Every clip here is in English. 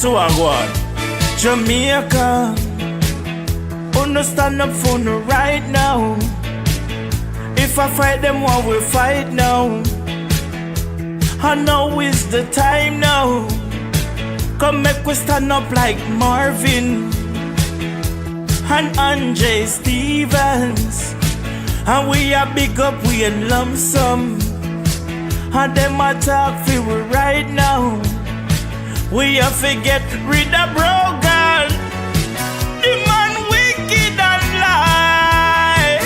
So I go on. Jamaica, understand up for me right now. If I fight them, what we fight now. And now is the time now. Come make we stand up like Marvin and Andre Stevens. And we are big up, we in lump sum. And them attack for we right now. We have to get rid of broken. The man wicked and lie.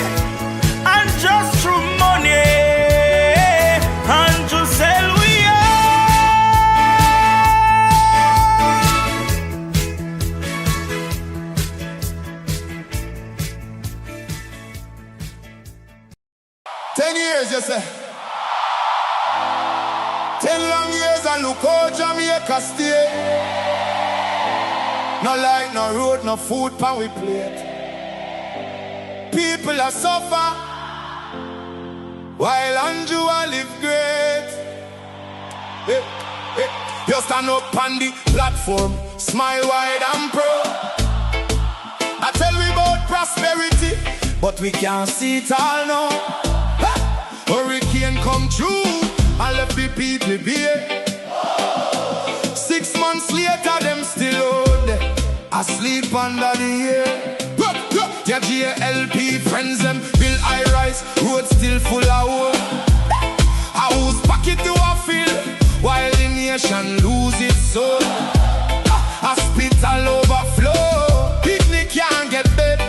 And just through money. And to sell we are. 10 years, you say. 10 long years and look how Jamaica stay. No light, no road, no food pan we plate. People are suffer while Andrew live great. Hey, hey. You stand up on the platform, smile wide and proud. I tell we about prosperity, but we can't see it all now. Hurricane come through and left the people bare. 6 months later, them still out there, asleep under the air. Their GLP friends, them build high rise, road still full of wood. A whose pocket to a fill, while the nation lose its soul. Hospital overflow, picnic can't get bed.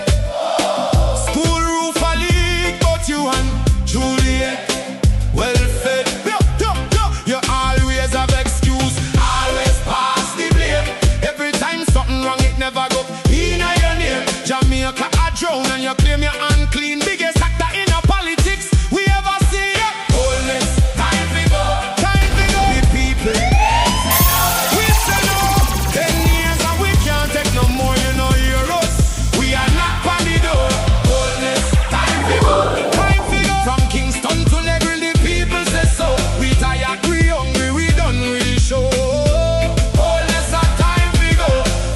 School roof a leak, but you and Juliet well fed. You always have excuse, always pass the blame. Every time something wrong, it never go in your name. Jamaica a drown and you claim you're unclean. Biggest actor in a politics we ever see. Holness, time to go. Time to go. The people, we say no. 10 years and we can't take no more, you know, hear us. We are not on the door. Holness, time to go. Time to go. From Kingston to Negril, the people say so. We tired, we hungry, we done with the show. Holness, a time to go.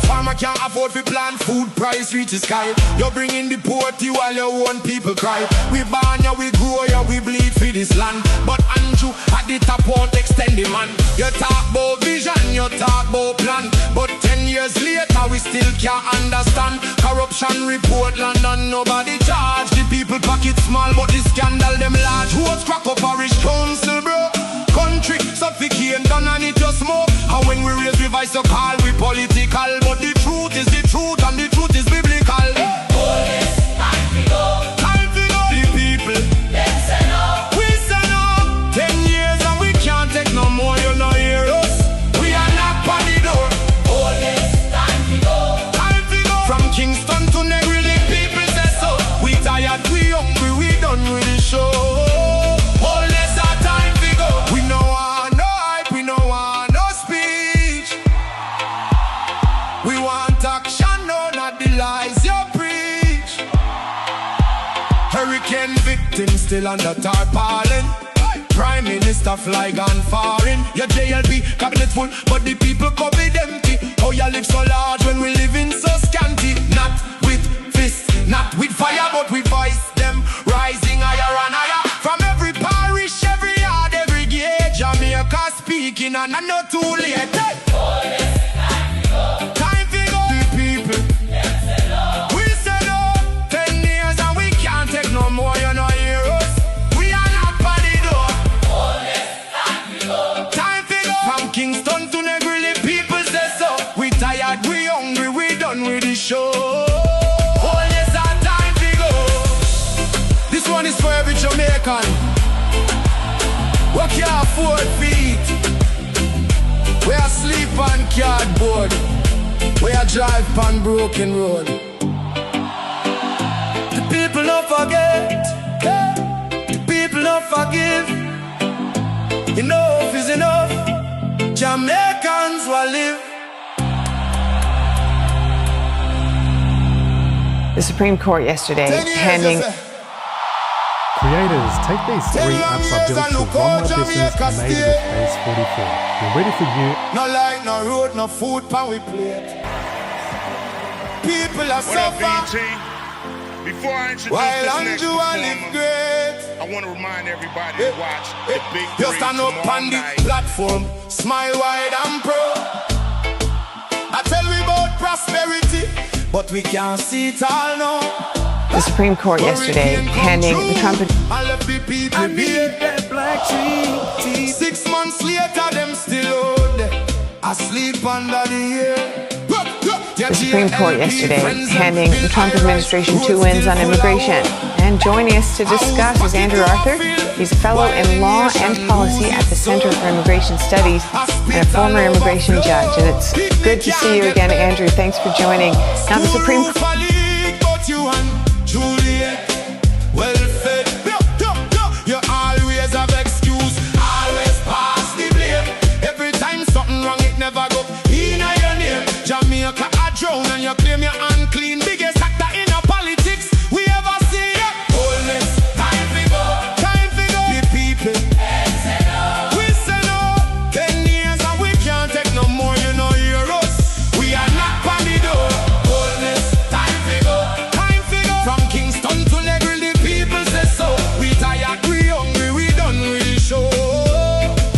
Farmer can't afford to plant, food price reach the sky. You bring in the poverty while your own people cry. We born ya, we grow ya, we bleed for this land. But Andrew at the top won't extend the man. You talk about vision, you talk about plan. But 10 years later we still can't understand. Corruption report London, nobody charge. The people pocket small but the scandal them large. Roads crack up parish council bro. Country suffocate done and it just smoke. And when we raise revise so call we political. But the truth is the truth and the truth is biblical. Holness, time to go. Time to go. The people, Them say no. we say no. 10 years and we can't take no more, you know hear us. We are not on the door. Holness, time to go. Time to go. From Kingston to Negril, the people say so. We tired, we hungry, we done with the show. Holness, our time to go. We no want no hype, we no want no speech. We want action, no, not the lies you preach. Hurricane victims still under tarpaulin. Prime Minister fly gone foreign. Your JLP cabinet full, but the people cupboard empty. How you live so large when we live in so scanty? Not with fists, not with fire, but with voice. Them rising higher and higher. From every parish, every yard, every gate, Jamaica speaking, and I know too late. Holness, time to go. Time to go. The people, Them say no. we say no. 10 years and we can't take no more, you know hear us. We are not on the door. Holness, time to go. Time to go. From Kingston to Negril, the people say so. We tired, we hungry, we done with the show. Holness, our time to go. This one is for every Jamaican. What can't afford feet. We are sleep on cardboard. We are drive on broken road. The people don't forget. The people don't forgive. Enough is enough. Jamaicans will live. The Supreme Court yesterday 10 years, handing you say. Creators, take these 3 apps I built to run my business and made it with Base 44. We're ready for you. No light, no road, no food, pan we plate. People are What up, suffer BT? Before I introduce while this next Andrew live performer, great. I want to remind everybody to watch the Big You Three stand up tomorrow on the night. platform, smile wide and proud. I tell we about prosperity, but we can't see it all now. The Supreme Court yesterday handing the Trump I left the people be that black tree. 6 months later, them still out there, asleep under the air. The Supreme Court yesterday handing the Trump administration 2 wins on immigration. And joining us to discuss is Andrew Arthur. He's a fellow in law and policy at the Center for Immigration Studies and a former immigration judge. And it's good to see you again, Andrew. Thanks for joining. Now, the Supreme Court. Well fed, you always have excuse, always pass the blame. Every time something wrong, it never go in your name. Jamaica a drown and you claim you're unclean. Biggest actor in our politics we ever see. Holness, time to go. The people, we say no. 10 years and we can't take no more. You know hear us. We are not on the door. Holness, time to go. From Kingston to Negril, the people say so. We tired, we hungry, we done with the show.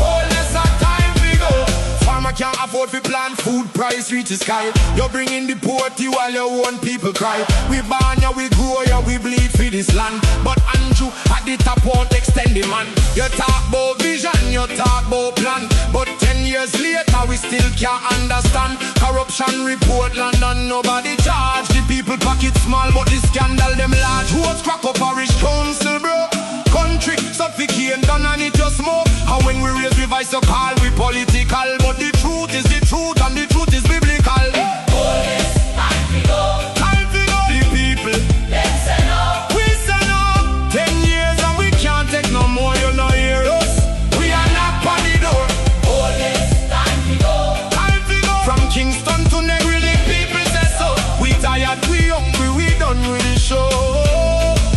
Holness a time to go. Farmer can't afford to plant, food price reach the sky. You're bringing the poverty while your own people cry. We born ya, we grow ya, we bleed for this land. But Andrew at the top won't extend the man. You talk about vision, you talk about plan. But 10 years later we still can't understand. Corruption report land and nobody charge. The people pocket small but the scandal them large. Who's crack up parish council bro? Country suffocate done and it just smoke. And when we raise we vice so call we political. But the truth is the truth and the truth is biblical. Holness, time to go. Time to go. The people, Them say no. we say no. 10 years and we can't take no more. You know hear us. We are not on the door. Holness, time to go. Time to go. From Kingston to Negril, the people say so. We tired, we hungry, we done with the show.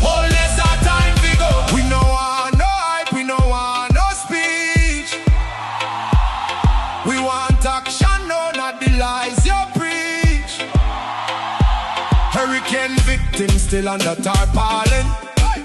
Holness our time to go. We no want no hype, we no want no speech. We want action, no, not the lies you preach. Hurricane victims still under tarpaulin.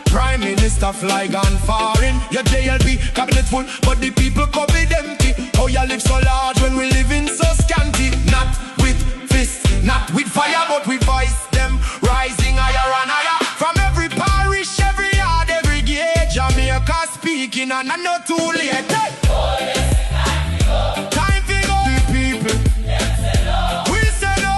Prime Minister fly gone foreign. Your JLP cabinet full, but the people COVID empty. How you live so large when we living so scanty? Not with fists, not with fire, but with voice. Them rising higher and higher. From every parish, every yard, every gate. Jamaica speaking and I'm not too late. Holness, time to go. Time to go. The people, Them say no. we say no.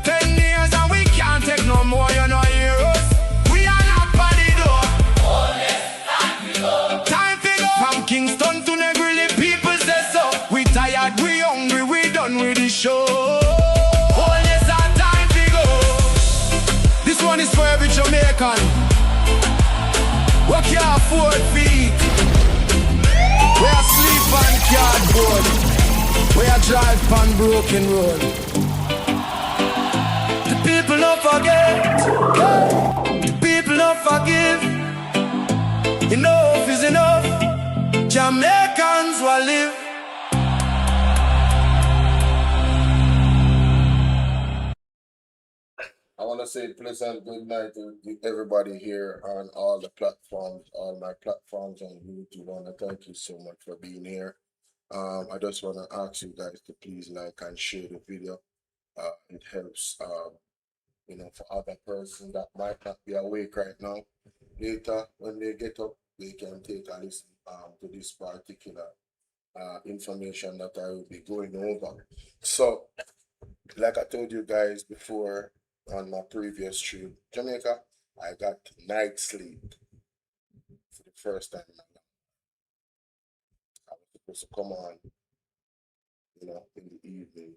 10 years and we can't take no more. You know hear us. We are not on the door. Holness, time to go. Time to go. From Kingston to Negril, the people say so. We tired, we hungry, we done with the show. Holness our time to go. This one is for every Jamaican. We can't afford feet. We are sleep on cardboard. We are drive on broken road. The people don't forget. The people don't forgive. Enough is enough. Jamaicans will live. I want to say pleasant good night to everybody here on all the platforms, all my platforms on YouTube. I want to thank you so much for being here. I just want to ask you guys to please like and share the video. It helps, for other person that might not be awake right now. Later, when they get up, they can take a listen to this particular information that I will be going over. So, like I told you guys before on my previous stream, Jamaica, I got night sleep for the first time in my life. I was supposed to come on, in the evening,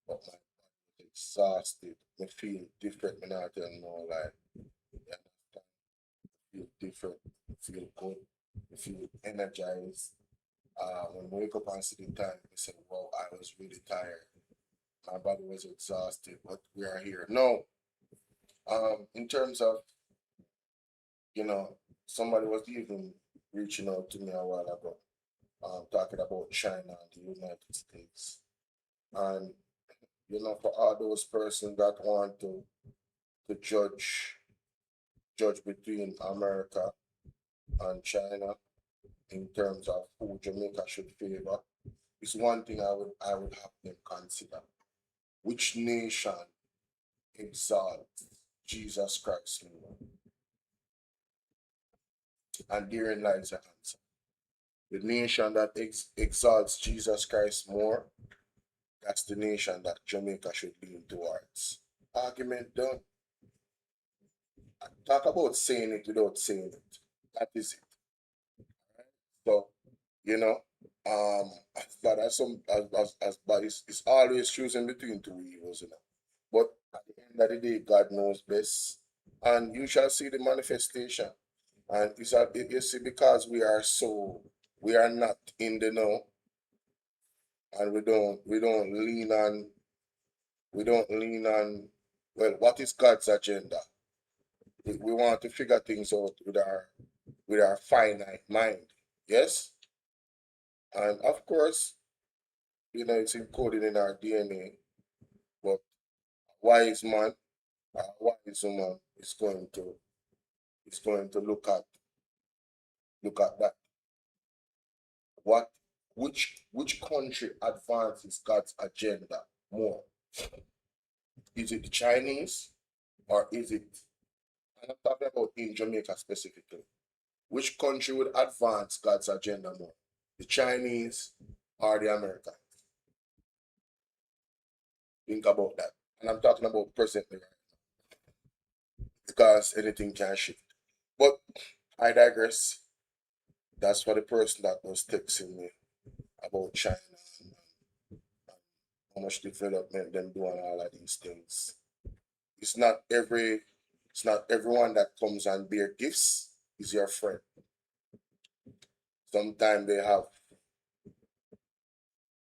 but my body was exhausted. I feel different, man. I tell you know, like, yeah, I feel different, I feel good, I feel energized. When I wake up and see the time, I said, wow, I was really tired. My body was exhausted, but we are here. No, in terms of, somebody was even reaching out to me a while ago, talking about China and the United States. And, you know, for all those persons that want to judge between America and China in terms of who Jamaica should favor, is one thing I would have them consider. Which nation exalts Jesus Christ more? And therein lies the answer. The nation that exalts Jesus Christ more, that's the nation that Jamaica should lean towards. Argument done. Talk about saying it without saying it. That is it. So, you know, but it's always choosing between two evils, you know. But at the end of the day, God knows best, and you shall see the manifestation. And you see, because we are not in the know, and we don't lean on, well, what is God's agenda? We want to figure things out with our finite mind, yes? And of course, you know, it's encoded in our DNA, but a wise man, a wise woman is going to look at that. Which country advances God's agenda more? Is it the Chinese, or is it, and I'm talking about in Jamaica specifically, which country would advance God's agenda more? The Chinese or the Americans? Think about that. And I'm talking about presently right now, because anything can shift. But I digress. That's for the person that was texting me about China and how much development them doing all of these things. It's not everyone that comes and bear gifts is your friend. Sometimes they have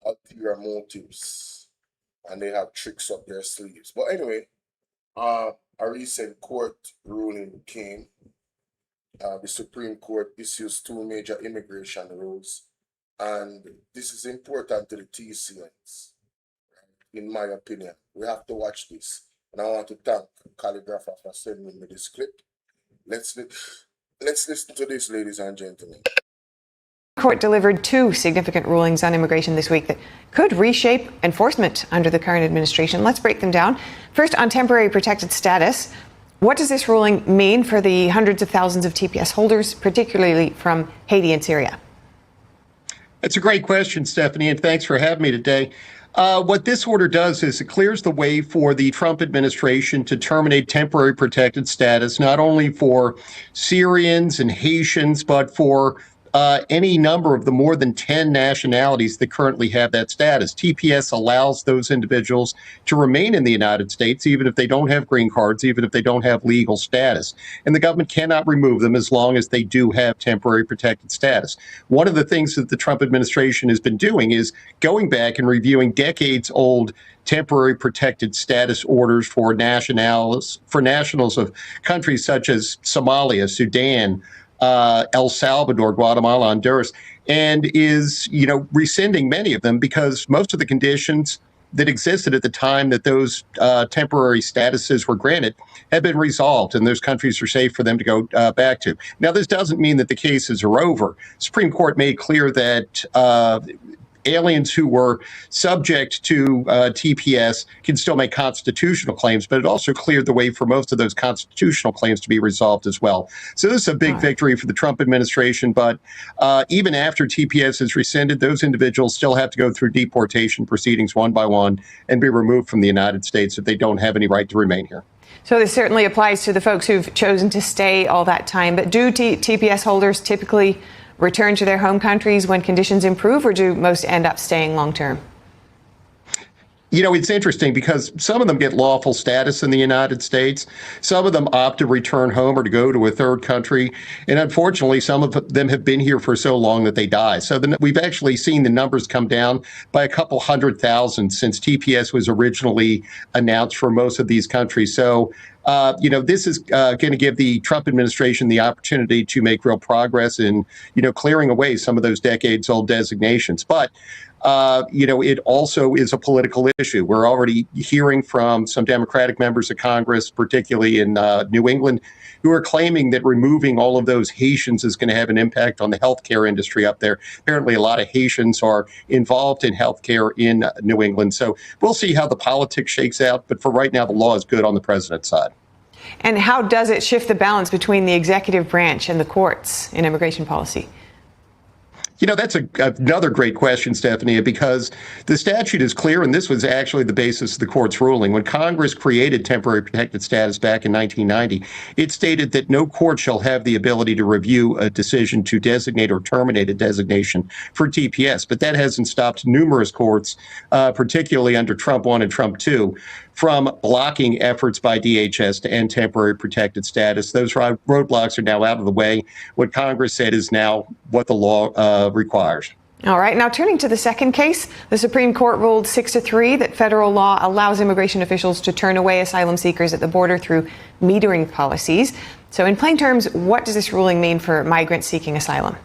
ulterior motives and they have tricks up their sleeves. But anyway, a recent court ruling came. The Supreme Court issues 2 major immigration rules, and this is important to the TCNs, in my opinion. We have to watch this, and I want to thank Calligrapher for sending me this clip. Let's listen to this, ladies and gentlemen. Court delivered 2 significant rulings on immigration this week that could reshape enforcement under the current administration. Let's break them down. First, on temporary protected status. What does this ruling mean for the hundreds of thousands of TPS holders, particularly from Haiti and Syria? That's a great question, Stephanie, and thanks for having me today. What this order does is it clears the way for the Trump administration to terminate temporary protected status, not only for Syrians and Haitians, but for any number of the more than 10 nationalities that currently have that status. TPS allows those individuals to remain in the United States, even if they don't have green cards, even if they don't have legal status. And the government cannot remove them as long as they do have temporary protected status. One of the things that the Trump administration has been doing is going back and reviewing decades-old temporary protected status orders for nationals of countries such as Somalia, Sudan, El Salvador, Guatemala, Honduras, and is, rescinding many of them because most of the conditions that existed at the time that those temporary statuses were granted have been resolved, and those countries are safe for them to go back to. Now, this doesn't mean that the cases are over. Supreme Court made clear that aliens who were subject to TPS can still make constitutional claims, but it also cleared the way for most of those constitutional claims to be resolved as well. So this is a big victory for the Trump administration, but even after TPS is rescinded, those individuals still have to go through deportation proceedings one by one and be removed from the United States if they don't have any right to remain here. So this certainly applies to the folks who've chosen to stay all that time, but do TPS holders typically return to their home countries when conditions improve, or do most end up staying long term? It's interesting because some of them get lawful status in the United States. Some of them opt to return home or to go to a third country. And unfortunately, some of them have been here for so long that they die. So we've actually seen the numbers come down by a couple 100,000 since TPS was originally announced for most of these countries. So this is going to give the Trump administration the opportunity to make real progress in, clearing away some of those decades-old designations. But it also is a political issue. We're already hearing from some Democratic members of Congress, particularly in New England, who are claiming that removing all of those Haitians is going to have an impact on the healthcare industry up there. Apparently, a lot of Haitians are involved in healthcare in New England. So we'll see how the politics shakes out. But for right now, the law is good on the president's side. And how does it shift the balance between the executive branch and the courts in immigration policy? That's another great question, Stephanie, because the statute is clear, and this was actually the basis of the court's ruling. When Congress created temporary protected status back in 1990, it stated that no court shall have the ability to review a decision to designate or terminate a designation for TPS. But that hasn't stopped numerous courts, particularly under Trump 1 and Trump 2, from blocking efforts by DHS to end temporary protected status. Those roadblocks are now out of the way. What Congress said is now what the law requires. All right. Now, turning to the second case, the Supreme Court ruled 6-3 that federal law allows immigration officials to turn away asylum seekers at the border through metering policies. So in plain terms, what does this ruling mean for migrants seeking asylum?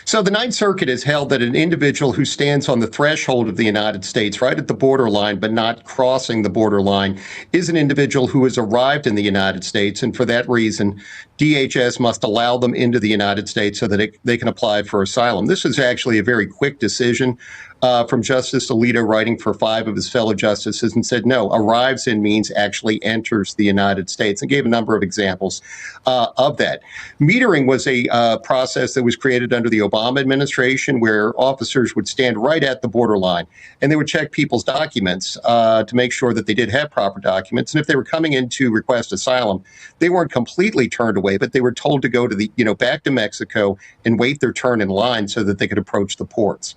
So the Ninth Circuit has held that an individual who stands on the threshold of the United States, right at the borderline, but not crossing the borderline, is an individual who has arrived in the United States. And for that reason, DHS must allow them into the United States so that they can apply for asylum. This is actually a very quick decision from Justice Alito, writing for 5 of his fellow justices, and said, no, arrives in means actually enters the United States, and gave a number of examples of that. Metering was a process that was created under the Obama administration, where officers would stand right at the borderline and they would check people's documents to make sure that they did have proper documents. And if they were coming in to request asylum, they weren't completely turned away, but they were told to go to back to Mexico and wait their turn in line so that they could approach the ports.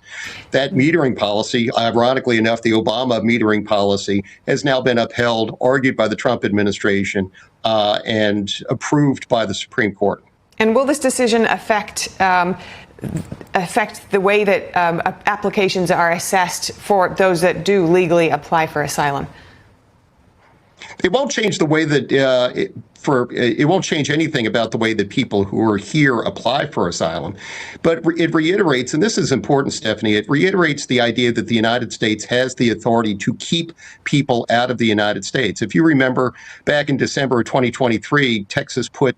That metering policy, ironically enough, the Obama metering policy, has now been upheld, argued by the Trump administration, and approved by the Supreme Court. And will this decision affect the way that applications are assessed for those that do legally apply for asylum? It won't change the way that it won't change anything about the way that people who are here apply for asylum. But it reiterates, and this is important, Stephanie, it reiterates the idea that the United States has the authority to keep people out of the United States. If you remember, back in December of 2023, Texas put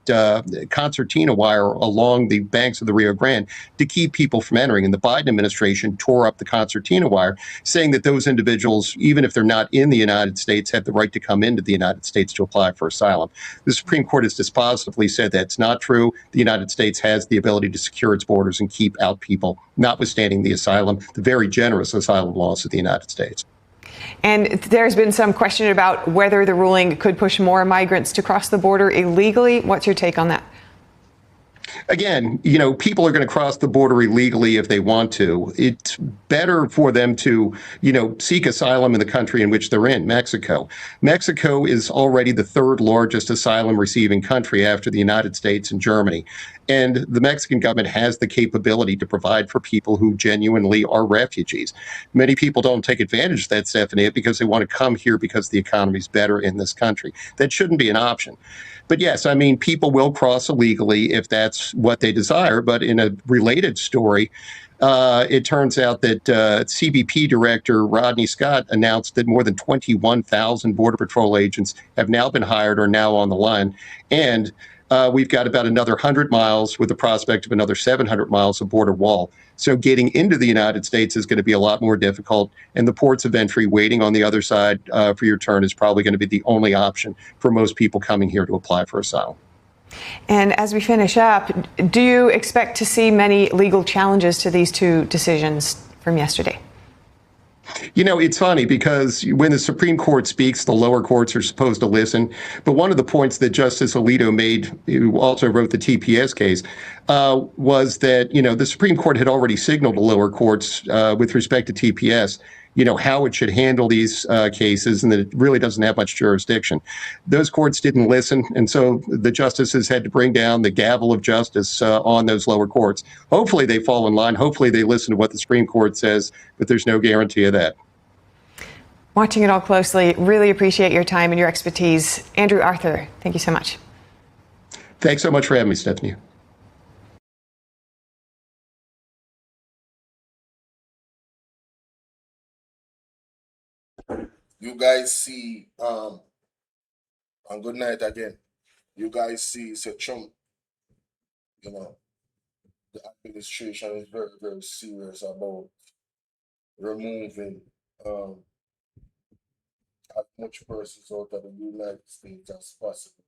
concertina wire along the banks of the Rio Grande to keep people from entering. And the Biden administration tore up the concertina wire, saying that those individuals, even if they're not in the United States, have the right to come into the United States to apply for asylum. The Supreme Court has dispositively said that's not true. The United States has the ability to secure its borders and keep out people, notwithstanding the very generous asylum laws of the United States. And there's been some question about whether the ruling could push more migrants to cross the border illegally. What's your take on that? Again, people are going to cross the border illegally if they want to. It's better for them to, seek asylum in the country in which they're in, Mexico. Mexico is already the 3rd largest asylum receiving country after the United States and Germany. And the Mexican government has the capability to provide for people who genuinely are refugees. Many people don't take advantage of that, Stephanie, because they want to come here because the economy is better in this country. That shouldn't be an option. But yes, people will cross illegally if that's what they desire. But in a related story, it turns out that CBP Director Rodney Scott announced that more than 21,000 Border Patrol agents have now been hired or now on the line. And we've got about another 100 miles with the prospect of another 700 miles of border wall. So getting into the United States is going to be a lot more difficult. And the ports of entry, waiting on the other side for your turn, is probably going to be the only option for most people coming here to apply for asylum. And as we finish up, do you expect to see many legal challenges to these 2 decisions from yesterday? It's funny because when the Supreme Court speaks, the lower courts are supposed to listen. But one of the points that Justice Alito made, who also wrote the TPS case, was that, the Supreme Court had already signaled to lower courts with respect to TPS, how it should handle these cases, and that it really doesn't have much jurisdiction. Those courts didn't listen, and so the justices had to bring down the gavel of justice on those lower courts. Hopefully they fall in line. Hopefully they listen to what the Supreme Court says, but there's no guarantee of that. Watching it all closely, really appreciate your time and your expertise. Andrew Arthur, thank you so much. Thanks so much for having me, Stephanie. You guys see, and good night again. You guys see, so Trump, the administration is very, very serious about removing as much persons out of the United States as possible.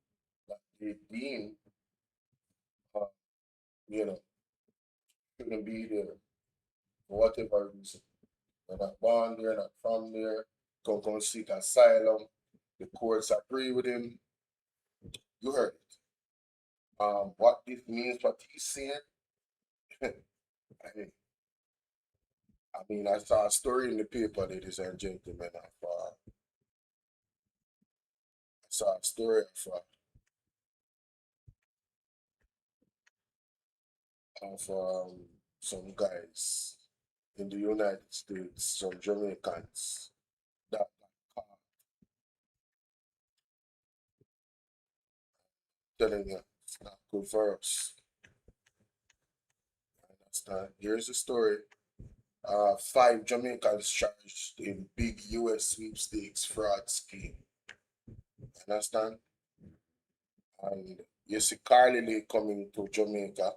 That they deem, shouldn't be there for whatever reason. They're not born there, not from there, come seek asylum. The courts agree with him. You heard it. What this means, what he's saying, I saw a story in the paper, ladies and gentlemen. I saw a story of some guys in the United States, some Jamaicans that got caught. Telling you it's not good for us. Understand? Here's the story. 5 Jamaicans charged in big US sweepstakes fraud scheme. Understand? And you see Carly Lee coming to Jamaica,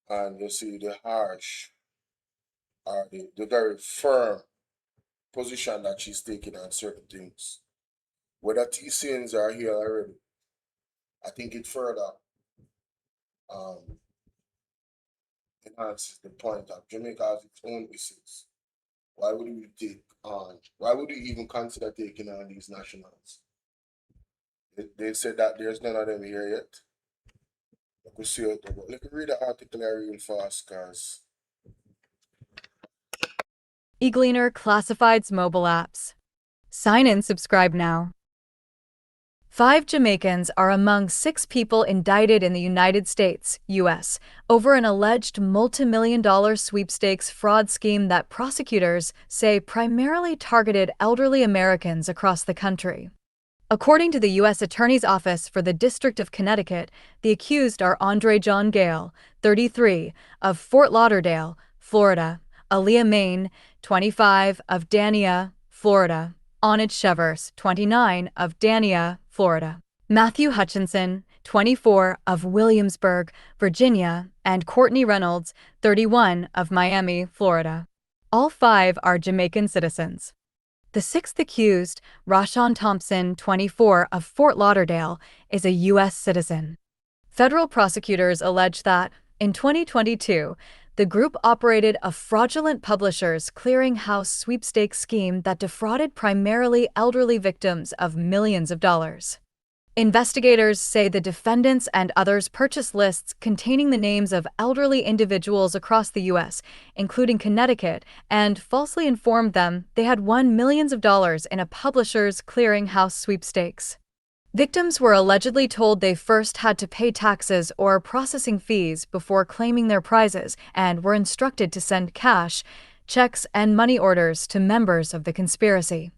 and you see the harsh or the very firm position that she's taking on certain things. Whether TCNs are here already, I think it further enhances the point that Jamaica has its own issues. Why would we even consider taking on these nationals? They said that there's none of them here yet. Let me see it. Let me read the article real fast, guys. eGleaner classifieds mobile apps. Sign in, subscribe now. 5 Jamaicans are among 6 people indicted in the United States, U.S., over an alleged multi-million-dollar sweepstakes fraud scheme that prosecutors say primarily targeted elderly Americans across the country. According to the U.S. Attorney's Office for the District of Connecticut, the accused are Andre John Gale, 33, of Fort Lauderdale, Florida; Aaliyah Main, 25, of Dania, Florida; Onage Chevers, 29, of Dania, Florida; Matthew Hutchinson, 24, of Williamsburg, Virginia; and Courtney Reynolds, 31, of Miami, Florida. All 5 are Jamaican citizens. The 6th accused, Rashawn Thompson, 24, of Fort Lauderdale, is a U.S. citizen. Federal prosecutors allege that, in 2022, the group operated a fraudulent publishers clearinghouse sweepstakes scheme that defrauded primarily elderly victims of millions of dollars. Investigators say the defendants and others purchased lists containing the names of elderly individuals across the U.S., including Connecticut, and falsely informed them they had won millions of dollars in a publisher's clearinghouse sweepstakes. Victims were allegedly told they first had to pay taxes or processing fees before claiming their prizes, and were instructed to send cash, checks, and money orders to members of the conspiracy.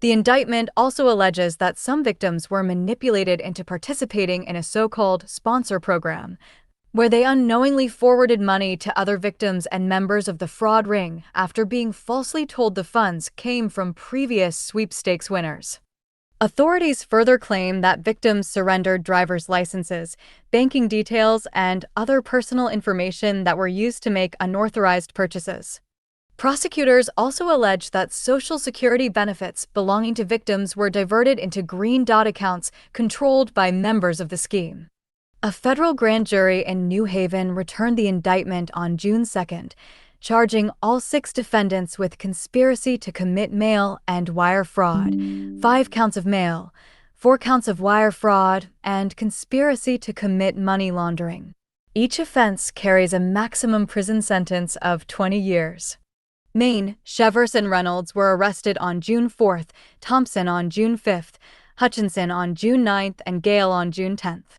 The indictment also alleges that some victims were manipulated into participating in a so-called sponsor program, where they unknowingly forwarded money to other victims and members of the fraud ring after being falsely told the funds came from previous sweepstakes winners. Authorities further claim that victims surrendered driver's licenses, banking details, and other personal information that were used to make unauthorized purchases. Prosecutors also allege that Social Security benefits belonging to victims were diverted into green dot accounts controlled by members of the scheme. A federal grand jury in New Haven returned the indictment on June 2nd, charging all 6 defendants with conspiracy to commit mail and wire fraud, 5 counts of mail, 4 counts of wire fraud, and conspiracy to commit money laundering. Each offense carries a maximum prison sentence of 20 years. Maine, Chevers and Reynolds were arrested on June 4th, Thompson on June 5th, Hutchinson on June 9th, and Gale on June 10th.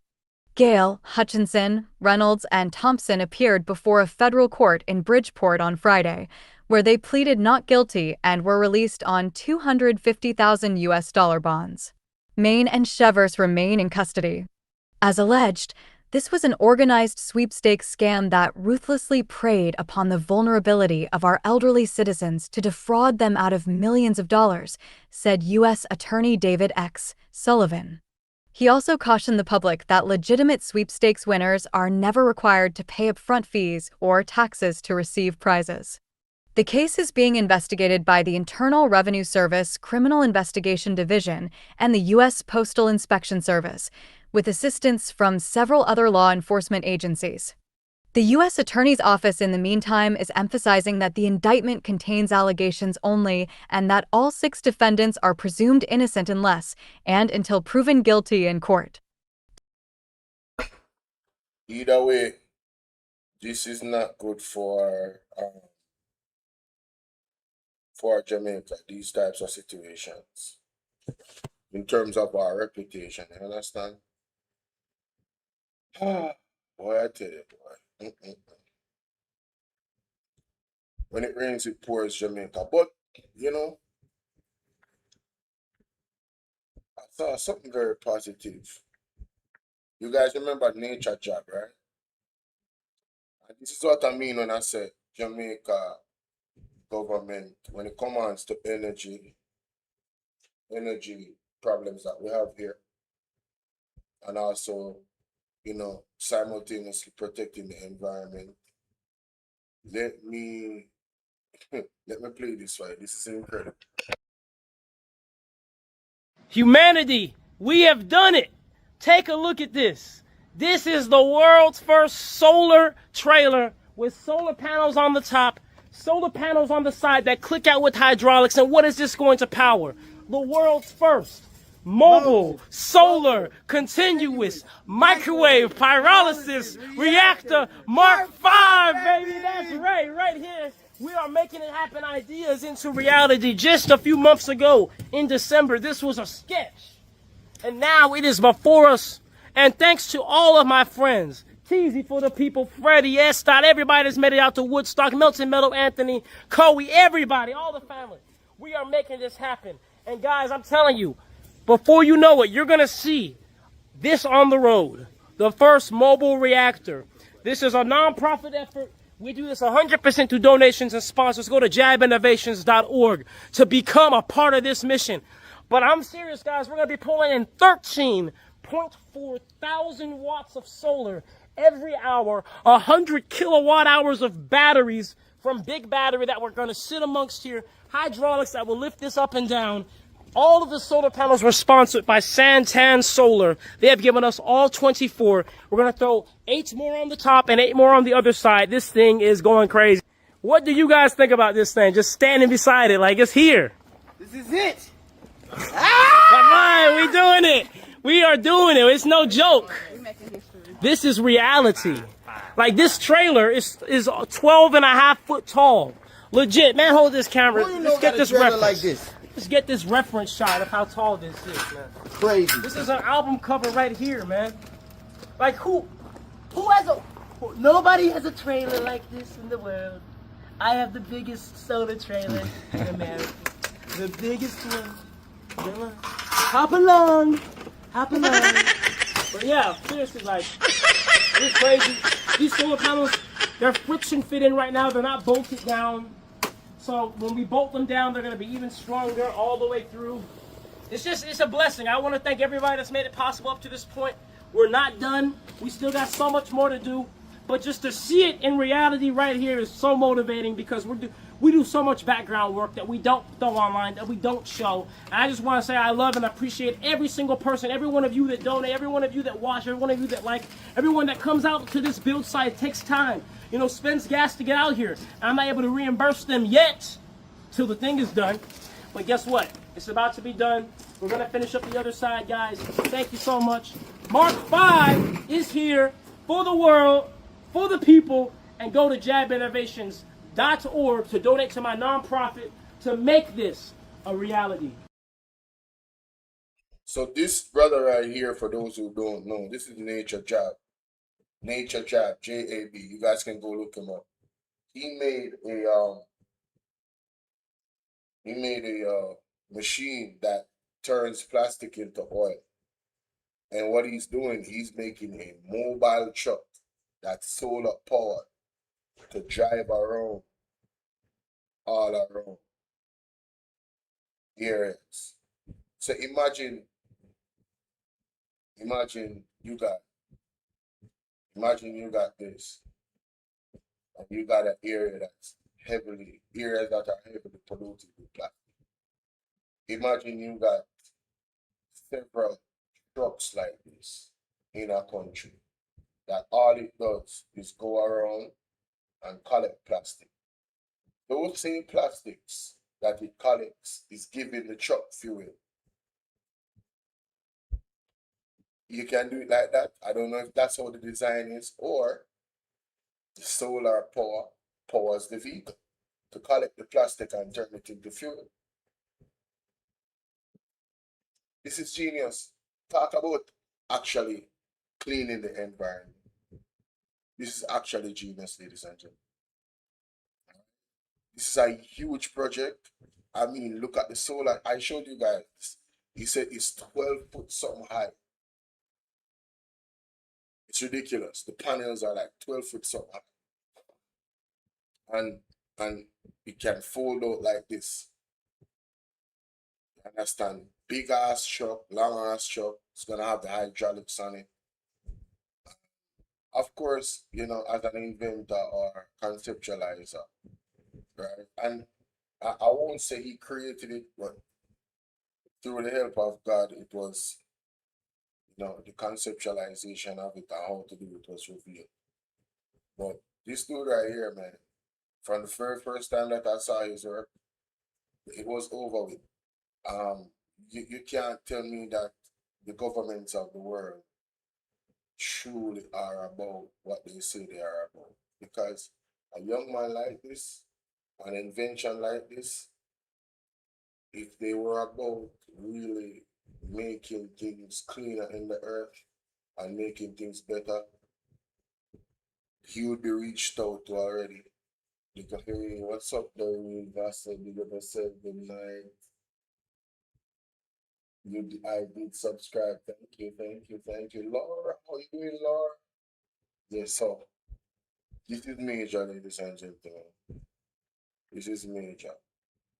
Gale, Hutchinson, Reynolds, and Thompson appeared before a federal court in Bridgeport on Friday, where they pleaded not guilty and were released on $250,000 bonds. Maine and Chevers remain in custody. As alleged, this was an organized sweepstakes scam that ruthlessly preyed upon the vulnerability of our elderly citizens to defraud them out of millions of dollars, said U.S. Attorney David X. Sullivan. He also cautioned the public that legitimate sweepstakes winners are never required to pay upfront fees or taxes to receive prizes. The case is being investigated by the Internal Revenue Service Criminal Investigation Division and the U.S. Postal Inspection Service, with assistance from several other law enforcement agencies. The U.S. Attorney's Office, in the meantime, is emphasizing that the indictment contains allegations only and that all 6 defendants are presumed innocent unless and until proven guilty in court. Either way, this is not good for Jamaica, these types of situations, in terms of our reputation, you understand? Boy, I tell you, boy. When it rains, it pours, Jamaica. But, you know, I saw something very positive. You guys remember Nature Job, right? And this is what I mean when I say Jamaica government, when it comes to energy problems that we have here, and also, you know, simultaneously protecting the environment. Let me play this right. This is incredible. Humanity, we have done it. Take a look at this. This is the world's first solar trailer with solar panels on the top, solar panels on the side that click out with hydraulics. And what is this going to power? The world's first mobile, solar, continuous, microwave, pyrolysis, reactor, Mark V, baby. That's right here. We are making it happen ideas into reality. Just a few months ago, in December, this was a sketch. And now it is before us. And thanks to all of my friends, Teasy for the people, Freddie, S. everybody that's made it out to Woodstock, Melton Meadow, Anthony, Coe, everybody, all the family. We are making this happen. And guys, I'm telling you, before you know it, you're going to see this on the road. The first mobile reactor. This is a non-profit effort. We do this 100% through donations and sponsors. Go to jabinnovations.org to become a part of this mission. But I'm serious, guys. We're going to be pulling in 13.4 thousand watts of solar every hour, 100 kilowatt hours of batteries from Big Battery that we're going to sit amongst here, hydraulics that will lift this up and down. All of the solar panels were sponsored by Santan Solar. They have given us all 24. We're going to throw 8 more on the top and 8 more on the other side. This thing is going crazy. What do you guys think about this thing? Just standing beside it like it's here. This is it. Come on, we doing it. We are doing it. It's no joke. This is reality. Like, this trailer is 12 and a half foot tall. Legit. Man, hold this camera. Let's get this reference. Like this? Let's get this reference shot of how tall this is, man. Crazy. This is an album cover right here, man. Like, who has a... Nobody has a trailer like this in the world. I have the biggest solar trailer in America. The biggest one. Hop along. Hop along. But yeah, seriously, like, it's crazy. These solar panels, they're friction fit in right now. They're not bolted down. So when we bolt them down, they're going to be even stronger all the way through. It's a blessing. I want to thank everybody that's made it possible up to this point. We're not done. We still got so much more to do. But just to see it in reality right here is so motivating, because we do so much background work that we don't throw online, that we don't show. And I just want to say I love and appreciate every single person, every one of you that donate, every one of you that watch, every one of you that like, everyone that comes out to this build site. It takes time. You know, spends gas to get out here. I'm not able to reimburse them yet till the thing is done. But guess what? It's about to be done. We're going to finish up the other side, guys. Thank you so much. Mark V is here for the world, for the people, and go to jabinnovations.org. MAGNITSKY.org to donate to my nonprofit to make this a reality. So this brother right here, for those who don't know, this is Nature Jab. Nature Jab, J-A-B. You guys can go look him up. He made a machine that turns plastic into oil. And what he's doing, he's making a mobile truck that's solar powered to drive around all around areas. So imagine you got this, and you got an area that are heavily polluted with plastic. Imagine you got several trucks like this in a country that all it does is go around and collect plastic. Those same plastics that it collects is giving the truck fuel. You can do it like that. I don't know if that's how the design is, or the solar power powers the vehicle to collect the plastic and turn it into fuel. This is genius. Talk about actually cleaning the environment. This is actually genius, ladies and gentlemen. This is a huge project. I mean, look at the solar. I showed you guys. He said it's 12 foot something high. It's ridiculous. The panels are like 12 foot something high. And it can fold out like this. You understand? Big ass truck, long ass truck. It's gonna have the hydraulics on it. Of course, you know, as an inventor or conceptualizer, right? And I won't say he created it, but through the help of God, it was, you know, the conceptualization of it and how to do it was revealed. But this dude right here, man, from the very first time that I saw his work, it was over with. You can't tell me that the governments of the world truly are about what they say they are about. Because a young man like this, an invention like this, if they were about really making things cleaner in the earth and making things better, he would be reached out to already. Because, hey, what's up, Darryl Vassell? You never said good night. I did subscribe. Thank you. Laura, how you doing, Laura? Yes, so this is major, ladies and gentlemen. This is major.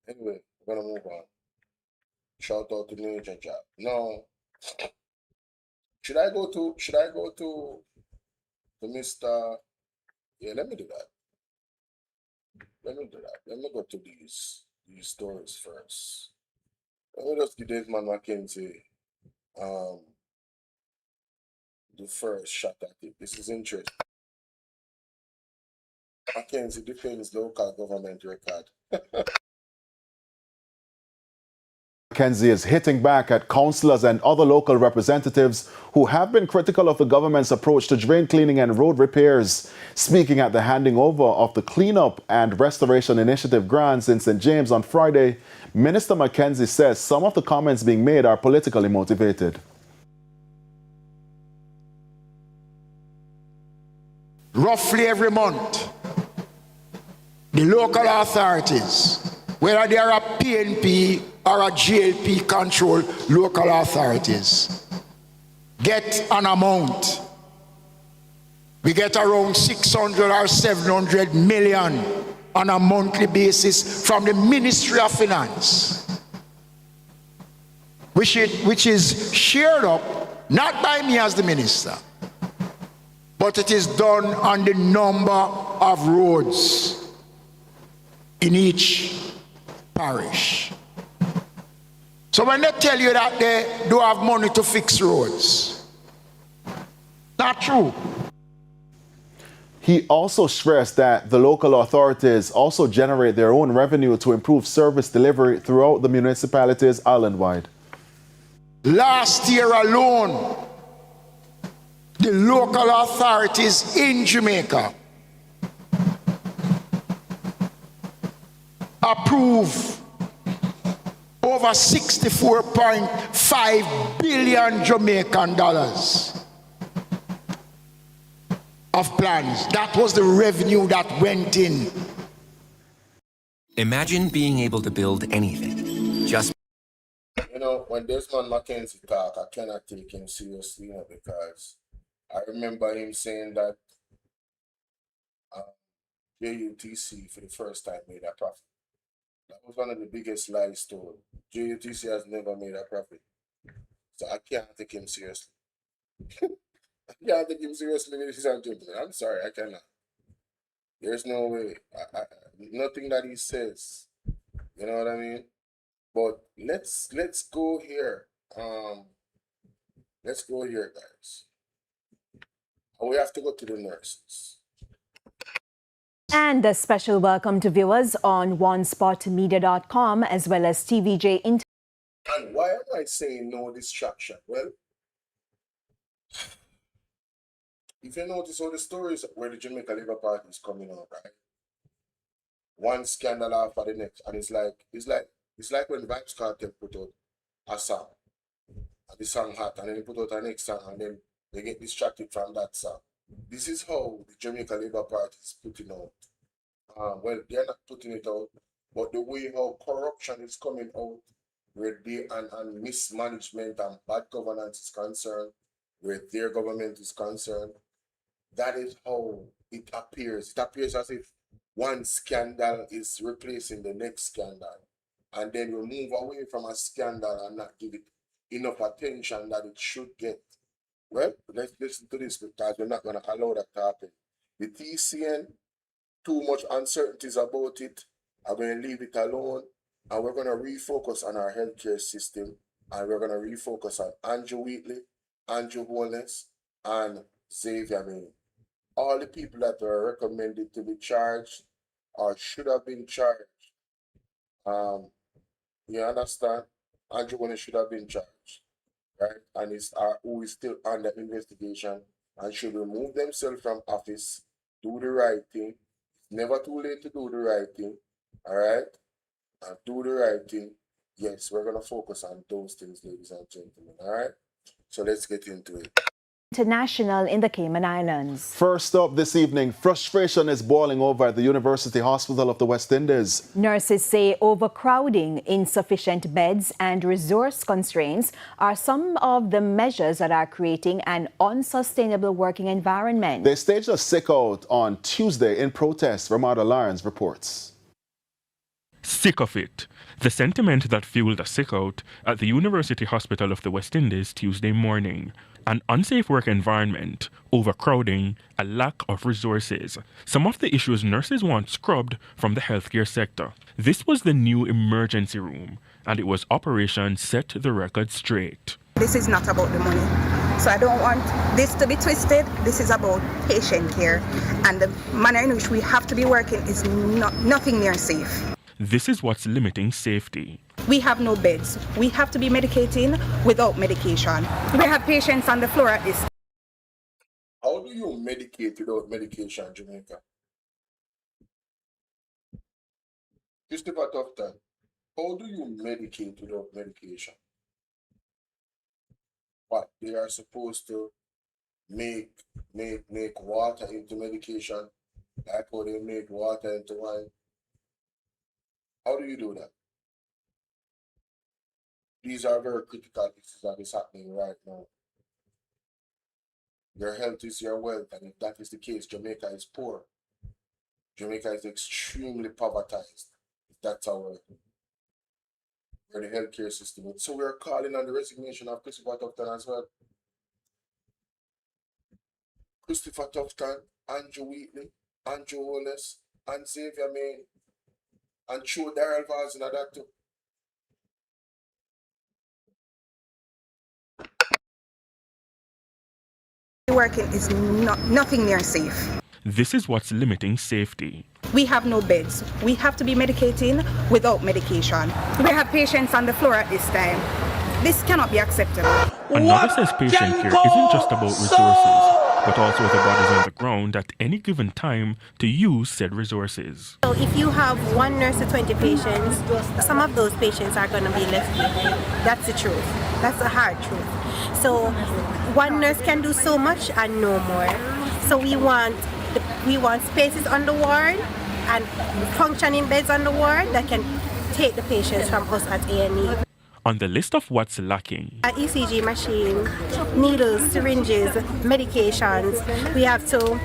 Anyway, we're gonna move on. Shout out to Major Job. Now, should I go to Mr. Yeah, let me do that. Let me go to these stories first. Let me just give Desmond McKenzie the first shot at it. This is interesting. McKenzie defends local government record. McKenzie is hitting back at councillors and other local representatives who have been critical of the government's approach to drain cleaning and road repairs. Speaking at the handing over of the Cleanup and Restoration Initiative grants in St. James on Friday, Minister McKenzie says some of the comments being made are politically motivated. Roughly every month, the local authorities, whether they are a PNP or a GLP control local authorities, get an amount. We get around 600 or 700 million on a monthly basis from the Ministry of Finance, which is shared up not by me as the minister, but it is done on the number of roads in each parish. So when they tell you that they do have money to fix roads, not true. He also stressed that the local authorities also generate their own revenue to improve service delivery throughout the municipalities island-wide. Last year alone, the local authorities in Jamaica approve over 64.5 billion Jamaican dollars of plans. That was the revenue that went in. Imagine being able to build anything. Just when Desmond Mackenzie talk, I cannot take him seriously, because I remember him saying that JUTC for the first time made a profit. That was one of the biggest lies told. JUTC has never made a profit. So I can't take him seriously. I can't take him seriously, ladies and gentlemen. I'm sorry, I cannot. There's no way. Nothing that he says. You know what I mean? But let's go here. Let's go here, guys. We have to go to the nurses. And a special welcome to viewers on onespotmedia.com as well as TVJ Inter. And why am I saying no distraction? Well, if you notice all the stories where the Jamaica Labour Party is coming out, right? One scandal after the next, and it's like when Vibes Cartel put out a song, and the song hot, and then they put out a next song, and then they get distracted from that song. This is how the Jamaica Labour Party is putting out. Well, they're not putting it out, but the way how corruption is coming out, where they and mismanagement and bad governance is concerned, where their government is concerned, that is how it appears. It appears as if one scandal is replacing the next scandal. And then we move away from a scandal and not give it enough attention that it should get. Well, let's listen to this, because we're not going to allow that to happen. The TCN, too much uncertainties about it. I'm going to leave it alone. And we're going to refocus on our healthcare system. And we're going to refocus on Andrew Wheatley, Andrew Holness, and Xavier Main. All the people that were recommended to be charged or should have been charged. You understand? Andrew Holness should have been charged, right? And who is still under investigation and should remove themselves from office, do the right thing. It's never too late to do the right thing, all right? And do the right thing. Yes, we're going to focus on those things, ladies and gentlemen, all right? So let's get into it. International in the Cayman Islands. First up this evening, frustration is boiling over at the University Hospital of the West Indies. Nurses say overcrowding, insufficient beds and resource constraints are some of the measures that are creating an unsustainable working environment. They staged a sick-out on Tuesday in protest, Ramada Lyons reports. Sick of it. The sentiment that fueled a sick-out at the University Hospital of the West Indies Tuesday morning. An unsafe work environment, overcrowding, a lack of resources. Some of the issues nurses want scrubbed from the healthcare sector. This was the new emergency room, and it was Operation Set the Record Straight. This is not about the money. So I don't want this to be twisted. This is about patient care. And the manner in which we have to be working is nothing near safe. This is what's limiting safety. We have no beds. We have to be medicating without medication. We have patients on the floor at this. How do you medicate without medication, Jamaica? Christopher Tufton, how do you medicate without medication? What, they are supposed to make water into medication, like how they make water into wine? How do you do that? These are very critical issues that is happening right now. Your health is your wealth, and if that is the case, Jamaica is poor. Jamaica is extremely povertized. That's our the healthcare system. So we're calling on the resignation of Christopher Tufton as well. Christopher Tufton, Andrew Wheatley, Andrew Holness, and Xavier Main, and Cho Darrell Vaz in that too. Working is nothing near safe. This is what's limiting safety. We have no beds. We have to be medicating without medication. We have patients on the floor at this time. This cannot be acceptable. Another says patient care isn't just about resources. but also other bodies on the ground at any given time to use said resources. So if you have one nurse to 20 patients, some of those patients are going to be left behind. That's the truth. That's the hard truth. So one nurse can do so much and no more. So we want spaces on the ward and functioning beds on the ward that can take the patients from us at A&E. On the list of what's lacking, An ECG machine, needles, syringes, medications. We have to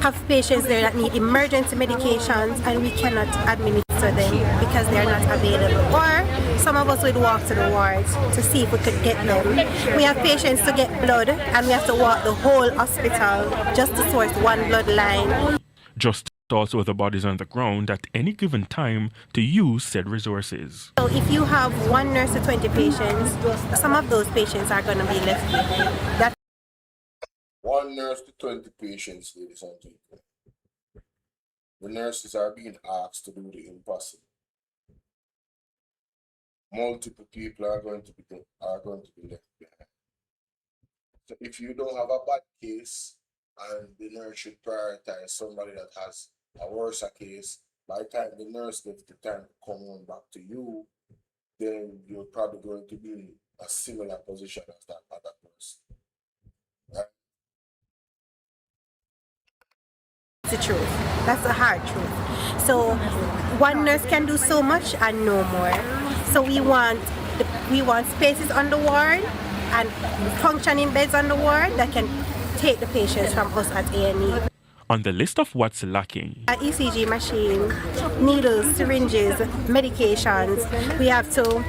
have patients there that need emergency medications and we cannot administer them because they're not available. Or some of us would walk to the wards to see if we could get them. We have patients to get blood and we have to walk the whole hospital just to source one blood line. just also other bodies on the ground at any given time to use said resources. So if you have one nurse to 20 patients, some of those patients are going to be left behind. That's one nurse to 20 patients, ladies and gentlemen. The nurses are being asked to do the impossible. Multiple people are going to be left behind. So if you don't have a bad case and the nurse should prioritize somebody that has a worse case, by the time the nurse gets the time to come on back to you, then you're probably going to be in a similar position as that other person. Right? the truth. That's the hard truth. So one nurse can do so much and no more. So we want spaces on the ward and functioning beds on the ward that can take the patients from us at A&E. On the list of what's lacking, An ECG machine, needles, syringes, medications. We have to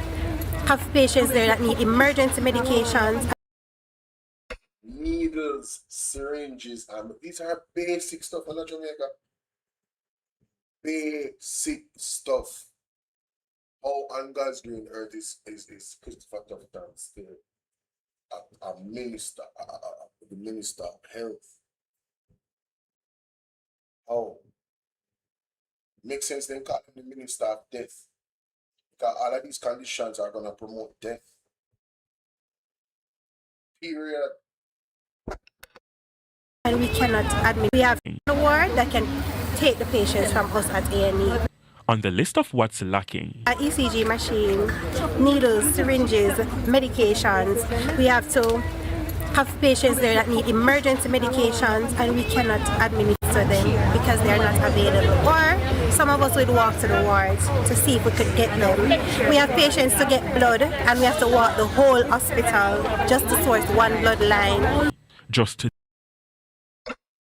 have patients there that need emergency medications. Needles, syringes, these are basic stuff in Jamaica. Basic stuff. How on God's green earth is Christopher Tufton still a minister, the minister of health. How? Makes sense then call him the minister of death. Because all of these conditions are gonna promote death. Period. And we cannot admit we have a ward that can take the patients from us at A&E. On the list of what's lacking, An ECG machine, needles, syringes, medications. We have to have patients there that need emergency medications and we cannot administer them because they're not available. Or some of us would walk to the wards to see if we could get them. We have patients to get blood and we have to walk the whole hospital just to source one blood line.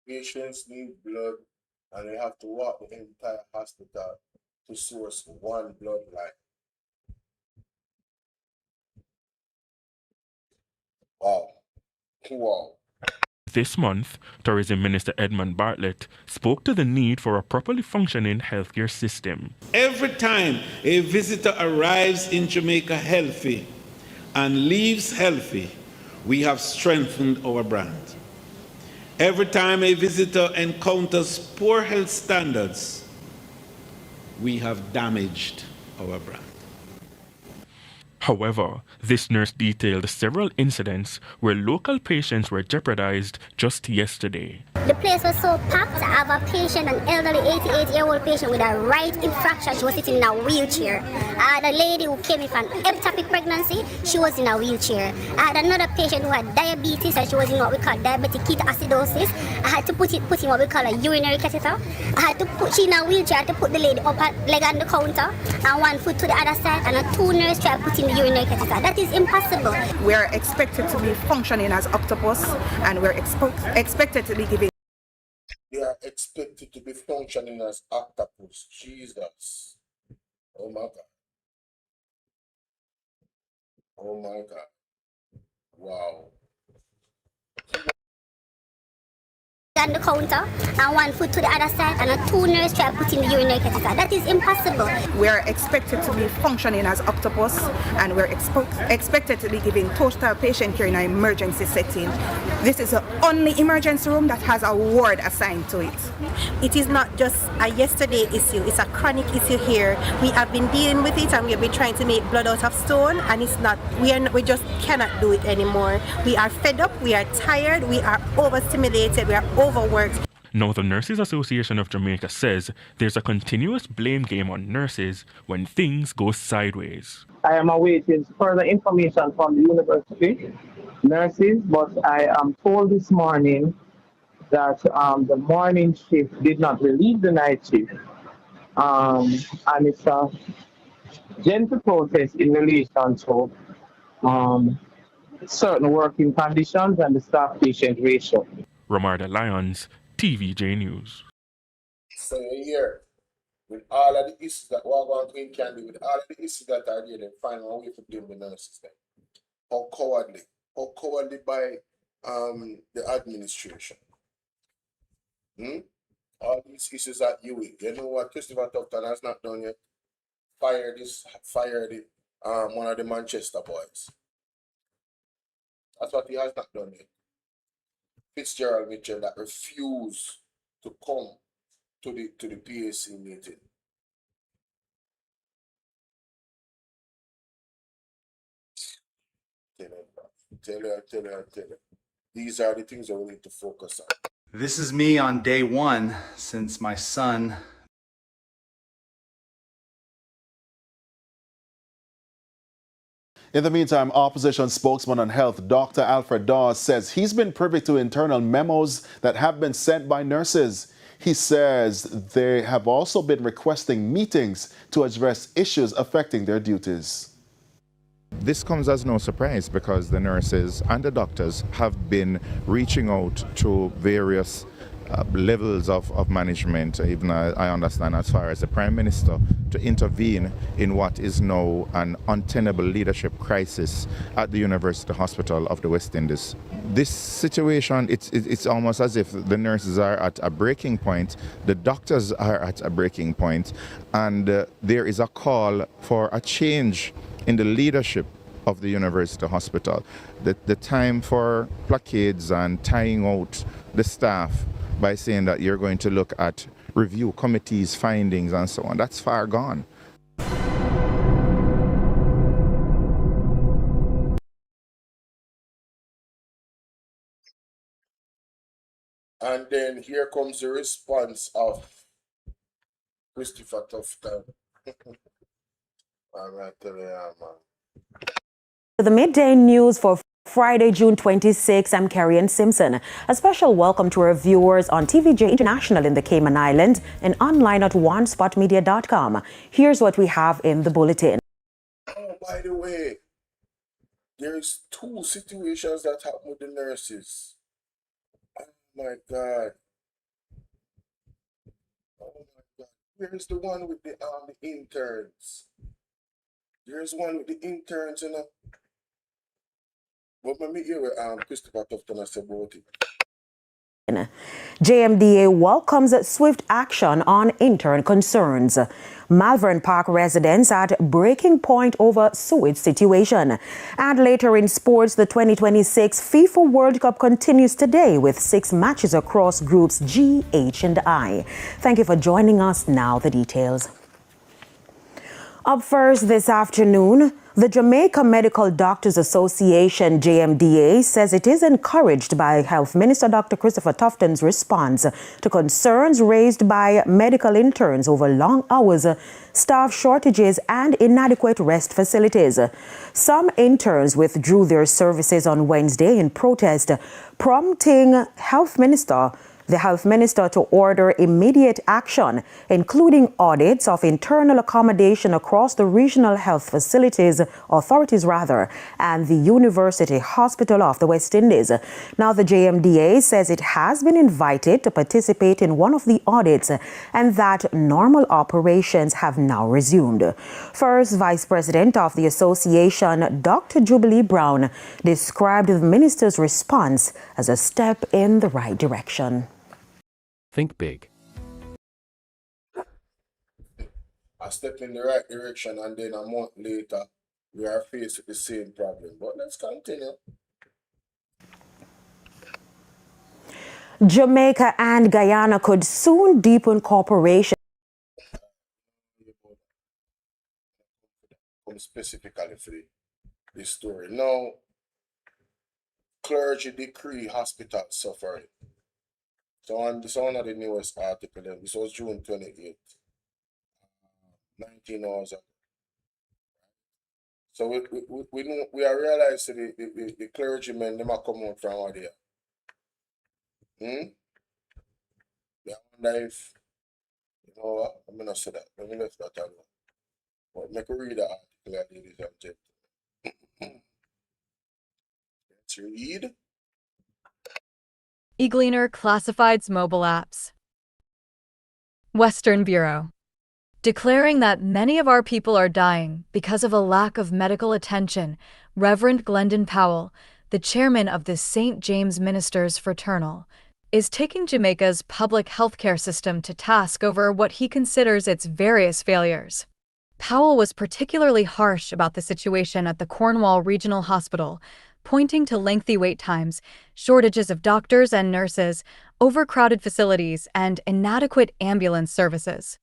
Patients need blood and they have to walk the entire hospital to source one blood line. Wow. Wow. This month, Tourism Minister Edmund Bartlett spoke to the need for a properly functioning healthcare system. Every time a visitor arrives in Jamaica healthy and leaves healthy, we have strengthened our brand. Every time a visitor encounters poor health standards, we have damaged our brand. However, this nurse detailed several incidents where local patients were jeopardized just yesterday. The place was so packed. I have a patient, an elderly 88-year-old patient with a right hip fracture. She was sitting in a wheelchair. I had a lady who came in from ectopic pregnancy. She was in a wheelchair. I had another patient who had diabetes and she was in what we call diabetic ketoacidosis. I had to put in what we call a urinary catheter. I had to put she in a wheelchair. I had to put the lady up leg on the counter and one foot to the other side, and a two nurse tried to put in the urinary catheter. That is impossible. We are expected to be functioning as octopus and we're expected to be giving. They are expected to be functioning as octopus. Jesus. Oh my God. Oh my God. Wow. on the counter and one foot to the other side and a 2 nurse try to put in the urinary catheter. That is impossible. We're expected to be functioning as octopus, and we're expected to be giving total patient care in an emergency setting. This is the only emergency room that has a ward assigned to it. It is not just a yesterday issue, it's a chronic issue here. We have been dealing with it and we have been trying to make blood out of stone, and it's not, we just cannot do it anymore. We are fed up, we are tired, we are overstimulated, we are overworked. Now, the Nurses Association of Jamaica says there's a continuous blame game on nurses when things go sideways. I am awaiting further information from the university nurses, but I am told this morning that the morning shift did not relieve the night shift. And it's a gentle protest in relation to certain working conditions and the staff-patient ratio. Romarda Lyons, TVJ News. So here, with all of the issues that we're going to Candy, with all of the issues that are there, they find a way to deal with nurses then. How cowardly by the administration. All these issues at UWI. You know what Christopher Tufton has not done yet? Fired one of the Manchester boys. That's what he has not done yet. Fitzgerald Mitchell that refused to come to the PAC meeting. Tell her. These are the things that we need to focus on. This is me on day one since my son. In the meantime, opposition spokesman on health, Dr. Alfred Dawes, says he's been privy to internal memos that have been sent by nurses. He says they have also been requesting meetings to address issues affecting their duties. This comes as no surprise because the nurses and the doctors have been reaching out to various levels of management, even I understand as far as the Prime Minister, to intervene in what is now an untenable leadership crisis at the University Hospital of the West Indies. This situation, it's almost as if the nurses are at a breaking point, the doctors are at a breaking point, and there is a call for a change in the leadership of the University Hospital. The time for placards and tying out the staff by saying that you're going to look at review committees' findings and so on, that's far gone. And then here comes the response of Christopher Tufton. I'm right there, man. The midday news for Friday, June 26. I'm Carrie Simpson. A special welcome to our viewers on TVJ International in the Cayman Islands and online at onespotmedia.com. Here's what we have in the bulletin. Oh, by the way, there's 2 situations that happen with the nurses. Oh my God. Oh my God. Where's the one with the interns? There's one with the interns, you know. But let me hear what Christopher Tufton has said about it. JMDA welcomes swift action on intern concerns. Malvern Park residents at breaking point over sewage situation. And later in sports, the 2026 FIFA World Cup continues today with 6 matches across groups G, H, and I. Thank you for joining us. Now the details. Up first this afternoon, the Jamaica Medical Doctors Association, JMDA, says it is encouraged by Health Minister Dr. Christopher Tufton's response to concerns raised by medical interns over long hours, staff shortages, and inadequate rest facilities. Some interns withdrew their services on Wednesday in protest, prompting the Health Minister to order immediate action, including audits of internal accommodation across the regional health authorities, and the University Hospital of the West Indies. Now, the JMDA says it has been invited to participate in one of the audits and that normal operations have now resumed. First Vice President of the association, Dr. Jubilee Brown, described the minister's response as a step in the right direction. Think big. I step in the right direction, and then a month later, we are faced with the same problem. But let's continue. Jamaica and Guyana could soon deepen cooperation. Specifically for this story. Now, clergy decree hospital suffering. So on this one of the newest article, this was June 28th, 19 hours ago. So we are realizing the clergymen, they might come out from out there. I wonder if, you know what, I'm going to say that. Let me let that alone. But make me read the article, ladies and gentlemen. Let's read. eGleaner classifieds mobile apps. Western Bureau. Declaring that many of our people are dying because of a lack of medical attention, Reverend Glendon Powell, the chairman of the St. James Ministers Fraternal, is taking Jamaica's public healthcare system to task over what he considers its various failures. Powell was particularly harsh about the situation at the Cornwall Regional Hospital, pointing to lengthy wait times, shortages of doctors and nurses, overcrowded facilities, and inadequate ambulance services.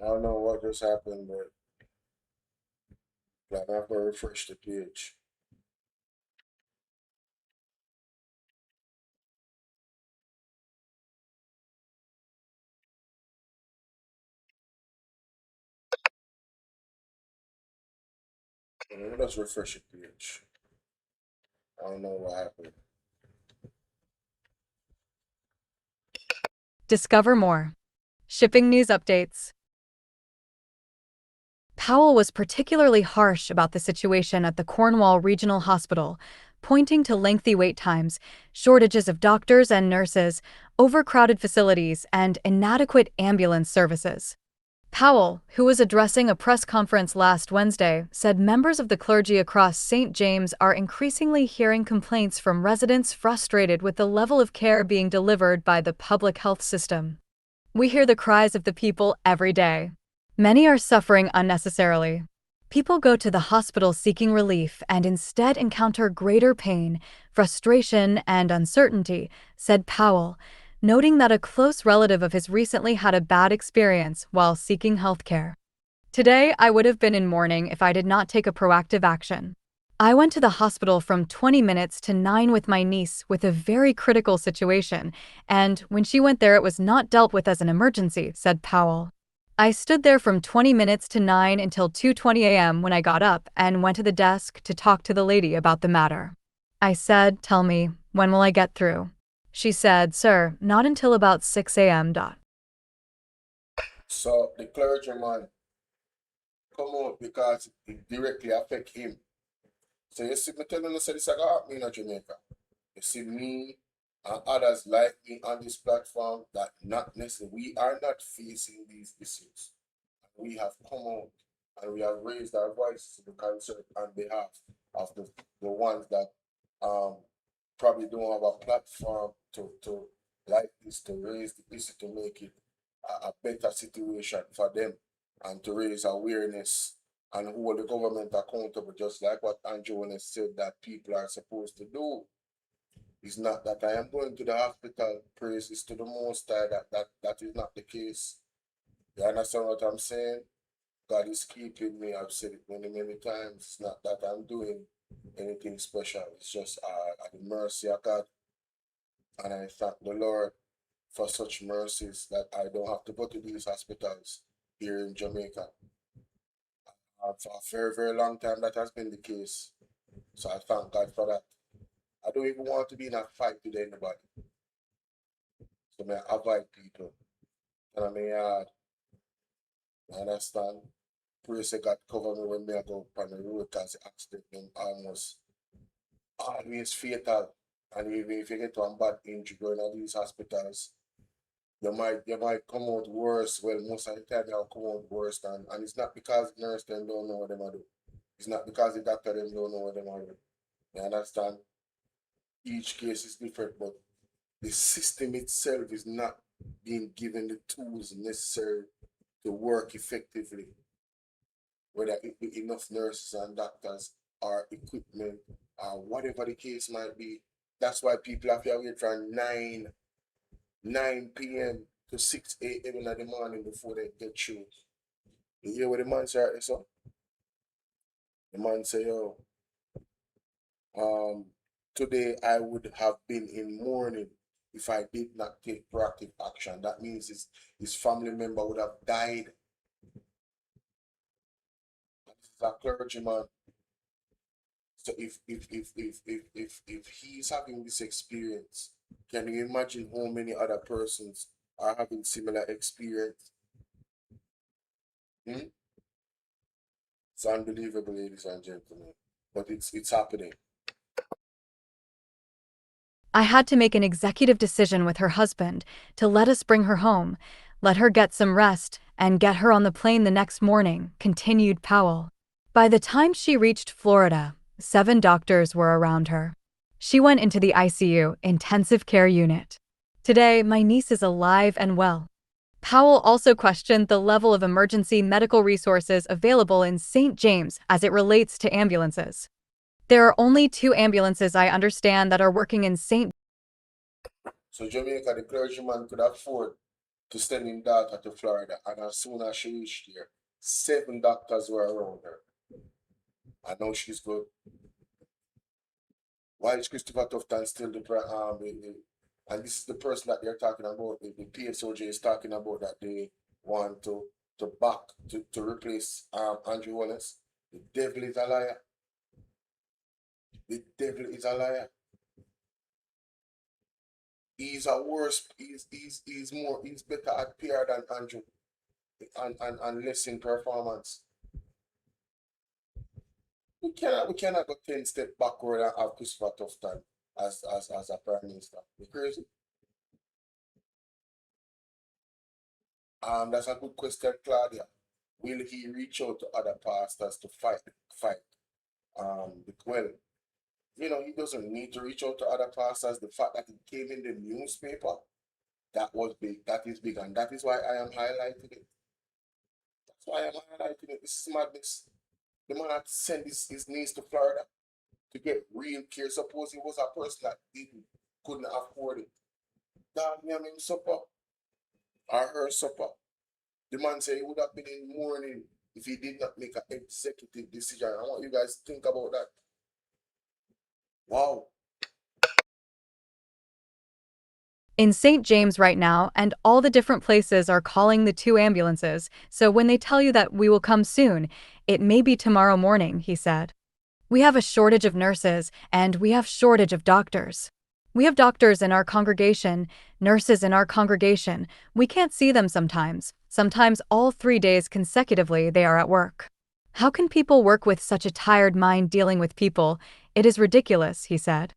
I don't know what just happened, but I'm going to refresh the page. Let's refresh the page. I don't know what happened. Discover more. Shipping news updates. Powell was particularly harsh about the situation at the Cornwall Regional Hospital, pointing to lengthy wait times, shortages of doctors and nurses, overcrowded facilities, and inadequate ambulance services. Powell, who was addressing a press conference last Wednesday, said members of the clergy across St. James are increasingly hearing complaints from residents frustrated with the level of care being delivered by the public health system. We hear the cries of the people every day. Many are suffering unnecessarily. People go to the hospital seeking relief and instead encounter greater pain, frustration, and uncertainty, said Powell, noting that a close relative of his recently had a bad experience while seeking health care. Today, I would have been in mourning if I did not take a proactive action. I went to the hospital from 20 minutes to 9 with my niece with a very critical situation, and when she went there, it was not dealt with as an emergency, said Powell. I stood there from 20 minutes to 9 until 2:20 a.m. when I got up and went to the desk to talk to the lady about the matter. I said, "Tell me, when will I get through?" She said, "Sir, not until about 6 a.m. So the clergyman come out because it directly affect him. So you see me telling you this is going to happen in Jamaica. You see me and others like me on this platform that not necessarily, we are not facing these issues. We have come out and we have raised our voices to the concern on behalf of the ones that probably don't have a platform to like this, to raise the issue, to make it a better situation for them and to raise awareness and hold the government accountable, just like what Andrew has said that people are supposed to do. It's not that I am going to the hospital, praise is to the Most High, that is not the case. You understand what I'm saying? God is keeping me. I've said it many, many times. It's not that I'm doing anything special. It's just the mercy of God. And I thank the Lord for such mercies that I don't have to go to these hospitals here in Jamaica. For a very, very long time, that has been the case. So I thank God for that. I don't even want to be in a fight with anybody. So I avoid people. And I mean, I understand. Praise God cover me when I go up on the road because the accident almost always fatal. And even if you get to a bad injury going to these hospitals, you might come out worse. Well, most of the time you'll come out worse and it's not because the nurse them don't know what they do. It's not because the doctor them don't know what they do. You understand? Each case is different, but the system itself is not being given the tools necessary to work effectively. Whether it be enough nurses and doctors or equipment or whatever the case might be. That's why people have to wait from 9 p.m. to 6 a.m. in the morning before they get through. You hear what the man say right, so? The man say, yo, today I would have been in mourning if I did not take proactive action. That means his family member would have died. This is a clergyman. So if he's having this experience, can you imagine how many other persons are having similar experience? It's unbelievable, ladies and gentlemen, but it's happening. I had to make an executive decision with her husband to let us bring her home, let her get some rest, and get her on the plane the next morning, continued Powell. By the time she reached Florida, 7 doctors were around her. She went into the ICU, intensive care unit. Today, my niece is alive and well. Powell also questioned the level of emergency medical resources available in St. James as it relates to ambulances. There are only 2 ambulances I understand that are working in St. So Jamaica, the clergyman could afford to send his daughter to Florida, and as soon as she reached there, 7 doctors were around her. I know she's good. Why is Christopher Tufton still and this is the person that they're talking about, the PSOJ is talking about, that they want to replace Andrew Holness. The devil is a liar. The devil is a liar. He's a worse, he's better at PR than Andrew and less in performance. We cannot go 10 steps backward and have Christopher Tufton as a prime minister. You crazy? That's a good question, Claudia. Will he reach out to other pastors to fight? Well, he doesn't need to reach out to other pastors. The fact that it came in the newspaper, that was big. That is big, and that is why I am highlighting it. That's why I am highlighting it. This is madness. The man had to send his niece to Florida to get real care. Suppose he was a person that couldn't afford it. Dog, me and him supper, or her supper. The man said he would have been in mourning if he did not make an executive decision. I want you guys to think about that. Wow. In St. James right now, and all the different places are calling the 2 ambulances, so when they tell you that we will come soon, it may be tomorrow morning, he said. We have a shortage of nurses, and we have shortage of doctors. We have doctors in our congregation, nurses in our congregation. We can't see them sometimes. Sometimes all 3 days consecutively they are at work. How can people work with such a tired mind dealing with people? It is ridiculous, he said.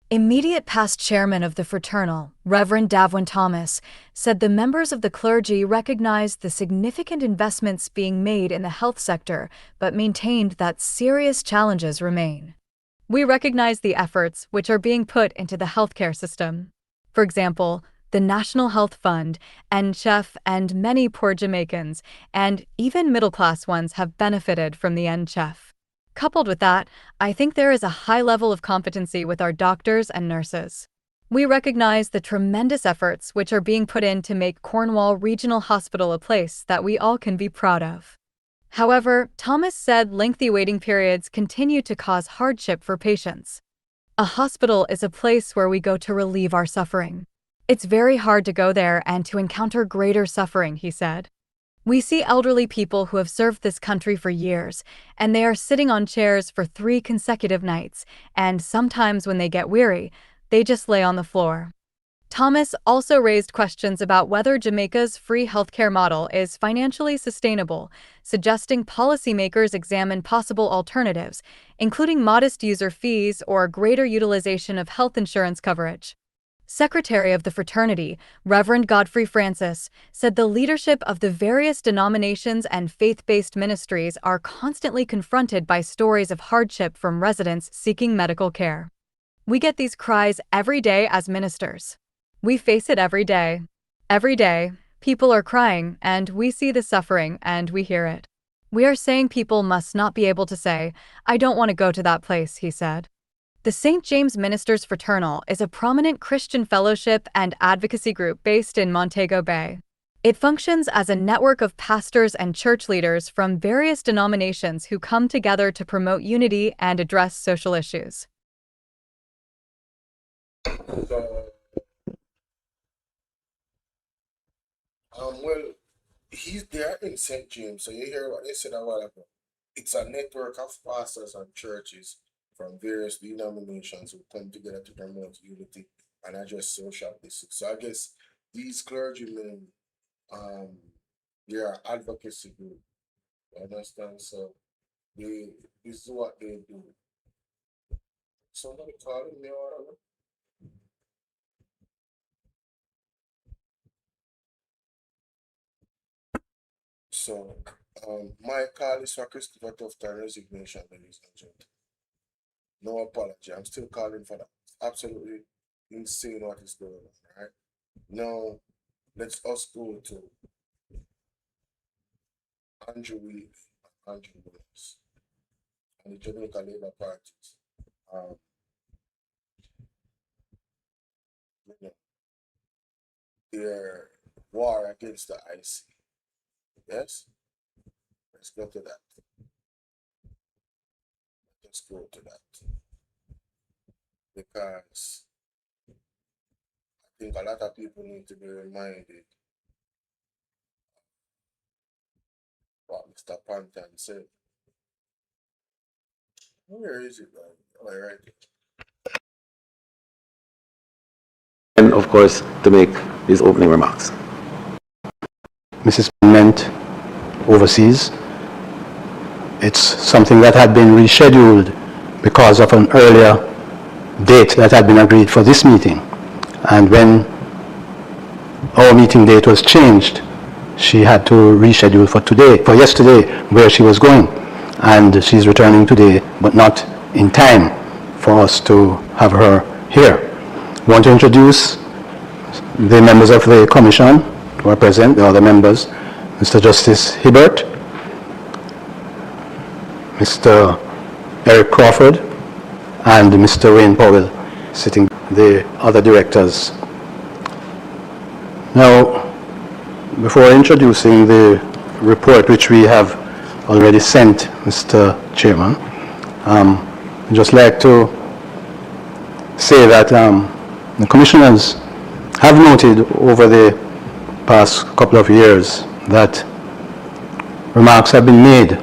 Immediate past chairman of the fraternal, Reverend Davwin Thomas, said the members of the clergy recognized the significant investments being made in the health sector, but maintained that serious challenges remain. We recognize the efforts which are being put into the healthcare system. For example, the National Health Fund, NCHEF, and many poor Jamaicans, and even middle-class ones have benefited from the NCHEF. Coupled with that, I think there is a high level of competency with our doctors and nurses. We recognize the tremendous efforts which are being put in to make Cornwall Regional Hospital a place that we all can be proud of. However, Thomas said lengthy waiting periods continue to cause hardship for patients. A hospital is a place where we go to relieve our suffering. It's very hard to go there and to encounter greater suffering, he said. We see elderly people who have served this country for years, and they are sitting on chairs for 3 consecutive nights, and sometimes when they get weary, they just lay on the floor. Thomas also raised questions about whether Jamaica's free healthcare model is financially sustainable, suggesting policymakers examine possible alternatives, including modest user fees or greater utilization of health insurance coverage. Secretary of the fraternity, Reverend Godfrey Francis, said the leadership of the various denominations and faith-based ministries are constantly confronted by stories of hardship from residents seeking medical care. We get these cries every day as ministers. We face it every day. Every day, people are crying, and we see the suffering, and we hear it. We are saying people must not be able to say, "I don't want to go to that place," he said. The St. James Ministers Fraternal is a prominent Christian fellowship and advocacy group based in Montego Bay. It functions as a network of pastors and church leaders from various denominations who come together to promote unity and address social issues. Well, he's there in St. James, so you hear what they said a while ago. It's a network of pastors and churches from various denominations who come together to promote unity and address social issues. So I guess these clergymen, they are advocacy group. You understand? So this is what they do. Somebody calling me or whatever. So my call is for Christopher Tufton resignation, ladies and gentlemen. No apology. I'm still calling for that. It's absolutely insane what is going on, right? Now, let's us go to Andrew Willis and the Jamaica Labour Parties. Their war against the IC. Yes? Let's go to that. Let's go to that. Because I think a lot of people need to be reminded what Mr. Pantan said. Where is it, man? All right. And of course, to make his opening remarks. Mrs. Meant overseas. It's something that had been rescheduled because of an earlier date that had been agreed for this meeting. And when our meeting date was changed, she had to reschedule for yesterday, where she was going. And she's returning today, but not in time for us to have her here. I want to introduce the members of the commission who are present, the other members, Mr. Justice Hibbert, Mr. Eric Crawford, and Mr. Wayne Powell, sitting the other directors. Now, before introducing the report which we have already sent, Mr. Chairman, I'd just like to say that the commissioners have noted over the past couple of years that remarks have been made.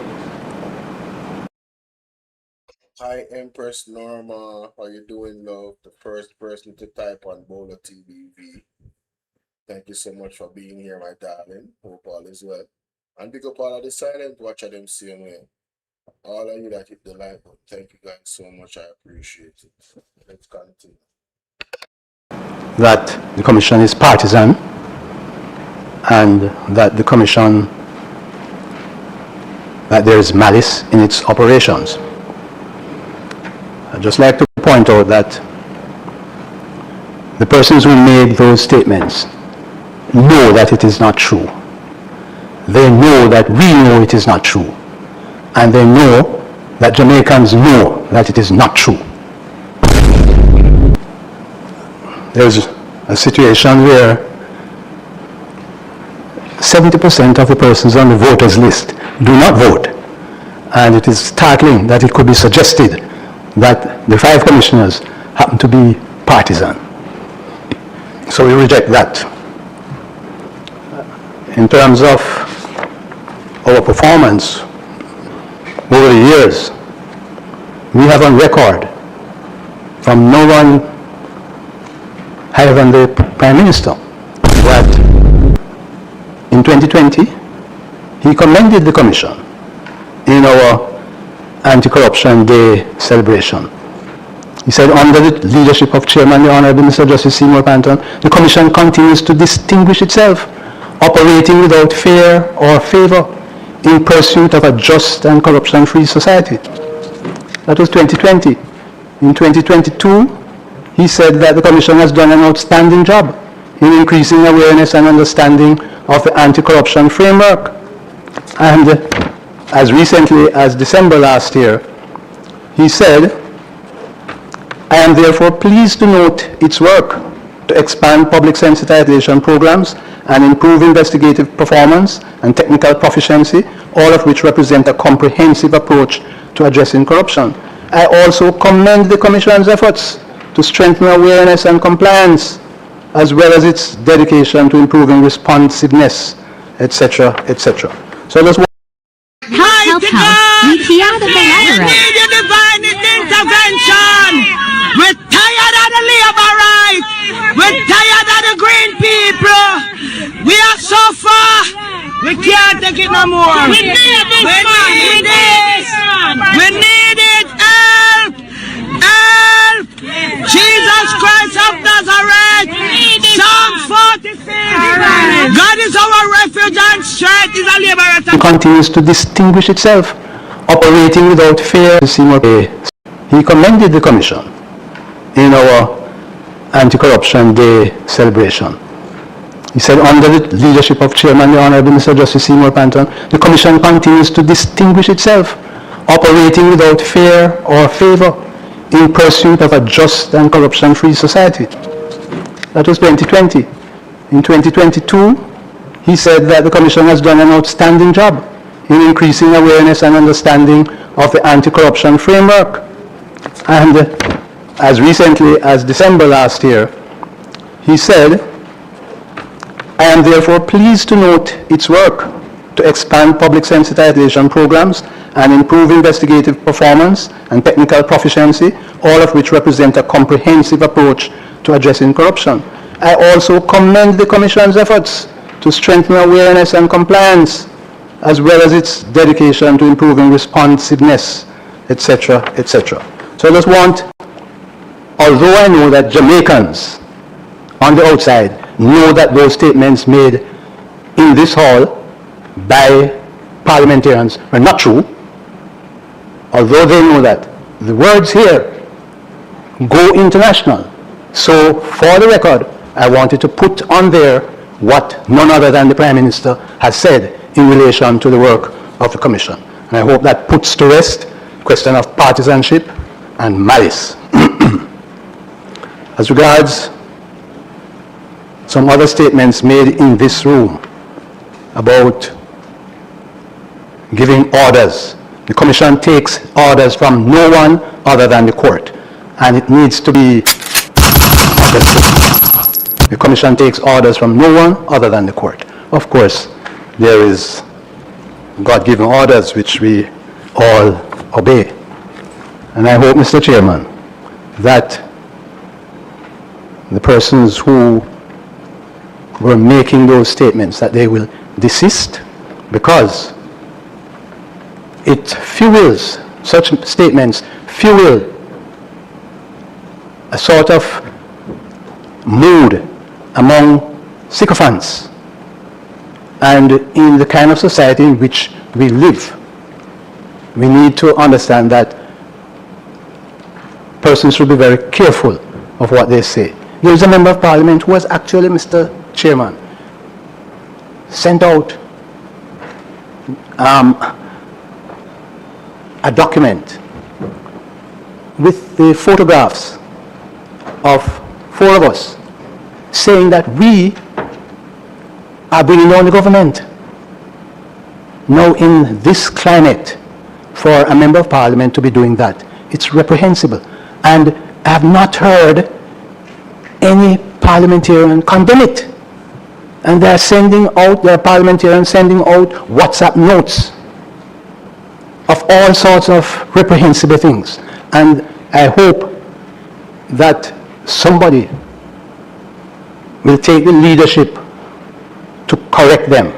Hi, Empress Norma. How you doing, love? The first person to type on Bolo TVV. Thank you so much for being here, my darling. Hope all is well. And big up all of the silent watcher them same way. All of you that hit the like button, thank you guys so much. I appreciate it. Let's continue. That the commission is partisan and that the commission, that there is malice in its operations. I'd just like to point out that the persons who made those statements know that it is not true. They know that we know it is not true. And they know that Jamaicans know that it is not true. There's a situation where 70% of the persons on the voters list do not vote. And it is startling that it could be suggested that the 5 commissioners happen to be partisan. So we reject that. In terms of our performance over the years, we have on record from no one higher than the Prime Minister that in 2020 he commended the Commission in our Anti-Corruption Day celebration He said, under the leadership of Chairman, the Honorable Mr. Justice Seymour Panton, the Commission continues to distinguish itself, operating without fear or favor in pursuit of a just and corruption-free society. That was 2020. In 2022, he said that the Commission has done an outstanding job in increasing awareness and understanding of the anti-corruption framework. And as recently as December last year, he said, I am therefore pleased to note its work to expand public sensitization programs and improve investigative performance and technical proficiency, all of which represent a comprehensive approach to addressing corruption. I also commend the Commission's efforts to strengthen awareness and compliance, as well as its dedication to improving responsiveness, etc., etc. So let's Help. We hear the ladder. We need your divine intervention. We're tired of the labor rights. We're tired of the green people. We are so far. We can't take it no more. We need this. We need it. We need it. Help. Help. Jesus Christ of Nazareth. Psalm 46. God is our refuge and strength. Is a liberator. Continues to distinguish itself, operating without fear. He commended the Commission in our Anti-Corruption Day celebration. He said, under the leadership of Chairman, the Honorable Mr. Justice Seymour Panton, the Commission continues to distinguish itself, operating without fear or favor in pursuit of a just and corruption-free society. That was 2020. In 2022, he said that the Commission has done an outstanding job in increasing awareness and understanding of the anti-corruption framework. And as recently as December last year, he said, I am therefore pleased to note its work to expand public sensitization programs and improve investigative performance and technical proficiency, all of which represent a comprehensive approach to addressing corruption. I also commend the Commission's efforts to strengthen awareness and compliance, as well as its dedication to improving responsiveness, etc., etc. So I just want, although I know that Jamaicans on the outside know that those statements made in this hall by parliamentarians are not true, although they know that, the words here go international. So for the record, I wanted to put on there what none other than the Prime Minister has said in relation to the work of the Commission. And I hope that puts to rest the question of partisanship and malice. As regards some other statements made in this room about giving orders, the Commission takes orders from no one other than the court, and it needs to be understood. The Commission takes orders from no one other than the court. Of course, there is God-given orders which we all obey. And I hope, Mr. Chairman, that the persons who were making those statements, that they will desist, because it fuels, such statements fuel a sort of mood among sycophants. And in the kind of society in which we live, we need to understand that persons should be very careful of what they say. There is a member of parliament who was actually, Mr. Chairman, sent out a document with the photographs of 4 of us saying that we are bringing down the government. Now, in this climate, for a member of parliament to be doing that, it's reprehensible. And I have not heard any parliamentarian condemn it. And they're sending out, there are parliamentarians sending out WhatsApp notes of all sorts of reprehensible things. And I hope that somebody will take the leadership to correct them.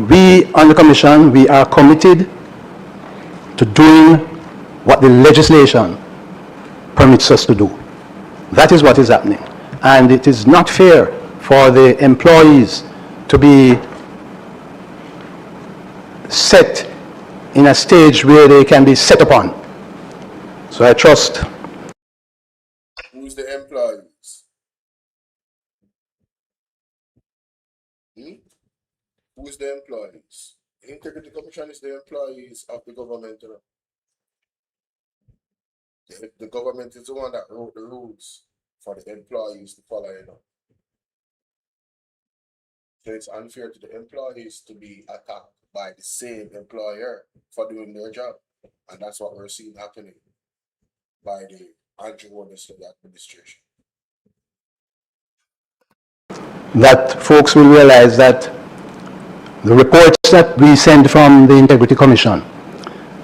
We on the Commission, we are committed to doing what the legislation permits us to do. That is what is happening. And it is not fair for the employees to be set in a stage where they can be set upon. So I trust. Who's the employees? Who's the employees? The Integrity Commission is the employees of the government. You know? The government is the one that wrote the rules for the employees to follow. You know? So it's unfair to the employees to be attacked by the same employer for doing their job. And that's what we're seeing happening by the Holness administration. That folks will realize that the reports that we send from the Integrity Commission,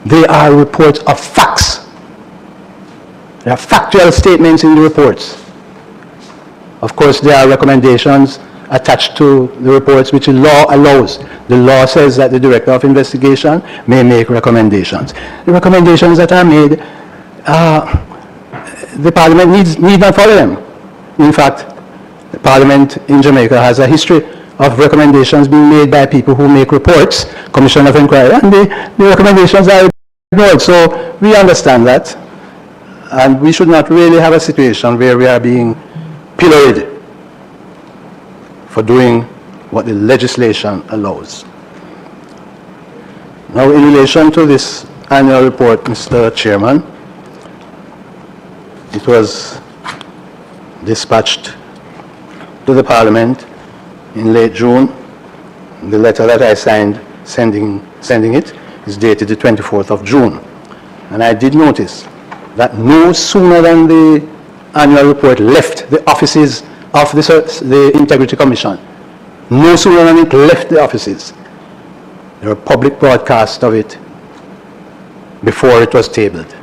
they are reports of facts. There are factual statements in the reports. Of course, there are recommendations attached to the reports which the law allows. The law says that the Director of Investigation may make recommendations. The recommendations that are made, the Parliament need not follow them. In fact, the Parliament in Jamaica has a history of recommendations being made by people who make reports, Commission of Inquiry, and the recommendations are ignored. So we understand that, and we should not really have a situation where we are being pilloried for doing what the legislation allows. Now, in relation to this annual report, Mr. Chairman, it was dispatched to the Parliament in late June. The letter that I signed sending it is dated the 24th of June. And I did notice that no sooner than the annual report left the offices of the Integrity Commission, no sooner than it left the offices, there were public broadcasts of it before it was tabled.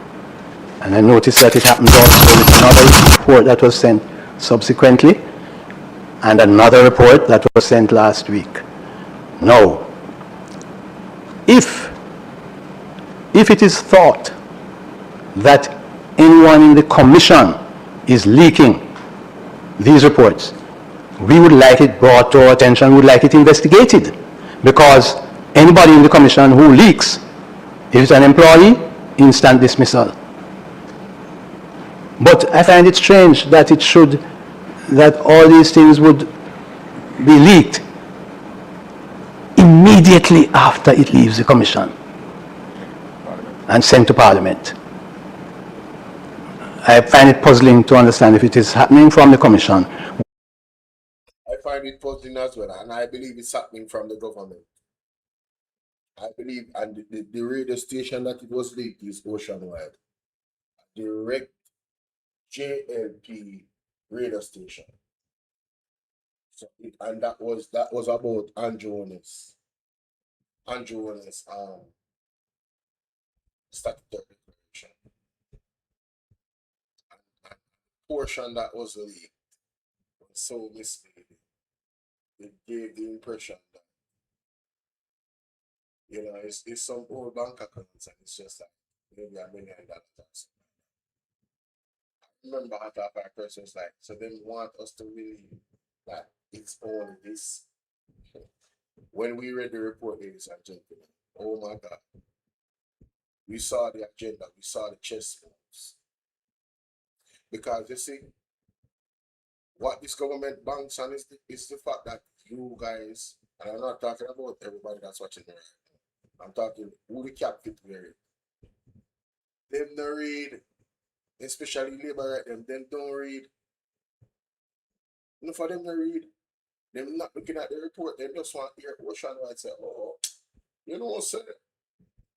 And I noticed that it happened also with another report that was sent subsequently, and another report that was sent last week. Now, if it is thought that anyone in the Commission is leaking these reports, we would like it brought to our attention, we would like it investigated, because anybody in the Commission who leaks, if it's an employee, instant dismissal. But I find it strange that that all these things would be leaked immediately after it leaves the Commission and sent to Parliament. I find it puzzling to understand if it is happening from the Commission. I find it puzzling as well, and I believe it's happening from the government. I believe, and the radio station that it was leaked is Oceanwide. Direct JLP radio station. So and that was about Holness. Holness statutory declaration. And portion that was leaked was so misleading. It gave the impression that, you know, it's some old bank accounts and it's just like maybe $1 million. I remember after our person was like, so they want us to really, like, it's only this. When we read the report, ladies and gentlemen, oh my God, we saw the agenda, we saw the chess moves. Because you see, what this government banks on is the fact that you guys, and I'm not talking about everybody that's watching me right now, I'm talking who the captain wearing. Them don't read, especially labor right them don't read. No, for them to read, them not looking at the report, they just want to hear Oceanwide say, oh, you know what, sir?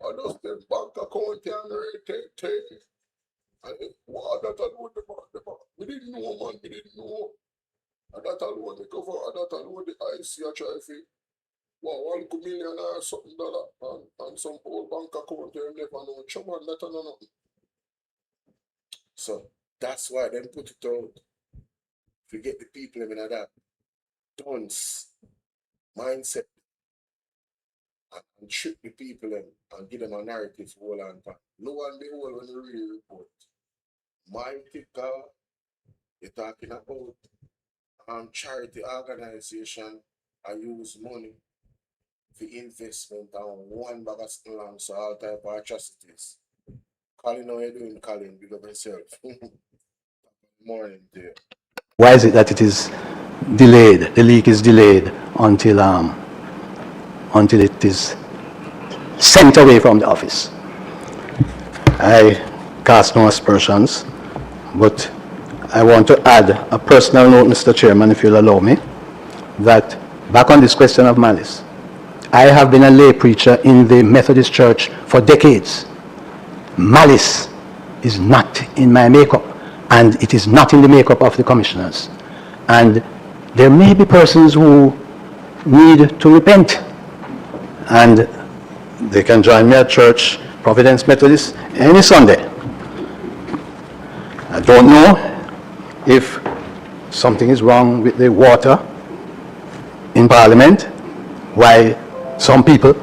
I just the bank account and rate. And what that alone the bank. We didn't know, man, we didn't know. And that alone the cover, and that alone the IC a try for $1 million or something dollar and some old bank account you never know. Chum and that and nothing. So that's why them put it out. To get the people in that dunce mindset and trick the people in and give them a narrative to hold on to. Lo and behold, when you read the report, Mighty God, you're talking about charity organization. I use money for investment on one bag of slums, so all type of atrocities. Colin, how you doing, Colin? Big up yourself. Morning, dear. Why is it that it is delayed? The leak is delayed until it is sent away from the office. I cast no aspersions, but I want to add a personal note, Mr. Chairman, if you'll allow me, that back on this question of malice, I have been a lay preacher in the Methodist Church for decades. Malice is not in my makeup, and it is not in the makeup of the commissioners. And there may be persons who need to repent, and they can join me at church, Providence Methodist, any Sunday. I don't know if something is wrong with the water in Parliament, why some people,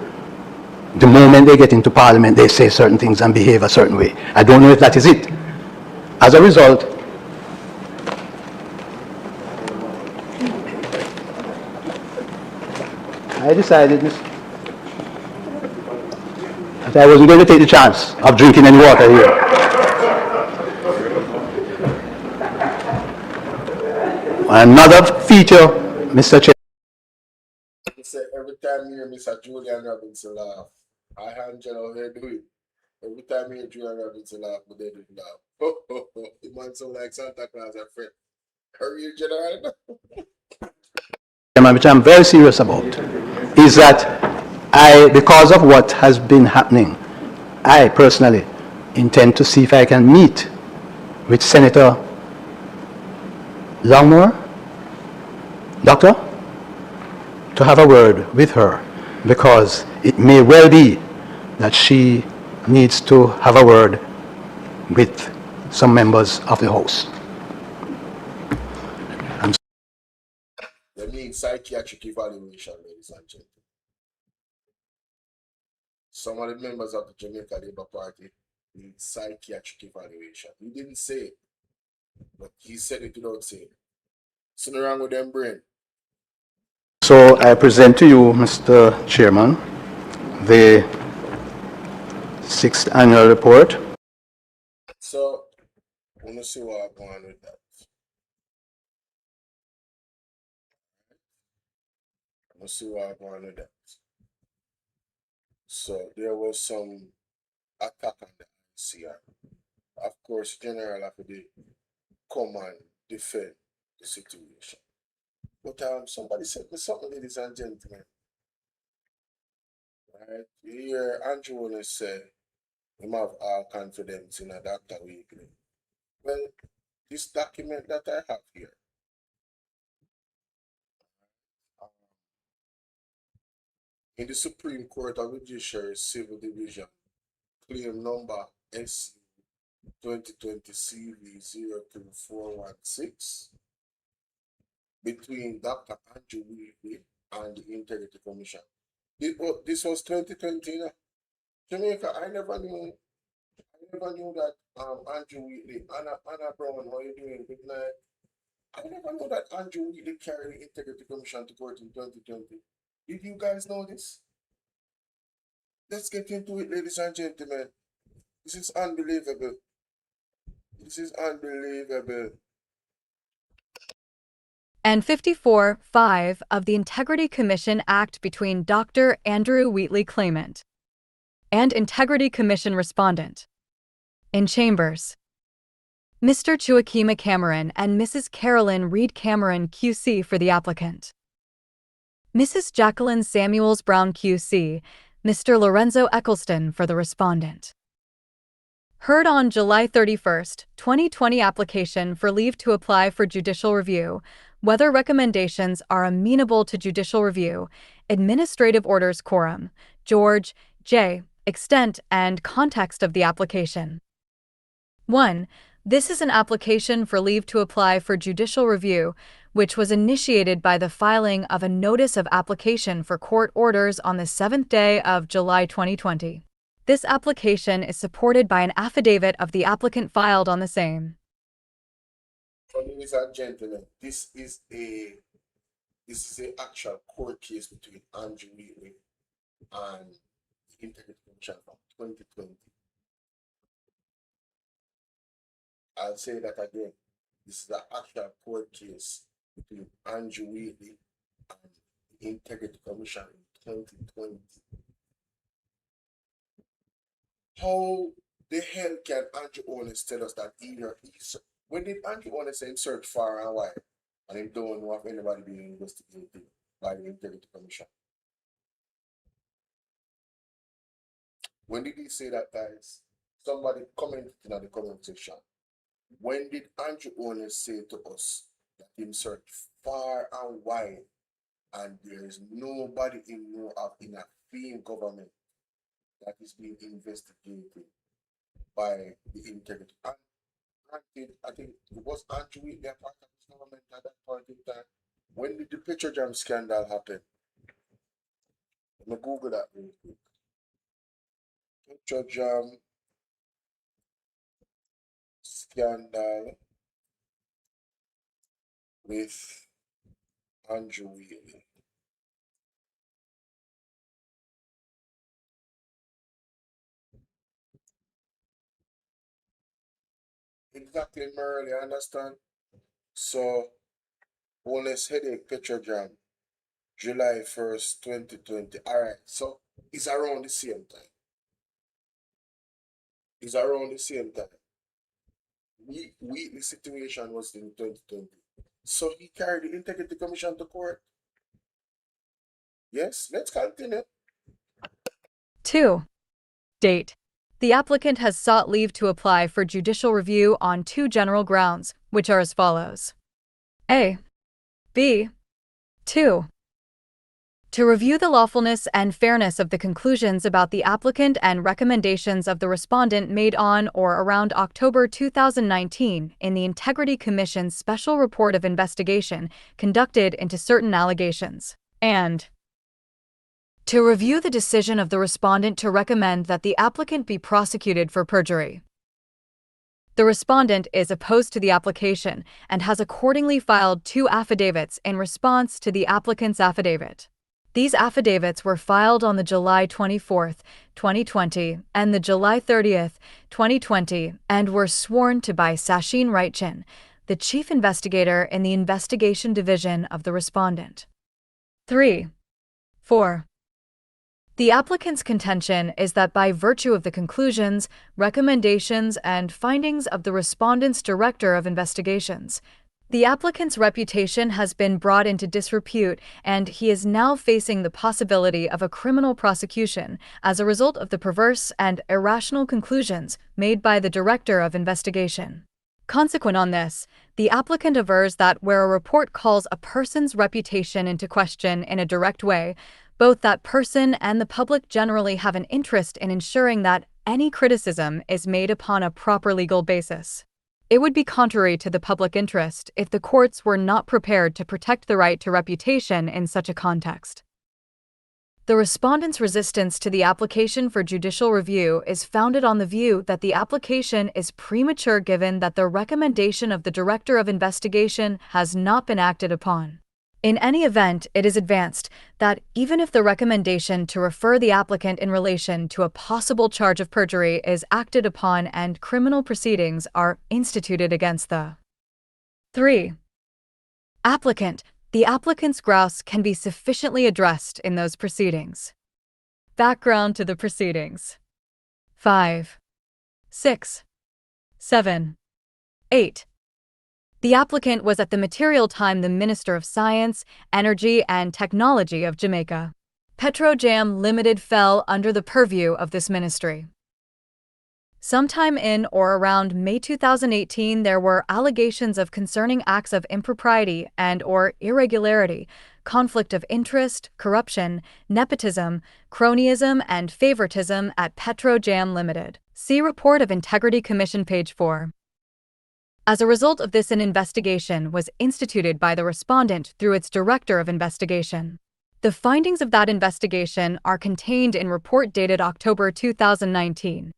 the moment they get into Parliament, they say certain things and behave a certain way. I don't know if that is it. As a result, I decided that I wasn't going to take the chance of drinking any water here. Another feature, Mr. Chair. Every time you hear Mr. Julian Robinson laugh, I Angela, they do it. Every time you hear Julian Robinson laugh, but they do laugh. It might sound like Santa Claus, a friend. Hurry, General. Which I'm very serious about, is that because of what has been happening, I personally intend to see if I can meet with Senator Longmore, Doctor, to have a word with her, because it may well be that she needs to have a word with some members of the House. They need psychiatric evaluation, ladies and gentlemen. Some of the members of the Jamaica Labour Party need psychiatric evaluation. He didn't say it, but he said it without saying it. Something wrong with them brain. So I present to you, Mr. Chairman, the 6th annual report. So, I want to see what I'm going with that. Let's see what I'm going with that. So there was some attack on the ICR. Of course, General have to come and defend the situation. But somebody said me something, ladies and gentlemen. Right? You hear Andrew Holness say him have all confidence in a Dr. Weekly. Well, this document that I have here, in the Supreme Court of Judiciary Civil Division, claim number SC 2020 CV 02416, between Dr. Andrew Weekly and the Integrity Commission. This was 2020. You know? Jamaica, I never knew that Andrew Weekly, Anna Brown, what are you doing? Good night. I never knew that Andrew Weekly carried the Integrity Commission to court in 2020. Did you guys know this? Let's get into it, ladies and gentlemen. This is unbelievable. This is unbelievable. And 54(5) of the Integrity Commission Act between Dr. Andrew Wheatley claimant and Integrity Commission respondent. In chambers, Mr. Chuakima Cameron and Mrs. Carolyn Reed Cameron QC for the applicant. Mrs. Jacqueline Samuels Brown QC, Mr. Lorenzo Eccleston for the respondent. Heard on July 31, 2020 application for leave to apply for judicial review, whether recommendations are amenable to judicial review, administrative orders quorum, George J. extent and context of the application. 1. This is an application for leave to apply for judicial review, which was initiated by the filing of a notice of application for court orders on the 7th day of July 2020. This application is supported by an affidavit of the applicant filed on the same. Ladies and gentlemen, this is a actual court case between Andrew Wheatley and the Integrity Commission from 2020. I'll say that again. This is the actual court case between Andrew Wheatley and the Integrity Commission in 2020. How the hell can Andrew Holness tell us that either he's... When did Andrew Holness say him search far and wide and he don't know if anybody being investigated by the Integrity Commission? When did he say that, guys? Somebody commented in the comment section. When did Andrew Holness say to us that him search far and wide and there is nobody in a field government that is being investigated by the Integrity? And granted, I think it was Andrew Wheatley a part of this government at that point in time. When did the Petrojam scandal happen? Let me Google that real quick. Petrojam scandal with Andrew Wheatley. Exactly, Merle, I understand. So, Holness headache, Petrojam, July 1st, 2020. Alright, so it's around the same time. It's around the same time. The situation was in 2020. So he carried the Integrity Commission to court. Yes, let's continue. 2. Date. The applicant has sought leave to apply for judicial review on 2 general grounds, which are as follows. A. B. 2. To review the lawfulness and fairness of the conclusions about the applicant and recommendations of the respondent made on or around October 2019 in the Integrity Commission's Special Report of Investigation conducted into certain allegations. And to review the decision of the respondent to recommend that the applicant be prosecuted for perjury. The respondent is opposed to the application and has accordingly filed 2 affidavits in response to the applicant's affidavit. These affidavits were filed on the July 24, 2020 and the July 30, 2020 and were sworn to by Sachin Raitchin, the chief investigator in the investigation division of the respondent. 3. 4. The applicant's contention is that by virtue of the conclusions, recommendations, and findings of the respondent's director of investigations, the applicant's reputation has been brought into disrepute and he is now facing the possibility of a criminal prosecution as a result of the perverse and irrational conclusions made by the director of investigation. Consequent on this, the applicant avers that where a report calls a person's reputation into question in a direct way, both that person and the public generally have an interest in ensuring that any criticism is made upon a proper legal basis. It would be contrary to the public interest if the courts were not prepared to protect the right to reputation in such a context. The respondent's resistance to the application for judicial review is founded on the view that the application is premature given that the recommendation of the Director of Investigation has not been acted upon. In any event, it is advanced that even if the recommendation to refer the applicant in relation to a possible charge of perjury is acted upon and criminal proceedings are instituted against the 3. Applicant, the applicant's grouse can be sufficiently addressed in those proceedings. Background to the proceedings. 5. 6. 7. 8. The applicant was at the material time the Minister of Science, Energy and Technology of Jamaica. Petrojam Limited fell under the purview of this ministry. Sometime in or around May 2018, there were allegations of concerning acts of impropriety and/or irregularity, conflict of interest, corruption, nepotism, cronyism, and favoritism at Petrojam Limited. See Report of Integrity Commission, page 4. As a result of this, an investigation was instituted by the respondent through its Director of Investigation. The findings of that investigation are contained in report dated October 2019.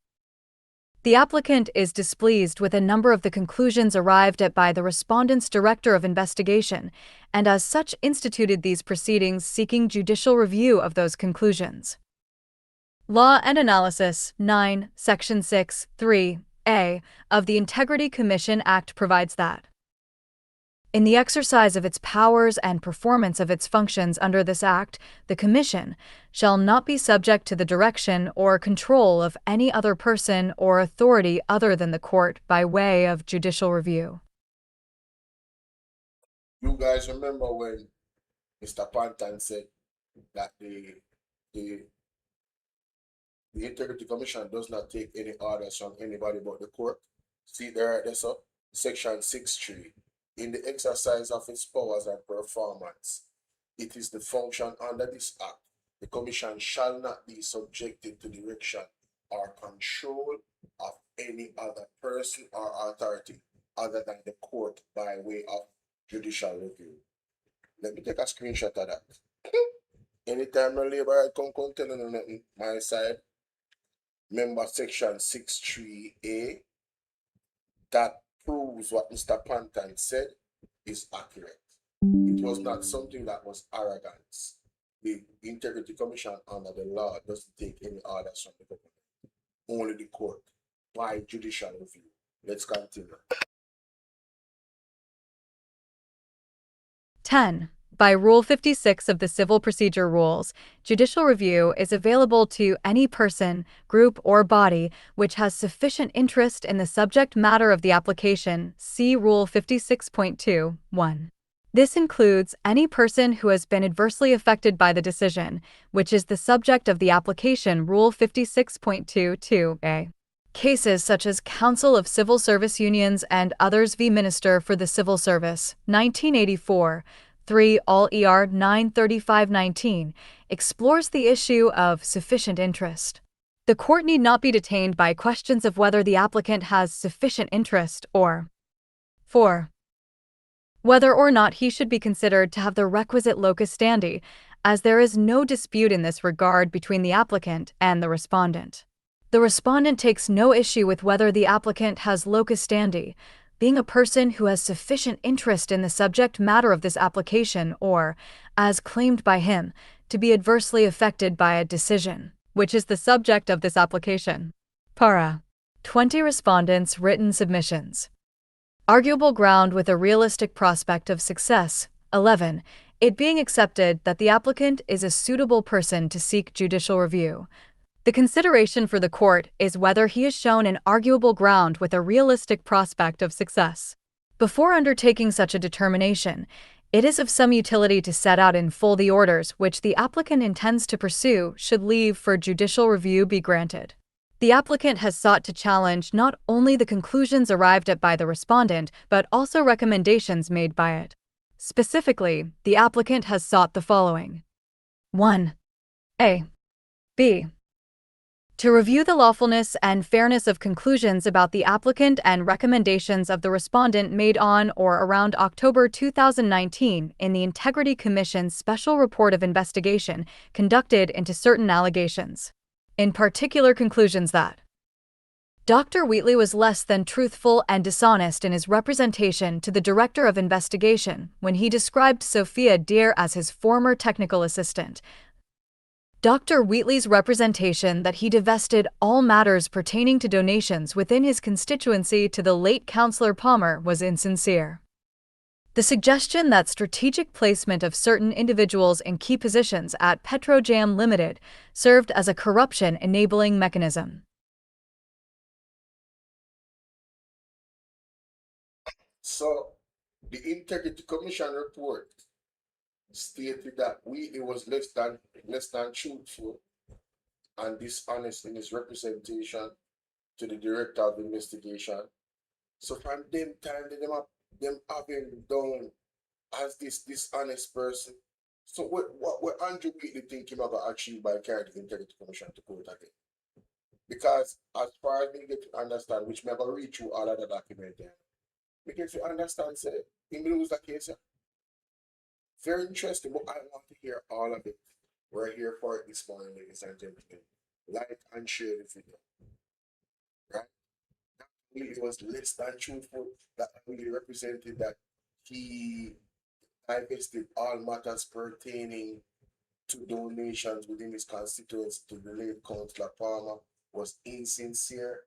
The applicant is displeased with a number of the conclusions arrived at by the respondent's Director of Investigation, and as such instituted these proceedings seeking judicial review of those conclusions. Law and Analysis 9, Section 6, 3A of the Integrity Commission Act provides that in the exercise of its powers and performance of its functions under this Act, the Commission shall not be subject to the direction or control of any other person or authority other than the court by way of judicial review. You guys remember when Mr. Pantan said that the Integrity Commission does not take any orders from anybody but the court? See there, that's up, Section 6.3. In the exercise of its powers and performance, it is the function under this Act. The Commission shall not be subjected to direction or control of any other person or authority other than the court by way of judicial review. Let me take a screenshot of that. Anytime the labor come telling you nothing, my side, remember Section 6.3A, that proves what Mr. Pantan said is accurate. It was not something that was arrogance. The Integrity Commission under the law doesn't take any orders from the government, only the court by judicial review. Let's continue. 10. By Rule 56 of the Civil Procedure Rules, judicial review is available to any person, group, or body which has sufficient interest in the subject matter of the application. See Rule 56.2(1). This includes any person who has been adversely affected by the decision, which is the subject of the application. Rule 56.22a. Cases such as Council of Civil Service Unions and others v. Minister for the Civil Service, 1984, 3 All ER 93519, explores the issue of sufficient interest. The court need not be detained by questions of whether the applicant has sufficient interest or 4. Whether or not he should be considered to have the requisite locus standi, as there is no dispute in this regard between the applicant and the respondent. The respondent takes no issue with whether the applicant has locus standi, being a person who has sufficient interest in the subject matter of this application or, as claimed by him, to be adversely affected by a decision, which is the subject of this application. Para. 20 respondents' written submissions. Arguable ground with a realistic prospect of success. 11. It being accepted that the applicant is a suitable person to seek judicial review. The consideration for the court is whether he has shown an arguable ground with a realistic prospect of success. Before undertaking such a determination, it is of some utility to set out in full the orders which the applicant intends to pursue should leave for judicial review be granted. The applicant has sought to challenge not only the conclusions arrived at by the respondent, but also recommendations made by it. Specifically, the applicant has sought the following. 1. A. B. To review the lawfulness and fairness of conclusions about the applicant and recommendations of the respondent made on or around October 2019 in the Integrity Commission's Special Report of Investigation conducted into certain allegations. In particular, conclusions that Dr. Wheatley was less than truthful and dishonest in his representation to the Director of Investigation when he described Sophia Deere as his former technical assistant. Dr. Wheatley's representation that he divested all matters pertaining to donations within his constituency to the late Councillor Palmer was insincere. The suggestion that strategic placement of certain individuals in key positions at Petrojam Limited served as a corruption-enabling mechanism. So, the Integrity Commission report stated that Wheatley was less than truthful and dishonest in his representation to the Director of Investigation. So from them time, them having down as this dishonest person. So what Andrew Wheatley think him about achieve by carrying the Integrity Commission to court again? Because as far as we get to understand, which may read through all of the document there, we get to understand, say, he lose the case. Very interesting, but I want to hear all of it. We're here for it this morning, ladies and gentlemen. Like and share the video. Right? That really was less than truthful. That really represented that he divested all matters pertaining to donations within his constituency to the late Councillor Palmer was insincere.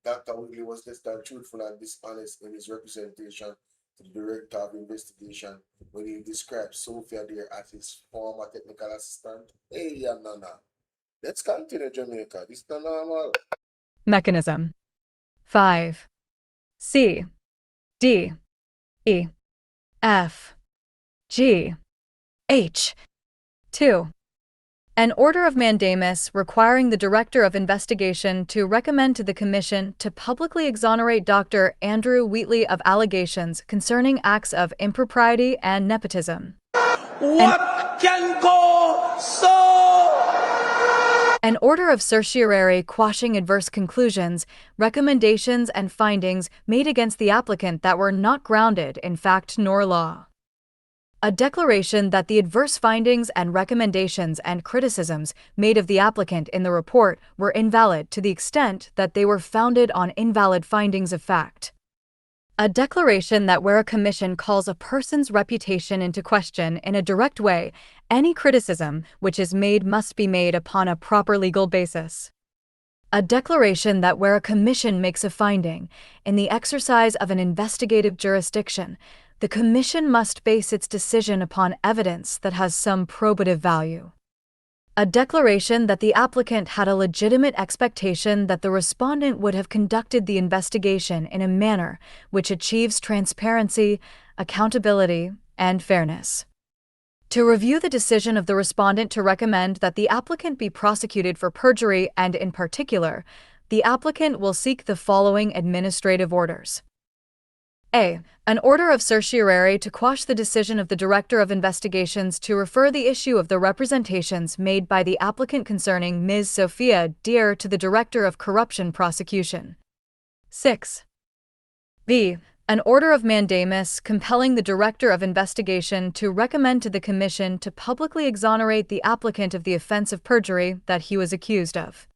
Dr. Willie was less than truthful and dishonest in his representation to the Director of Investigation when he described Sophia there as his former technical assistant. Hey, yeah, Nana. Let's continue, Jamaica. This is not normal. Mechanism 5. C. D. E. F. G. H. 2. An order of mandamus requiring the Director of Investigation to recommend to the Commission to publicly exonerate Dr. Andrew Wheatley of allegations concerning acts of impropriety and nepotism. What can go so? An order of certiorari quashing adverse conclusions, recommendations, and findings made against the applicant that were not grounded in fact nor law. A declaration that the adverse findings and recommendations and criticisms made of the applicant in the report were invalid to the extent that they were founded on invalid findings of fact. A declaration that where a commission calls a person's reputation into question in a direct way, any criticism which is made must be made upon a proper legal basis. A declaration that where a commission makes a finding in the exercise of an investigative jurisdiction, the Commission must base its decision upon evidence that has some probative value. A declaration that the applicant had a legitimate expectation that the respondent would have conducted the investigation in a manner which achieves transparency, accountability, and fairness. To review the decision of the respondent to recommend that the applicant be prosecuted for perjury and, in particular, the applicant will seek the following administrative orders. A. An order of certiorari to quash the decision of the Director of Investigations to refer the issue of the representations made by the applicant concerning Ms. Sophia Deere to the Director of Corruption Prosecution. 6. B. An order of mandamus compelling the Director of Investigation to recommend to the Commission to publicly exonerate the applicant of the offense of perjury that he was accused of.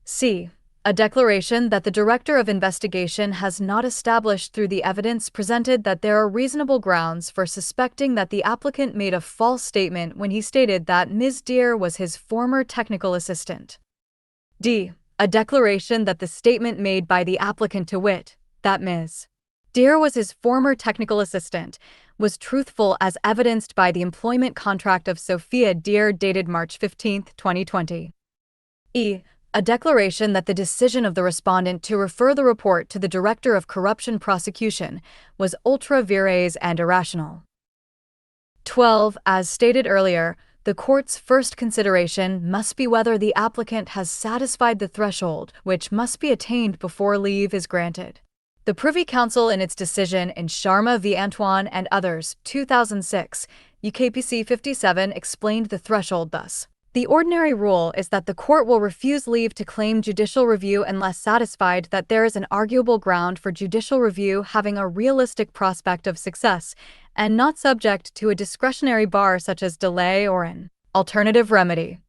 C. A declaration that the Director of Investigation has not established through the evidence presented that there are reasonable grounds for suspecting that the applicant made a false statement when he stated that Ms. Deere was his former technical assistant. D. A declaration that the statement made by the applicant to wit, that Ms. Deere was his former technical assistant, was truthful as evidenced by the employment contract of Sophia Deere dated March 15, 2020. E. A declaration that the decision of the respondent to refer the report to the Director of Corruption Prosecution was ultra vires and irrational. 12. As stated earlier, the court's first consideration must be whether the applicant has satisfied the threshold which must be attained before leave is granted. The Privy Council in its decision in Sharma v. Antoine and others, 2006, UKPC 57 explained the threshold thus. The ordinary rule is that the court will refuse leave to claim judicial review unless satisfied that there is an arguable ground for judicial review having a realistic prospect of success, and not subject to a discretionary bar such as delay or an alternative remedy.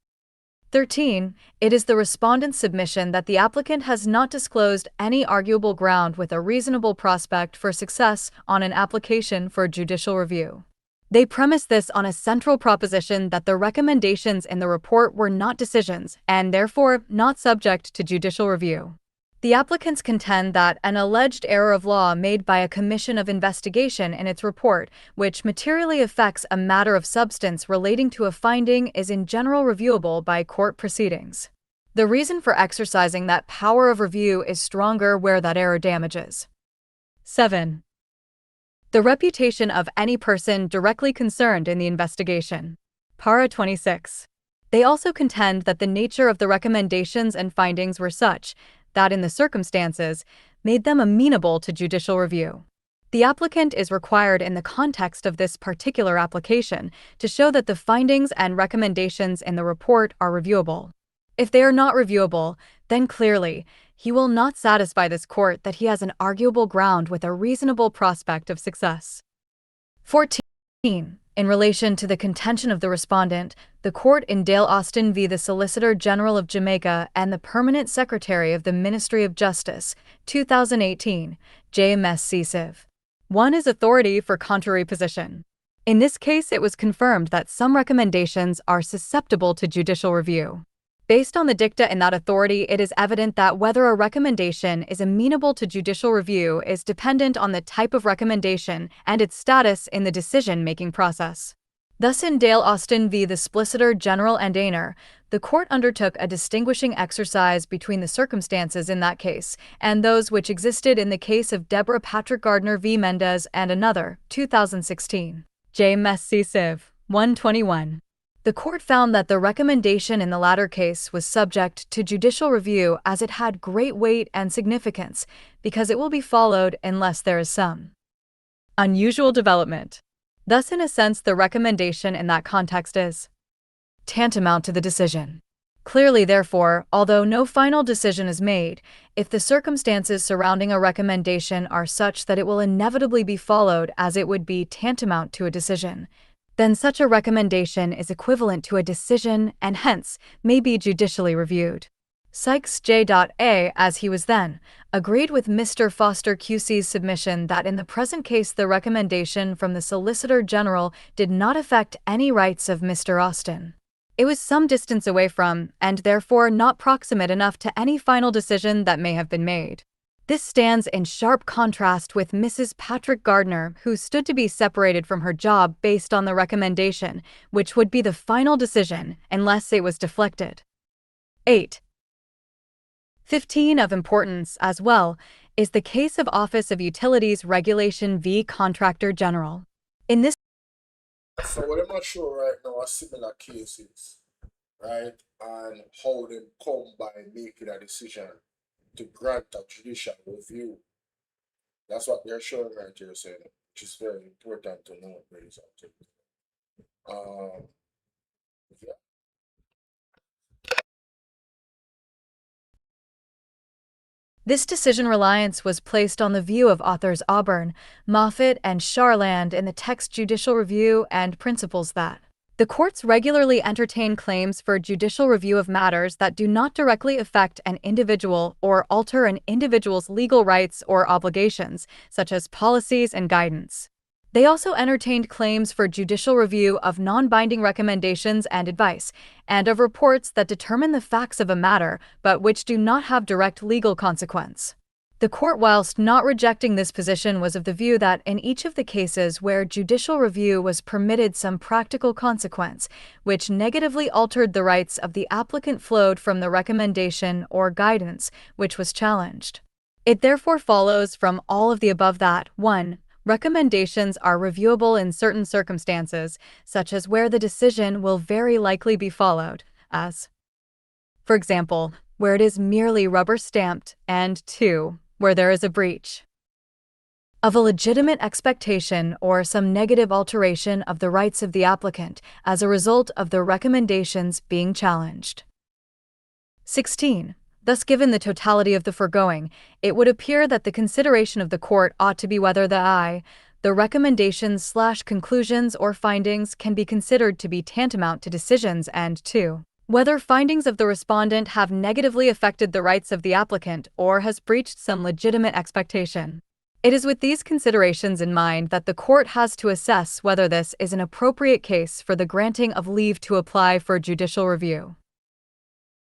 13. It is the respondent's submission that the applicant has not disclosed any arguable ground with a reasonable prospect for success on an application for judicial review. They premise this on a central proposition that the recommendations in the report were not decisions and therefore not subject to judicial review. The applicants contend that an alleged error of law made by a commission of investigation in its report, which materially affects a matter of substance relating to a finding, is in general reviewable by court proceedings. The reason for exercising that power of review is stronger where that error damages. 7. The reputation of any person directly concerned in the investigation. Para 26. They also contend that the nature of the recommendations and findings were such that, in the circumstances, made them amenable to judicial review. The applicant is required in the context of this particular application to show that the findings and recommendations in the report are reviewable. If they are not reviewable, then clearly, he will not satisfy this court that he has an arguable ground with a reasonable prospect of success. 14. In relation to the contention of the respondent, the court in Dale Austin v. the Solicitor General of Jamaica and the Permanent Secretary of the Ministry of Justice, 2018, JMSC Civ. 1 is authority for contrary position. In this case, it was confirmed that some recommendations are susceptible to judicial review. Based on the dicta in that authority, it is evident that whether a recommendation is amenable to judicial review is dependent on the type of recommendation and its status in the decision-making process. Thus, in Dale Austin v. the Solicitor General and Ainer, the court undertook a distinguishing exercise between the circumstances in that case and those which existed in the case of Deborah Patrick Gardner v. Mendez and another, 2016. JMSC Civ. 121. The court found that the recommendation in the latter case was subject to judicial review as it had great weight and significance because it will be followed unless there is some unusual development. Thus, in a sense, the recommendation in that context is tantamount to the decision. Clearly, therefore, although no final decision is made, if the circumstances surrounding a recommendation are such that it will inevitably be followed as it would be tantamount to a decision, then such a recommendation is equivalent to a decision and hence may be judicially reviewed. Sykes J.A., as he was then, agreed with Mr. Foster QC's submission that in the present case the recommendation from the Solicitor General did not affect any rights of Mr. Austin. It was some distance away from, and therefore not proximate enough to any final decision that may have been made. This stands in sharp contrast with Mrs. Patrick Gardner, who stood to be separated from her job based on the recommendation, which would be the final decision unless it was deflected. 8. 15 of importance as well is the case of Office of Utilities Regulation v. Contractor General. In this So what I'm not sure right now are similar cases, right? And how they come by making a decision to grant a judicial review. That's what they're showing right here, saying, which is very important to know, ladies and gentlemen. Yeah. This decision reliance was placed on the view of authors Auburn, Moffitt, and Charland in the text Judicial Review and principles that the courts regularly entertain claims for judicial review of matters that do not directly affect an individual or alter an individual's legal rights or obligations, such as policies and guidance. They also entertained claims for judicial review of non-binding recommendations and advice, and of reports that determine the facts of a matter, but which do not have direct legal consequence. The court, whilst not rejecting this position, was of the view that in each of the cases where judicial review was permitted some practical consequence, which negatively altered the rights of the applicant flowed from the recommendation or guidance which was challenged. It therefore follows from all of the above that 1. Recommendations are reviewable in certain circumstances, such as where the decision will very likely be followed, as, for example, where it is merely rubber-stamped, and 2. Where there is a breach of a legitimate expectation or some negative alteration of the rights of the applicant as a result of the recommendations being challenged. 16. Thus, given the totality of the foregoing, it would appear that the consideration of the court ought to be whether the recommendations/conclusions or findings can be considered to be tantamount to decisions, and 2. Whether findings of the respondent have negatively affected the rights of the applicant or has breached some legitimate expectation. It is with these considerations in mind that the court has to assess whether this is an appropriate case for the granting of leave to apply for judicial review.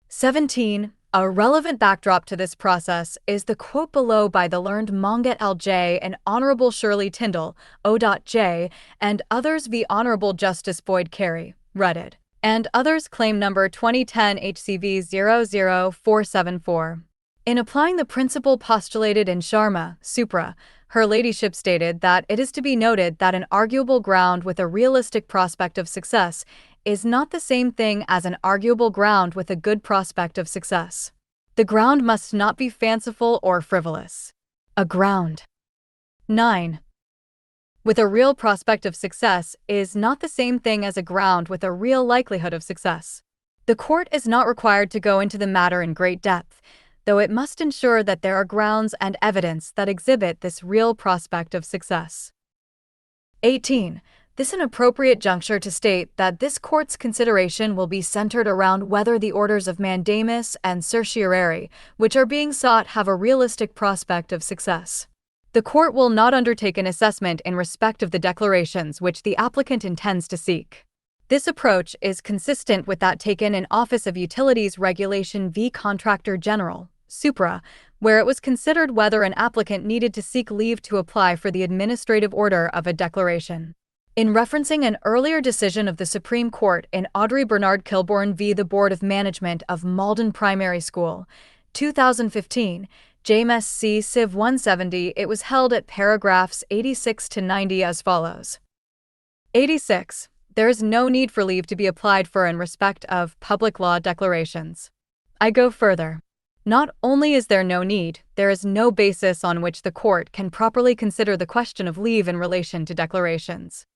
17. A relevant backdrop to this process is the quote below by the learned Monget L.J. and Honorable Shirley Tyndall, O.J., and others v. Honorable Justice Boyd Carey, Reddit, and others claim number 2010 HCV 00474. In applying the principle postulated in Sharma, Supra, her ladyship stated that it is to be noted that an arguable ground with a realistic prospect of success is not the same thing as an arguable ground with a good prospect of success. The ground must not be fanciful or frivolous. A ground 9. With a real prospect of success is not the same thing as a ground with a real likelihood of success. The court is not required to go into the matter in great depth, though it must ensure that there are grounds and evidence that exhibit this real prospect of success. 18. This is an appropriate juncture to state that this court's consideration will be centered around whether the orders of mandamus and certiorari, which are being sought, have a realistic prospect of success. The court will not undertake an assessment in respect of the declarations which the applicant intends to seek. This approach is consistent with that taken in Office of Utilities Regulation v. Contractor General, Supra, where it was considered whether an applicant needed to seek leave to apply for the administrative order of a declaration. In referencing an earlier decision of the Supreme Court in Audrey Bernard Kilbourne v. the Board of Management of Malden Primary School, 2015, James C. Civ 170, it was held at paragraphs 86 to 90 as follows. 86. There is no need for leave to be applied for in respect of public law declarations. I go further. Not only is there no need, there is no basis on which the court can properly consider the question of leave in relation to declarations.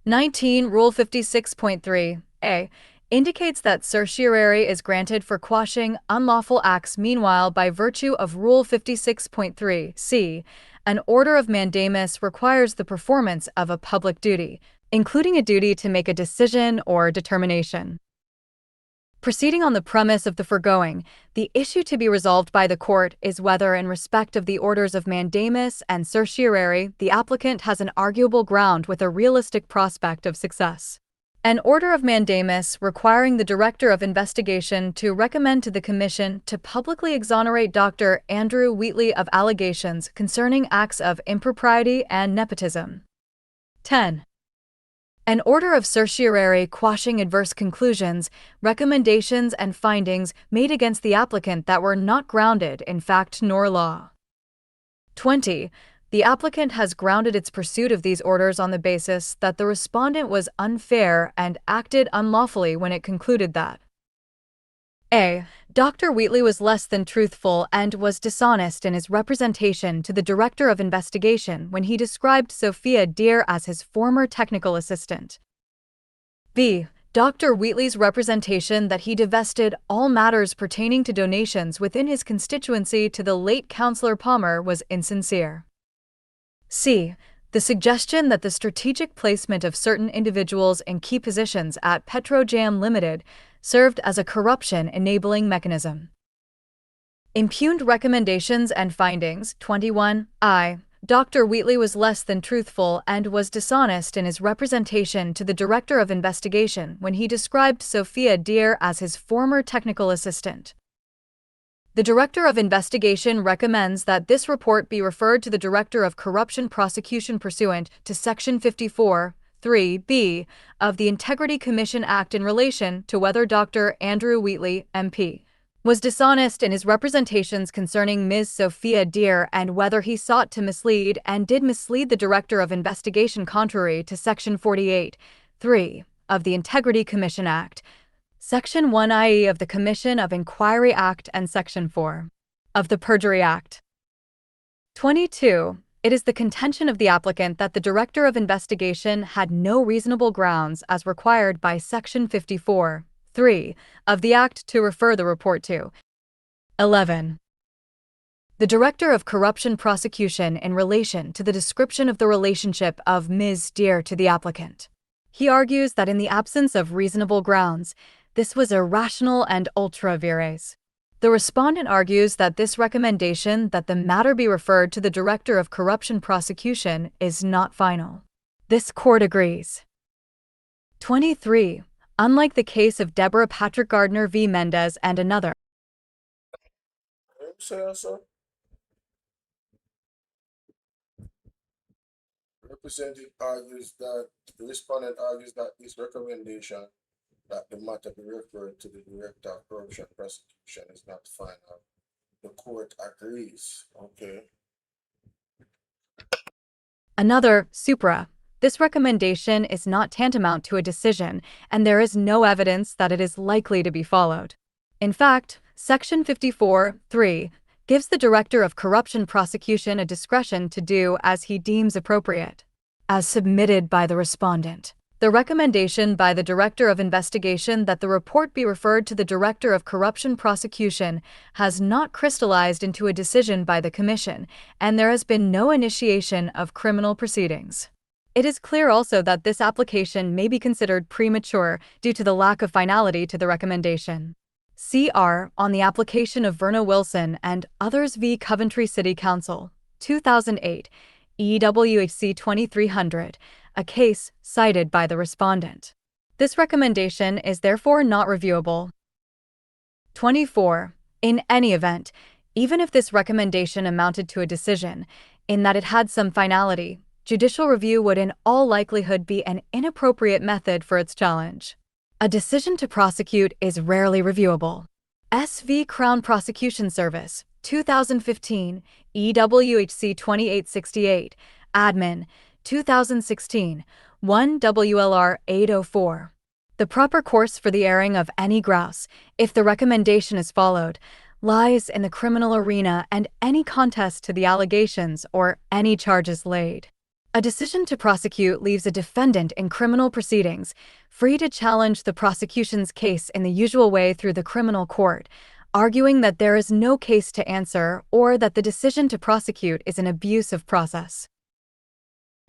19. Rule 56.3a indicates that certiorari is granted for quashing unlawful acts. Meanwhile, by virtue of Rule 56.3c, an order of mandamus requires the performance of a public duty, including a duty to make a decision or determination. Proceeding on the premise of the foregoing, the issue to be resolved by the court is whether, in respect of the orders of mandamus and certiorari, the applicant has an arguable ground with a realistic prospect of success. An order of mandamus requiring the Director of Investigation to recommend to the Commission to publicly exonerate Dr. Andrew Wheatley of allegations concerning acts of impropriety and nepotism. 10. An order of certiorari quashing adverse conclusions, recommendations, and findings made against the applicant that were not grounded in fact nor law. 20. The applicant has grounded its pursuit of these orders on the basis that the respondent was unfair and acted unlawfully when it concluded that a. Dr. Wheatley was less than truthful and was dishonest in his representation to the Director of Investigation when he described Sophia Deere as his former technical assistant. b. Dr. Wheatley's representation that he divested all matters pertaining to donations within his constituency to the late Councillor Palmer was insincere. c. The suggestion that the strategic placement of certain individuals in key positions at Petrojam Limited served as a corruption-enabling mechanism. Impugned recommendations and findings. 21. I. Dr. Wheatley was less than truthful and was dishonest in his representation to the Director of Investigation when he described Sophia Deere as his former technical assistant. The Director of Investigation recommends that this report be referred to the Director of Corruption Prosecution pursuant to Section 54(3)(b) of the Integrity Commission Act in relation to whether Dr. Andrew Wheatley, MP, was dishonest in his representations concerning Ms. Sophia Deere and whether he sought to mislead and did mislead the Director of Investigation contrary to Section 48(3) of the Integrity Commission Act, Section 1IE of the Commission of Inquiry Act, and Section 4 of the Perjury Act. 22. It is the contention of the applicant that the Director of Investigation had no reasonable grounds as required by Section 54(3) of the Act to refer the report to. 11. The Director of Corruption Prosecution in relation to the description of the relationship of Ms. Deere to the applicant. He argues that in the absence of reasonable grounds, this was irrational and ultra vires. The respondent argues that this recommendation that the matter be referred to the Director of Corruption Prosecution is not final. This court agrees. 23. Unlike the case of Deborah Patrick Gardner v. Mendez and another. The respondent argues that this recommendation that the matter be referred to the Director of Corruption Prosecution is not final. The court agrees. Okay. Another, Supra. This recommendation is not tantamount to a decision, and there is no evidence that it is likely to be followed. In fact, Section 54(3) gives the Director of Corruption Prosecution a discretion to do as he deems appropriate. As submitted by the respondent, the recommendation by the Director of Investigation that the report be referred to the Director of Corruption Prosecution has not crystallized into a decision by the Commission, and there has been no initiation of criminal proceedings. It is clear also that this application may be considered premature due to the lack of finality to the recommendation. CR on the application of Verna Wilson and others v. Coventry City Council, 2008, EWHC 2300, a case cited by the respondent. This recommendation is therefore not reviewable. 24. In any event, even if this recommendation amounted to a decision, in that it had some finality, judicial review would in all likelihood be an inappropriate method for its challenge. A decision to prosecute is rarely reviewable. SV Crown Prosecution Service, 2015, EWHC 2868, Admin, 2016, 1 WLR 804. The proper course for the airing of any grouse, if the recommendation is followed, lies in the criminal arena and any contest to the allegations or any charges laid. A decision to prosecute leaves a defendant in criminal proceedings free to challenge the prosecution's case in the usual way through the criminal court, arguing that there is no case to answer or that the decision to prosecute is an abuse of process.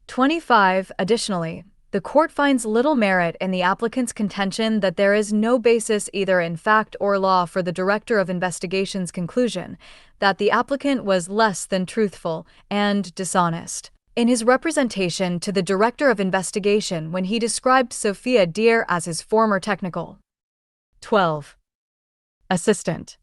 25. Additionally, the court finds little merit in the applicant's contention that there is no basis either in fact or law for the Director of Investigation's conclusion that the applicant was less than truthful and dishonest in his representation to the Director of Investigation when he described Sophia Deer as his former technical 12. assistant.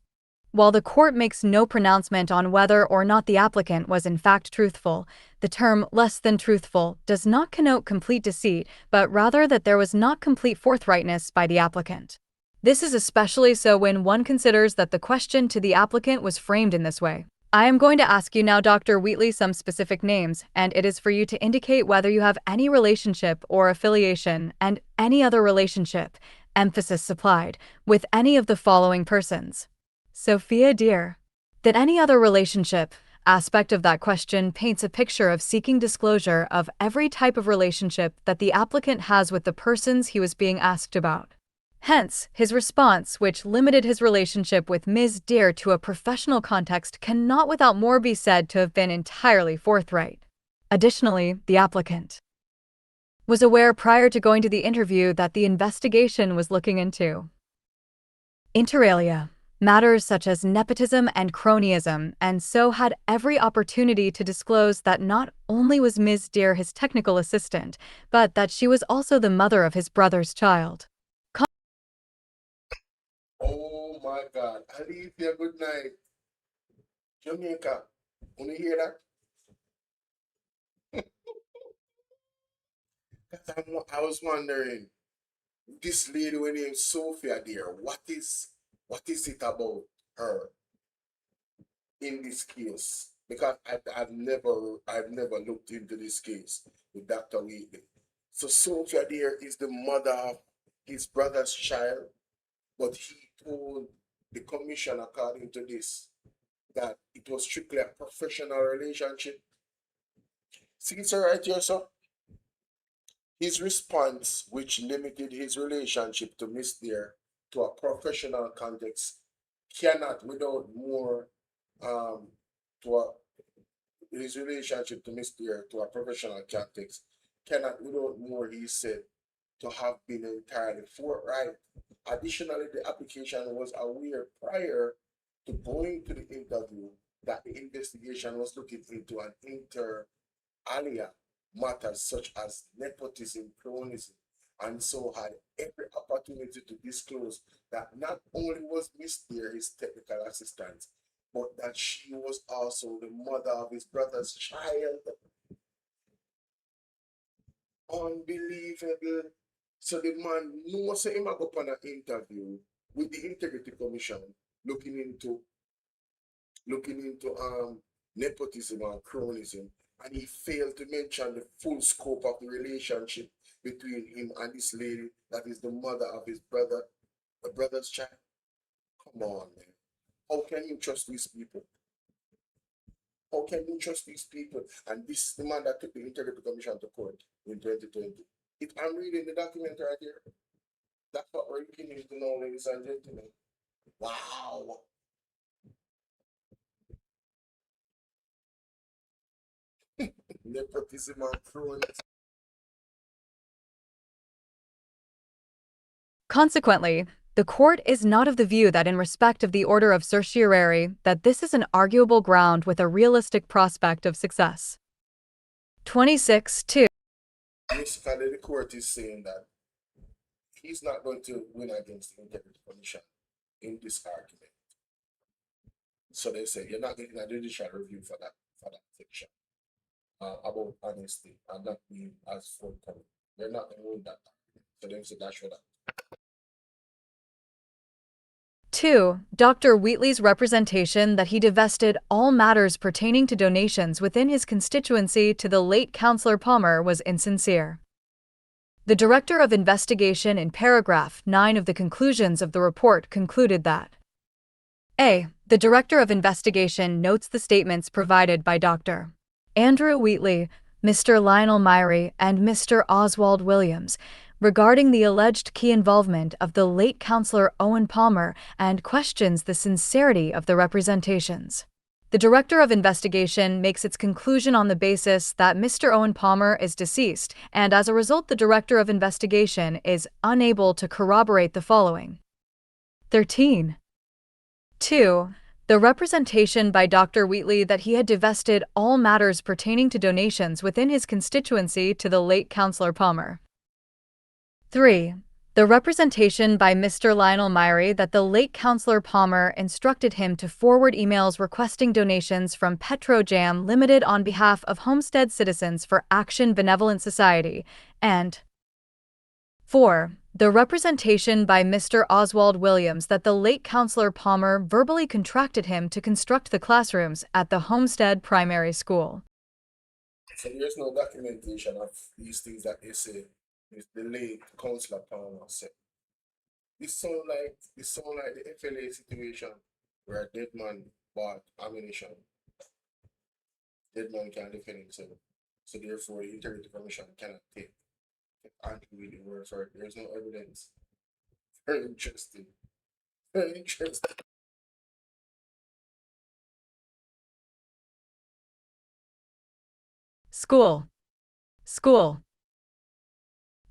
While the court makes no pronouncement on whether or not the applicant was in fact truthful, the term less than truthful does not connote complete deceit, but rather that there was not complete forthrightness by the applicant. This is especially so when one considers that the question to the applicant was framed in this way. I am going to ask you now, Dr. Wheatley, some specific names, and it is for you to indicate whether you have any relationship or affiliation and any other relationship, emphasis supplied, with any of the following persons. Sophia Deer. That any other relationship aspect of that question paints a picture of seeking disclosure of every type of relationship that the applicant has with the persons he was being asked about. Hence, his response, which limited his relationship with Ms. Deer to a professional context, cannot without more be said to have been entirely forthright. Additionally, the applicant was aware prior to going to the interview that the investigation was looking into inter alia matters such as nepotism and cronyism, and so had every opportunity to disclose that not only was Ms. Deer his technical assistant, but that she was also the mother of his brother's child. Oh my God. Alethea, good night. Jamaica, wanna hear that? I was wondering, this lady with name Sophia Deer, what is it about her in this case? Because I've never looked into this case with Dr. Wheatley. So Sophia Deer is the mother of his brother's child, but he told the commission, according to this, that it was strictly a professional relationship. See, it's right here, sir. His response, which limited his relationship to Miss Deer to a professional context, cannot, without more, his relationship to Miss Deer to a professional context, cannot, without more, he said, to have been entirely forthright. Additionally, the application was aware prior to going to the interview that the investigation was looking into an inter alia matters such as nepotism, cronyism, and so had every opportunity to disclose that not only was Miss Deer his technical assistant, but that she was also the mother of his brother's child. Unbelievable. So the man knows him go up on an interview with the Integrity Commission looking into nepotism and cronyism, and he failed to mention the full scope of the relationship between him and this lady that is the mother of his brother's child. Come on, man. How can you trust these people? How can you trust these people? And this is the man that took the Integrity Commission to court in 2020. If I'm reading the document right here, that's what we're looking into now, ladies and gentlemen. Wow. Nepotism and cronyism. Consequently, the court is not of the view that in respect of the order of certiorari that this is an arguable ground with a realistic prospect of success. 26.2. Basically, the court is saying that he's not going to win against the Integrity Commission in this argument. So they say you're not getting a judicial review for that section about honesty and not being as forthcoming. They're not going to win that argument. So they say that's what that. 2. Dr. Wheatley's representation that he divested all matters pertaining to donations within his constituency to the late Councillor Palmer was insincere. The Director of Investigation in paragraph 9 of the conclusions of the report concluded that A. The Director of Investigation notes the statements provided by Dr. Andrew Wheatley, Mr. Lionel Myrie, and Mr. Oswald Williams regarding the alleged key involvement of the late Councillor Owen Palmer and questions the sincerity of the representations. The Director of Investigation makes its conclusion on the basis that Mr. Owen Palmer is deceased, and as a result the Director of Investigation is unable to corroborate the following. 13. 2. The representation by Dr. Wheatley that he had divested all matters pertaining to donations within his constituency to the late Councillor Palmer. 3. The representation by Mr. Lionel Myrie that the late Councillor Palmer instructed him to forward emails requesting donations from Petrojam Limited on behalf of Homestead Citizens for Action Benevolent Society, and 4. The representation by Mr. Oswald Williams that the late Councillor Palmer verbally contracted him to construct the classrooms at the Homestead Primary School. So there's no documentation of these things that they say is the late Councillor Palmer said. This sound like the FLA situation where a dead man bought ammunition. Dead man can't defend himself. So therefore the Integrity Commission cannot take Andrew word for it. There's no evidence. Very interesting. Very interesting. School.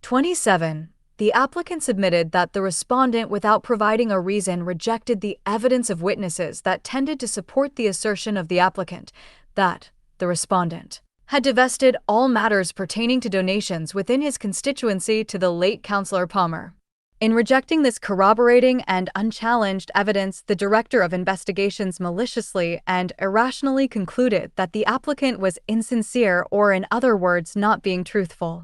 27. The applicant submitted that the respondent, without providing a reason, rejected the evidence of witnesses that tended to support the assertion of the applicant that the respondent had divested all matters pertaining to donations within his constituency to the late Councillor Palmer. In rejecting this corroborating and unchallenged evidence, the Director of Investigations maliciously and irrationally concluded that the applicant was insincere or, in other words, not being truthful.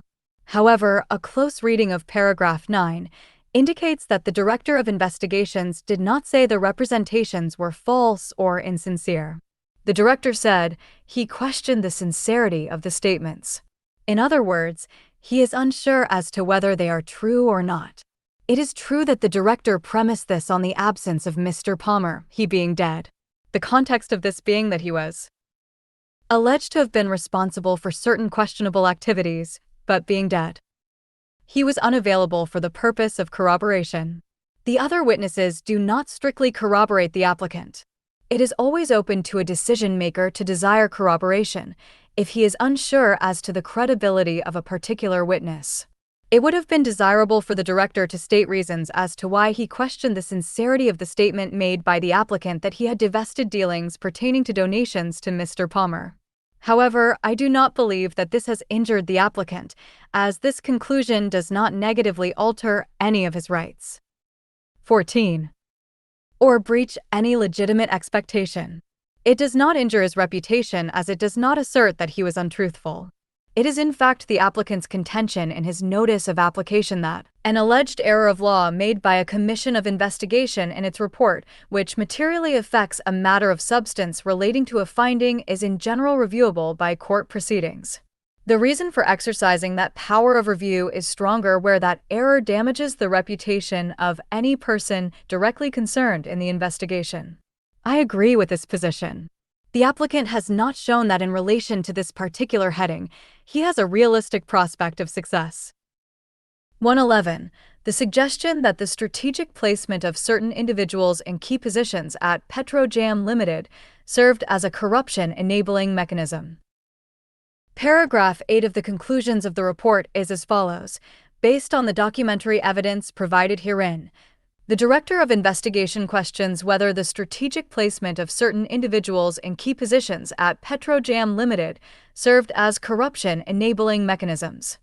However, a close reading of paragraph 9 indicates that the Director of Investigations did not say the representations were false or insincere. The Director said he questioned the sincerity of the statements. In other words, he is unsure as to whether they are true or not. It is true that the Director premised this on the absence of Mr. Palmer, he being dead. The context of this being that he was alleged to have been responsible for certain questionable activities, but being dead, he was unavailable for the purpose of corroboration. The other witnesses do not strictly corroborate the applicant. It is always open to a decision-maker to desire corroboration if he is unsure as to the credibility of a particular witness. It would have been desirable for the Director to state reasons as to why he questioned the sincerity of the statement made by the applicant that he had divested dealings pertaining to donations to Mr. Palmer. However, I do not believe that this has injured the applicant, as this conclusion does not negatively alter any of his rights. 14. Or breach any legitimate expectation. It does not injure his reputation, as it does not assert that he was untruthful. It is in fact the applicant's contention in his notice of application that an alleged error of law made by a commission of investigation in its report, which materially affects a matter of substance relating to a finding, is in general reviewable by court proceedings. The reason for exercising that power of review is stronger where that error damages the reputation of any person directly concerned in the investigation. I agree with this position. The applicant has not shown that in relation to this particular heading, he has a realistic prospect of success. 111. The suggestion that the strategic placement of certain individuals in key positions at Petrojam Limited served as a corruption-enabling mechanism. Paragraph 8 of the conclusions of the report is as follows. based on the documentary evidence provided herein. The Director of Investigation questions whether the strategic placement of certain individuals in key positions at Petrojam Limited served as corruption-enabling mechanisms.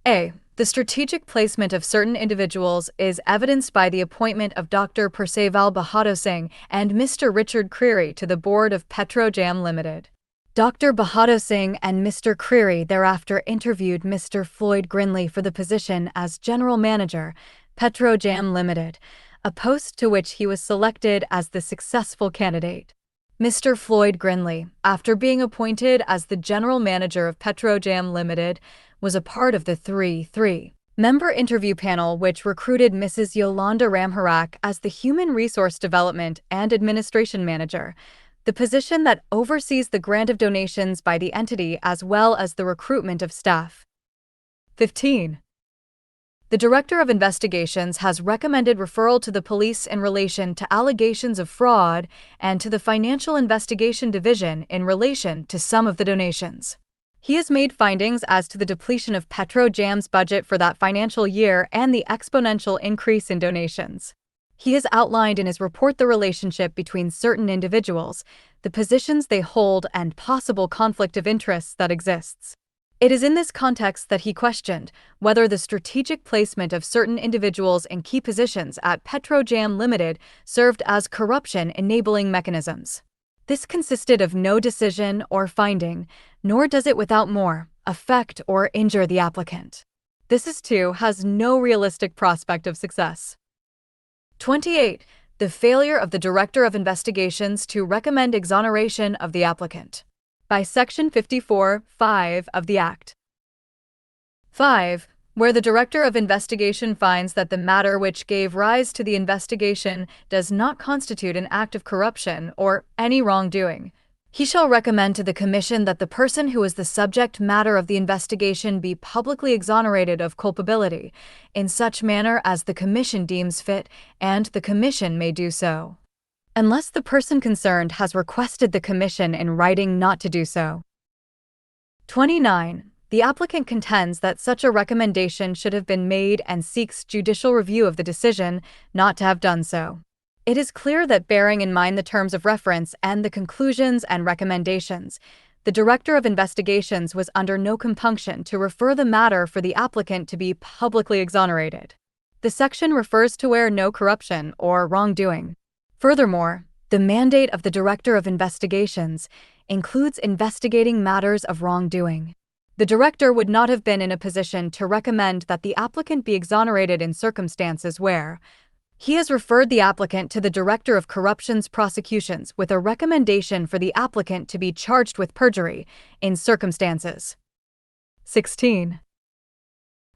A. The strategic placement of certain individuals is evidenced by the appointment of Dr. Perceval Bahadur and Mr. Richard Creary to the board of Petrojam Limited. Dr. Bahadur and Mr. Creary thereafter interviewed Mr. Floyd Grinley for the position as General Manager, Petrojam Limited, a post to which he was selected as the successful candidate. Mr. Floyd Grinley, after being appointed as the General Manager of Petrojam Limited, was a part of the 3-member interview panel which recruited Mrs. Yolanda Ramharak as the Human Resource Development and Administration Manager, the position that oversees the grant of donations by the entity as well as the recruitment of staff. 15. The Director of Investigations has recommended referral to the police in relation to allegations of fraud and to the Financial Investigation Division in relation to some of the donations. He has made findings as to the depletion of Petrojam's budget for that financial year and the exponential increase in donations. He has outlined in his report the relationship between certain individuals, the positions they hold, and possible conflict of interests that exists. It is in this context that he questioned whether the strategic placement of certain individuals in key positions at Petrojam Limited served as corruption-enabling mechanisms. This consisted of no decision or finding, nor does it without more affect or injure the applicant. This too has no realistic prospect of success. 28. The failure of the Director of Investigations to recommend exoneration of the applicant by Section 54(5) of the Act. 5. Where the Director of Investigation finds that the matter which gave rise to the investigation does not constitute an act of corruption or any wrongdoing, he shall recommend to the Commission that the person who is the subject matter of the investigation be publicly exonerated of culpability, in such manner as the Commission deems fit, and the Commission may do so, unless the person concerned has requested the Commission in writing not to do so. 29. The applicant contends that such a recommendation should have been made and seeks judicial review of the decision not to have done so. It is clear that, bearing in mind the terms of reference and the conclusions and recommendations, the Director of Investigations was under no compunction to refer the matter for the applicant to be publicly exonerated. The section refers to where no corruption or wrongdoing. Furthermore, the mandate of the Director of Investigations includes investigating matters of wrongdoing. The Director would not have been in a position to recommend that the applicant be exonerated in circumstances where he has referred the applicant to the Director of Corruptions Prosecutions with a recommendation for the applicant to be charged with perjury in circumstances. 16.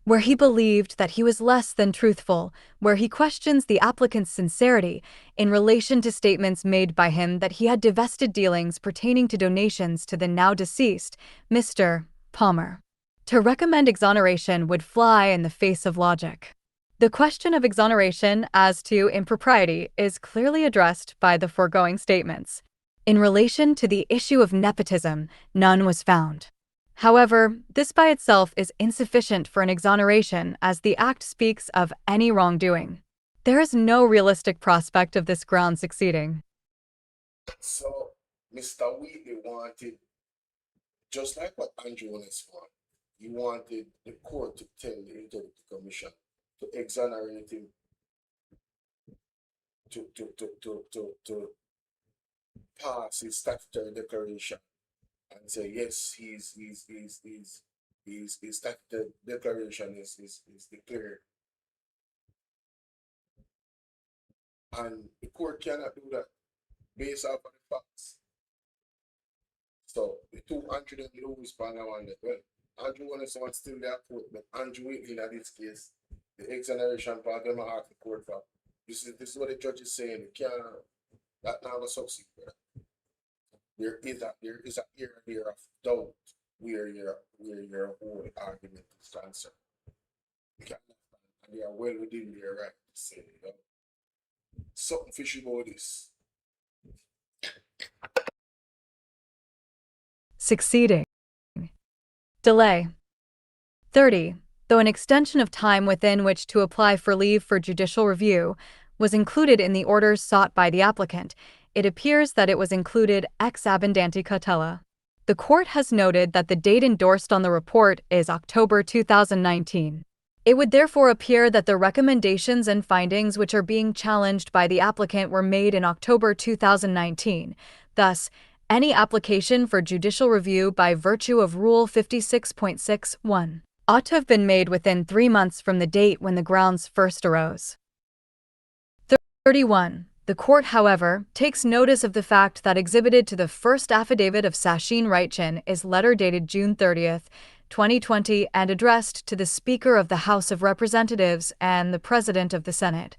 Where he believed that he was less than truthful, where he questions the applicant's sincerity in relation to statements made by him that he had divested dealings pertaining to donations to the now deceased Mr. Palmer. To recommend exoneration would fly in the face of logic. The question of exoneration as to impropriety is clearly addressed by the foregoing statements. In relation to the issue of nepotism, none was found. However, this by itself is insufficient for an exoneration, as the Act speaks of any wrongdoing. There is no realistic prospect of this ground succeeding. So, Mr. Wheatley wanted, just like what Andrew Holness wanted, he wanted the court to tell the Integrity Commission to exonerate him, to pass his statutory declaration and say yes, his statutory declaration is declared, and the court cannot do that based off of the facts. So the two Andrew didn't lose by now and well, Andrew Holness wants still their court, but Andrew Wheatley in this case, the exoneration part them ask the court for. This is what the judge is saying. You can't that now the succeed. There is a area of doubt where your whole argument is concerned. You can't understand, and they are well within their right to say, something fishy about this. Succeeding. Delay. 30. Though an extension of time within which to apply for leave for judicial review was included in the orders sought by the applicant, it appears that it was included ex abundanti cautela. The court has noted that the date endorsed on the report is October 2019. It would therefore appear that the recommendations and findings which are being challenged by the applicant were made in October 2019. Thus, any application for judicial review by virtue of Rule 56.61 ought to have been made within 3 months from the date when the grounds first arose. 31. The court, however, takes notice of the fact that exhibited to the first affidavit of Sachin Raichin is letter dated June 30, 2020 and addressed to the Speaker of the House of Representatives and the President of the Senate,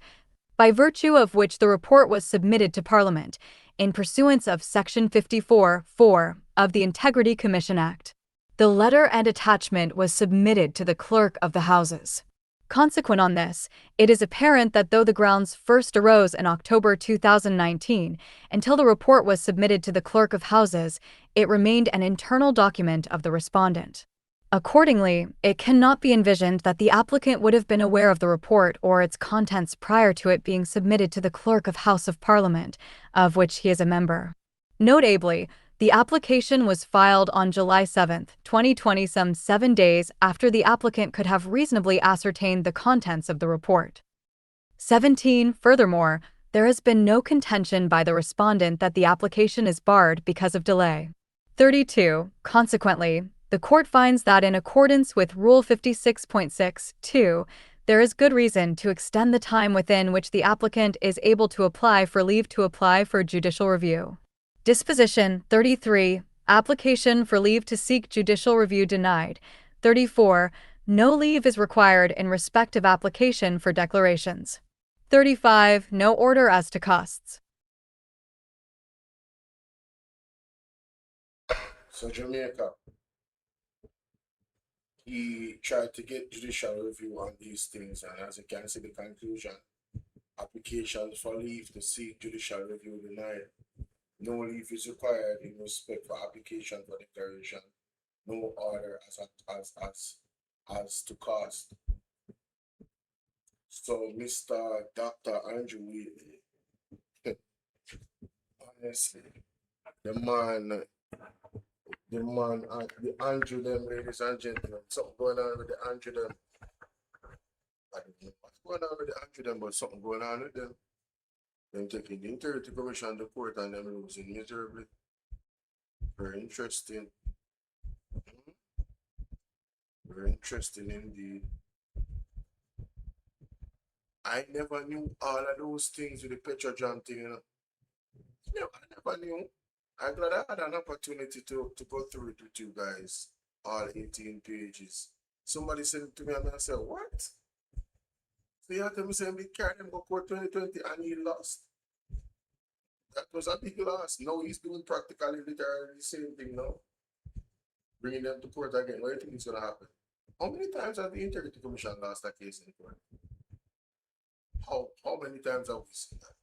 by virtue of which the report was submitted to Parliament in pursuance of Section 54(4) of the Integrity Commission Act. The letter and attachment was submitted to the Clerk of the Houses. Consequent on this, it is apparent that though the grounds first arose in October 2019, until the report was submitted to the Clerk of Houses, it remained an internal document of the respondent. Accordingly, it cannot be envisioned that the applicant would have been aware of the report or its contents prior to it being submitted to the Clerk of House of Parliament, of which he is a member. Notably, the application was filed on July 7, 2020, some 7 days after the applicant could have reasonably ascertained the contents of the report. 17. Furthermore, there has been no contention by the respondent that the application is barred because of delay. 32. Consequently, the court finds that in accordance with Rule 56.62, there is good reason to extend the time within which the applicant is able to apply for leave to apply for judicial review. Disposition 33. Application for leave to seek judicial review denied. 34. No leave is required in respect of application for declarations. 35. No order as to costs. So Jamaica, he tried to get judicial review on these things, and as you can see the conclusion, applications for leave to seek judicial review denied. No leave is required in respect for application for declaration. No order as to cost. So, Mr. Dr. Andrew Wheatley, honestly, the Andrew them, ladies and gentlemen, something going on with the Andrew them. I don't know what's going on with the Andrew them, but something going on with them. Them taking the Integrity Commission to court and them losing miserably. Very interesting. Very interesting indeed. I never knew all of those things with the Petrojan thing, you know. I never knew. I'm glad I had an opportunity to go through it with you guys, all 18 pages. Somebody sent it to me and I said, what? So you had to say we carried him go court 2020 and he lost. That was a big loss. Now he's doing practically literally the same thing now. Bringing them to court again. What do you think is going to happen? How many times has the Integrity Commission lost a case in court? How many times have we seen that?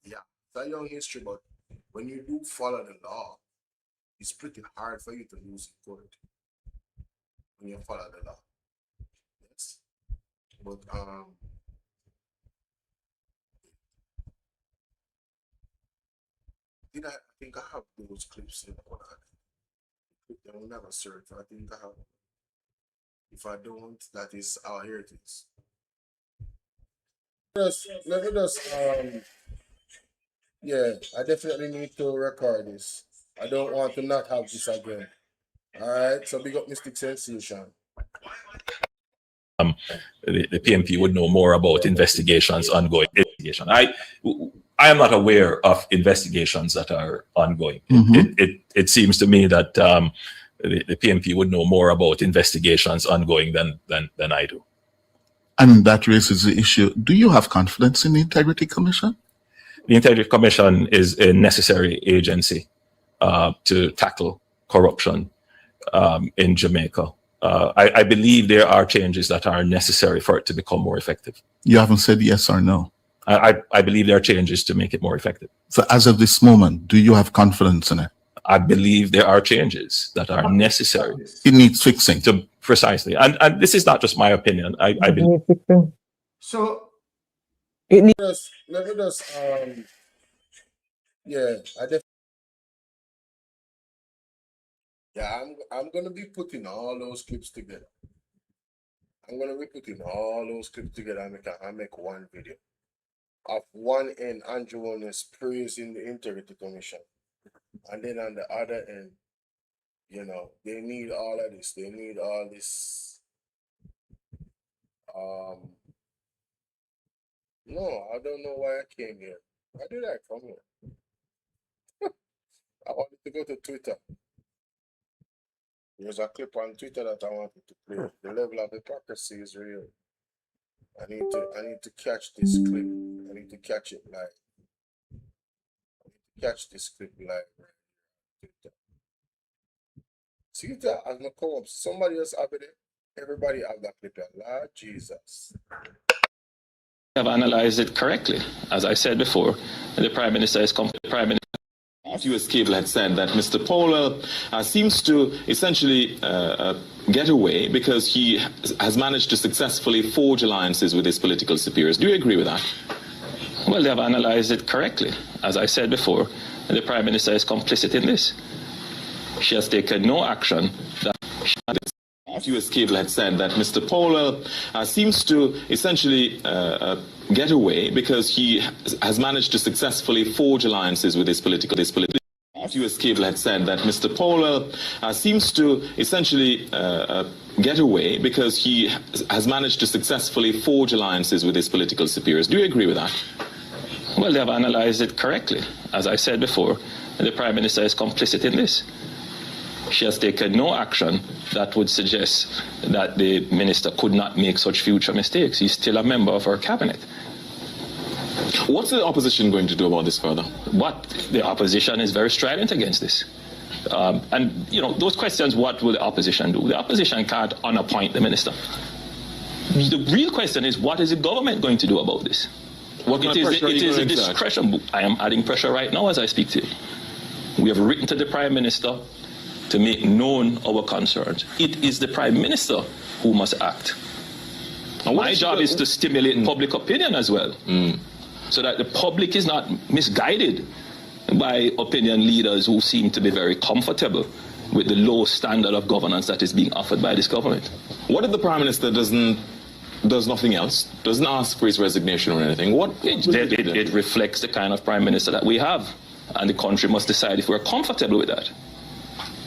Yeah, it's a young history, but when you do follow the law, it's pretty hard for you to lose in court when you follow the law. Yes. But I think I have those clips in one. They will never search. I think I have. If I don't, that is how here it is. Let me just yeah, I definitely need to record this. I don't want to not have this again. Alright, so big up Mystic Sensation. The PMP would know more about investigations ongoing. I am not aware of investigations that are ongoing. It seems to me that the PMP would know more about investigations ongoing than I do. And that raises the issue. Do you have confidence in the Integrity Commission? The Integrity Commission is a necessary agency to tackle corruption in Jamaica. I believe there are changes that are necessary for it to become more effective. You haven't said yes or no. I believe there are changes to make it more effective. So as of this moment, do you have confidence in it? I believe there are changes that are necessary. It needs fixing. Precisely. And this is not just my opinion. I believe. So It needs let me just yeah, I'm gonna be putting all those clips together. I'm gonna be putting all those clips together and make one video. Of one end, Andrew Holness praising the Integrity Commission. And then on the other end, you know, they need all of this. They need all this. No, I don't know why I came here. Why did I come here? I wanted to go to Twitter. There's a clip on Twitter that I wanted to play. The level of hypocrisy is real. I need to catch this clip. I need to catch it live. I need to catch this clip live right here on Twitter. See that as I come up, somebody else have it. Everybody have that clip. Lord Jesus. Have analyzed it correctly. As I said before, the Prime Minister is competent. US Cable had said that Mr. Powell seems to essentially get away because he has managed to successfully forge alliances with his political superiors. Do you agree with that? Well, they have analyzed it correctly. As I said before, the Prime Minister is complicit in this. She has taken no action that US Cable had said that Mr. Powell seems to essentially get away because he has managed to successfully forge alliances with his political. US Cable had said that Mr. Powell seems to essentially get away because he has managed to successfully forge alliances with his political superiors. Do you agree with that? Well, they have analyzed it correctly. As I said before, the Prime Minister is complicit in this. She has taken no action that would suggest that the minister could not make such future mistakes. He's still a member of her cabinet. What's the opposition going to do about this further? What? The opposition is very strident against this. And, you know, those questions, what will the opposition do? The opposition can't unappoint the minister. The real question is, what is the government going to do about this? What kind of pressure are you It is going a to exert? discretion. I am adding pressure right now as I speak to you. We have written to the Prime Minister to make known our concerns. It is the Prime Minister who must act. And my job is to stimulate public opinion as well, so that the public is not misguided by opinion leaders who seem to be very comfortable with the low standard of governance that is being offered by this government. What if the Prime Minister does nothing else, doesn't ask for his resignation or anything? It reflects the kind of Prime Minister that we have, and the country must decide if we're comfortable with that.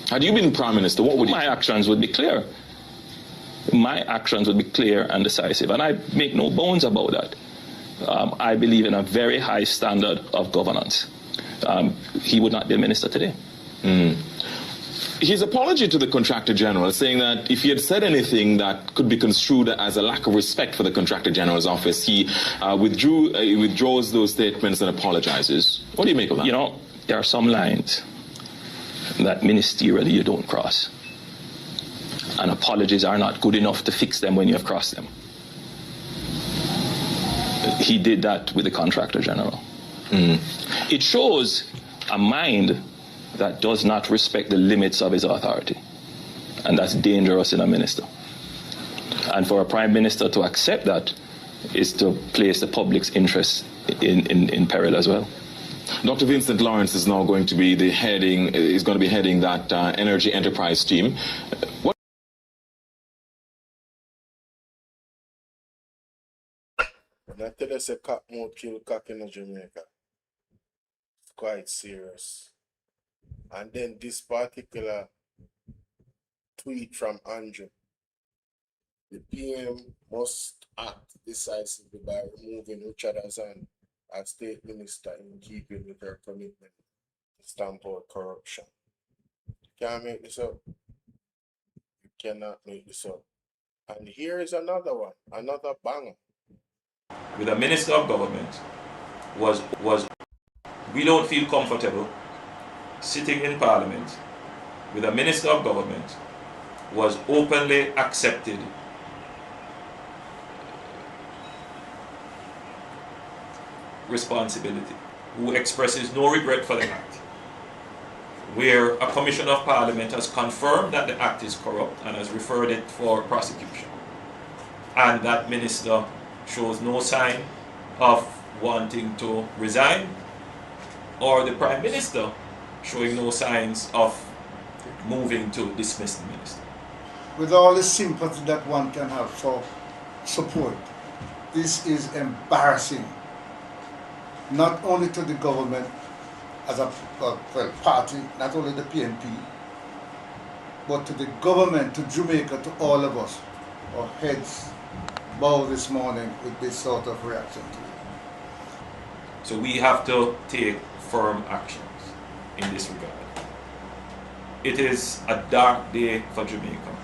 Had you been Prime Minister, what would my actions would be clear. My actions would be clear and decisive, and I make no bones about that. I believe in a very high standard of governance. He would not be a minister today. His apology to the Contractor General, saying that if he had said anything that could be construed as a lack of respect for the Contractor General's office, he withdraws those statements and apologizes. What do you make of that? You know, there are some lines that ministerially you don't cross. And apologies are not good enough to fix them when you have crossed them. He did that with the Contractor General. It shows a mind that does not respect the limits of his authority. And that's dangerous in a minister. And for a Prime Minister to accept that is to place the public's interest in peril as well. Dr. Vincent Lawrence is now going to be heading that energy enterprise team. When I tell you, say cock mouth kill cock in Jamaica, it's quite serious. And then this particular tweet from Andrew, the PM must act decisively by removing Richard Hassan as State Minister in keeping with her commitment to stamp out corruption. You can't make this up. You cannot make this up. And here is another one, another banger. With a Minister of Government was we don't feel comfortable sitting in Parliament with a Minister of Government was openly accepted responsibility, who expresses no regret for the act. where a Commission of Parliament has confirmed that the act is corrupt and has referred it for prosecution, and that minister shows no sign of wanting to resign, or the Prime Minister showing no signs of moving to dismiss the minister. With all the sympathy that one can have for support, this is embarrassing, not only to the government as a party, not only the PNP, but to the government, to Jamaica, to all of us. Our heads bow this morning with this sort of reaction to it. So we have to take firm actions in this regard. It is a dark day for Jamaica,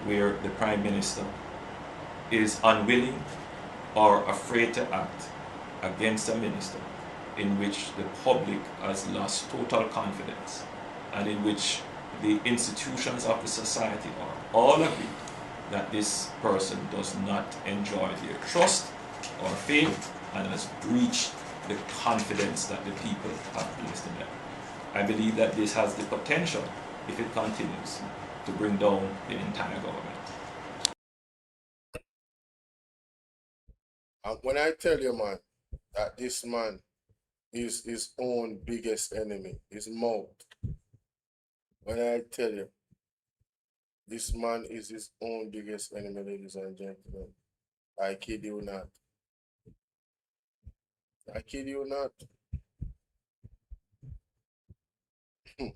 where the Prime Minister is unwilling or afraid to act against a minister in which the public has lost total confidence and in which the institutions of the society are all agreed that this person does not enjoy their trust or faith and has breached the confidence that the people have placed in them. I believe that this has the potential, if it continues, to bring down the entire government. When I tell you, man, that this man is his own biggest enemy, his mouth. When I tell you, this man is his own biggest enemy, ladies and gentlemen, I kid you not. I kid you not. I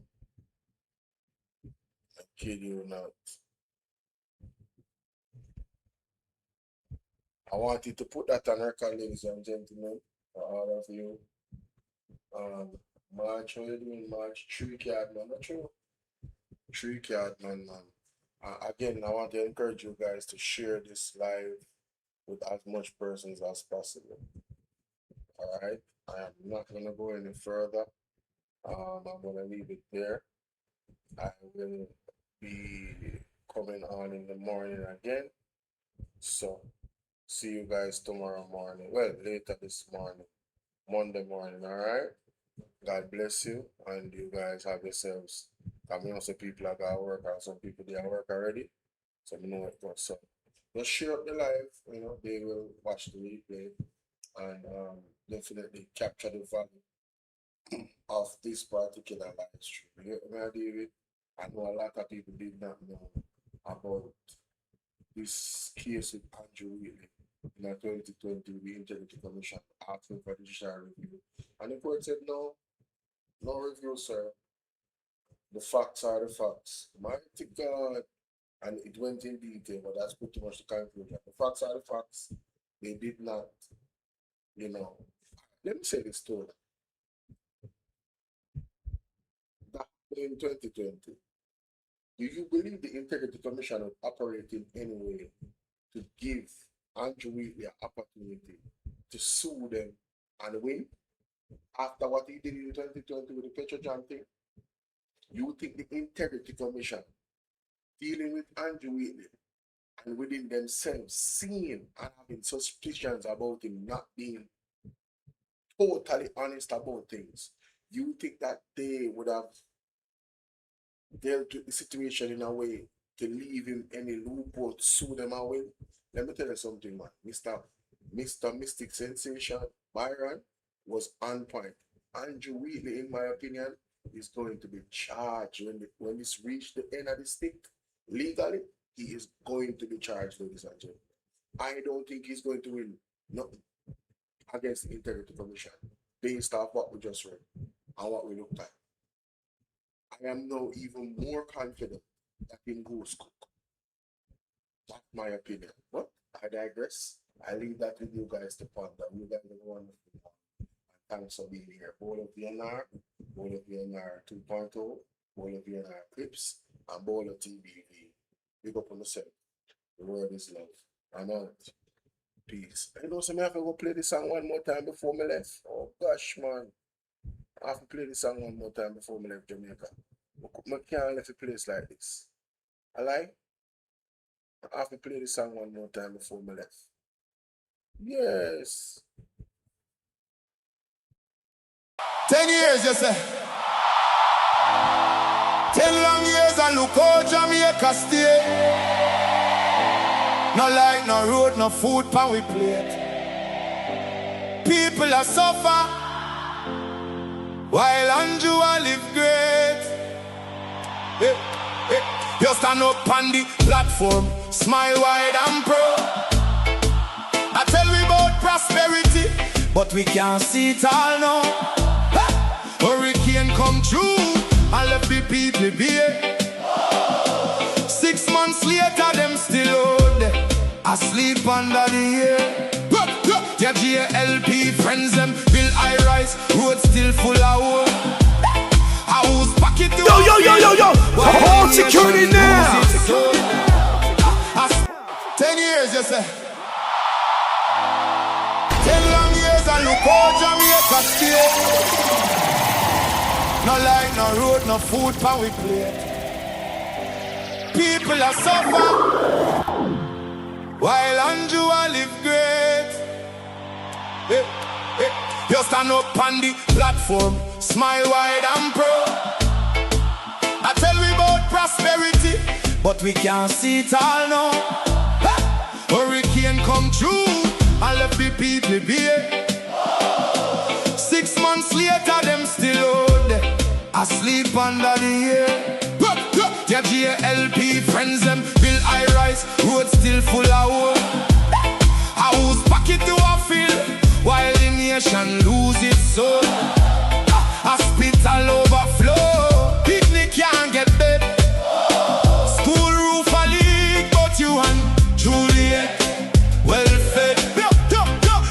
kid you not. I wanted to put that on record, ladies and gentlemen, for all of you. March, what are you doing? March, 3 card, man. Not true. 3 card, man. Again, I want to encourage you guys to share this live with as much persons as possible. All right. I am not going to go any further. I'm going to leave it there. I will be coming on in the morning again. So, see you guys tomorrow morning. Well, later this morning. Monday morning, all right? God bless you, and you guys have yourselves. I mean, some people are going to work, and some people they are work already. So, I know what goes. So, just share up the live, you know, they will watch the replay and definitely capture the value of this particular live stream. You get me, David? I know a lot of people did not know about this case with Andrew Wheatley. In 2020, the Integrity Commission asking for judicial review. And the court said, no review, sir. The facts are the facts. Mighty God. And it went in detail, but that's pretty much the conclusion. The facts are the facts. They did not, you know. Let me say this to them. That in 2020, do you believe the Integrity Commission would operate in any way to give Andrew Wheatley an opportunity to sue them and win after what he did in 2020 with the Petrojan thing? You think the Integrity Commission dealing with Andrew Wheatley and within themselves seeing and having suspicions about him not being totally honest about things, you think that they would have dealt with the situation in a way to leave him any loophole to sue them away? Let me tell you something, man. Mr. Mystic Sensation, Byron, was on point. Andrew Wheatley, in my opinion, is going to be charged when this reached the end of the stick. Legally, he is going to be charged, ladies and gentlemen. I don't think he's going to win nothing against the Integrity Commission based off what we just read and what we looked at. I am now even more confident that him goes cook. That's my opinion. But I digress. I leave that with you guys to ponder. You guys are wonderful. And thanks for being here. Bolo VNR, Bolo VNR 2.0, Bolo VNR Clips, and Bolo TBV. Big up on yourself. The word is love. I'm out. Peace. You know, so I have to go play this song one more time before me left. Oh gosh, man. I have to play this song one more time before me left Jamaica. I can't leave a place like this. I like? I have to play this song one more time before me left. Yes. 10 years, you say? 10 long years and look how Jamaica stay. No light, no road, no food pan we plate. People are suffer while Andrew a live great. Hey, hey. You stand up on the platform, smile wide and proud. I tell we about prosperity, but we can't see it all now. Hurricane come through and left the people be. 6 months later, them still out asleep under the air. Their GLP friends them build high rise, road still full of wood. House pocket to Yo! Hold security now! 10 years, you say. 10 long years and look how Jamaica stay. No light, no road, no food pan we plate. People are suffer while Andrew a live great. Hey, hey. You stand up on the platform, smile wide and proud. I tell we about prosperity, but we can't see it all now. Hurricane come through and left the people be. 6 months later, them still out asleep under the air. Their GLP friends them build high rise, road still full of wood. House pocket to a field while the nation lose its soul. Hospital overflow, picnic can't get bed. School roof a leak, but you and Juliet well fed.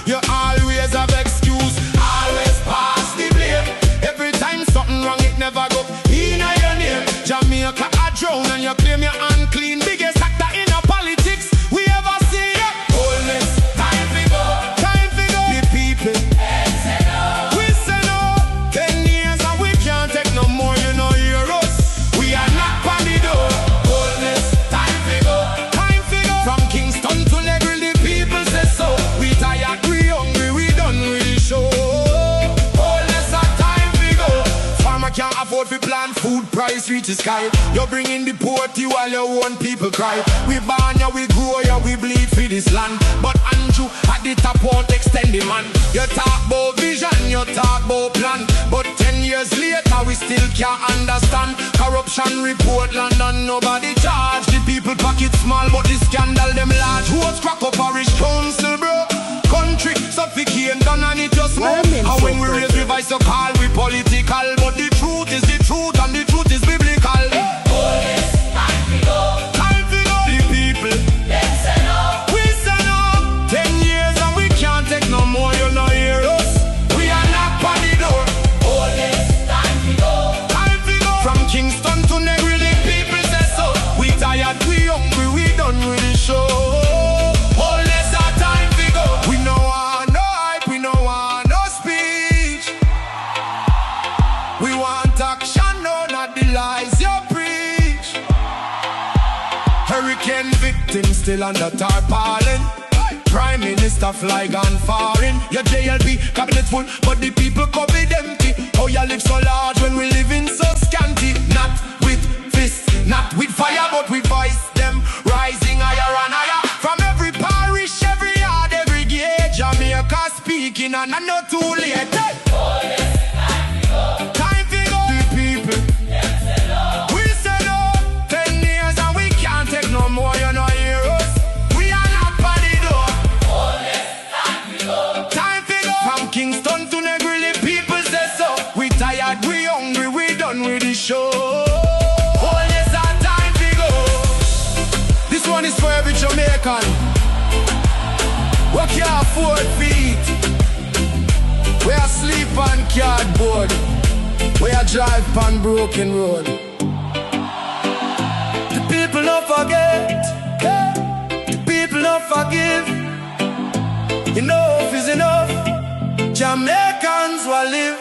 You always have excuse, always pass the blame. Every time something wrong, it never go in your name. Jamaica a drown and you claim you're unclean. Biggest actor in a politics we ever see. Holness, time to go. Time to go. The people we say no. 10 years and we can't take no more. You know hear us. We are not on the door. Holness, time to go. Time to go. From Kingston to Negril, the people say so. We tired, we hungry, we done with the show. Holness, time to go. Farmer can't afford to plant, food price reach the sky. You bring in the poverty while your own people cry. We born ya, we grow ya, we bleed for this land. But Andrew at the top won't extend the man. You talk about vision, you talk about plan, but 10 years later we still can't understand. Corruption report London, nobody charge. The people pocket small, but the scandal them large. Who's crack up parish council, bro? Country suffocate done and it just more. And when we raise we voice so call we political, but the truth is the truth and the truth is biblical. Time to go. The people say no. We say no. 10 years and we can't take no more. You know hear us. We are not on the door. Time to go. Time to go. From Kingston to Negril, the people say so. We tired, we hungry, we done with the show. Still under tarpaulin. Prime Minister fly gone foreign. Your JLP cabinet full, but the people COVID empty. How you live so large when we live in so scanty? Not with fists, not with fire, but with voice. Them rising higher and higher. From every parish, every yard, every gate. Jamaica speaking and I'm not too late. Time to go. The people we say no. 10 years and we can't take no more. You know. Kingston to Negril, the people say so. We tired, we hungry, we done with the show. Oh yes, our time to go. This one is for every Jamaican. We can't afford feet. We are sleep on cardboard. We are drive on broken road. The people don't forget. The people don't forgive. Enough is enough. Jamaicans will live.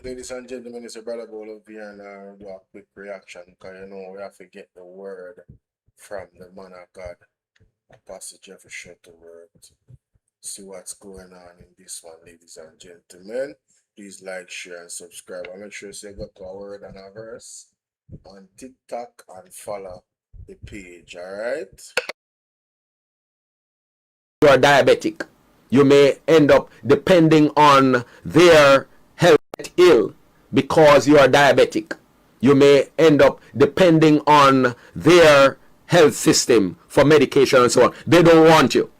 Ladies and gentlemen, it's a brother Bolo here and do a quick reaction because you know we have to get the word from the man of God, Pastor Jeffrey Shuttleworth. see what's going on in this one, ladies and gentlemen. Please like, share, and subscribe. And make sure you go to our word and a verse on TikTok and follow the page. All right. You are diabetic. You may end up depending on their health ill because you are diabetic. You may end up depending on their health system for medication and so on. They don't want you.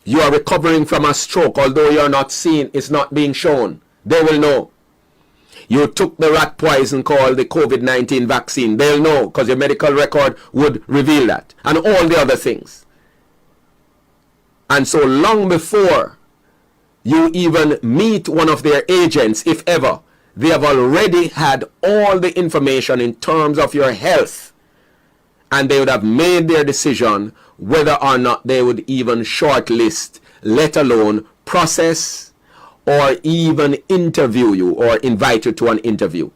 You are recovering from a stroke, although you're not seen, it's not being shown. They will know. You took the rat poison called the COVID-19 vaccine. They'll know because your medical record would reveal that. And all the other things. And so long before you even meet one of their agents, if ever, they have already had all the information in terms of your health. And they would have made their decision whether or not they would even shortlist, let alone process or even interview you or invite you to an interview.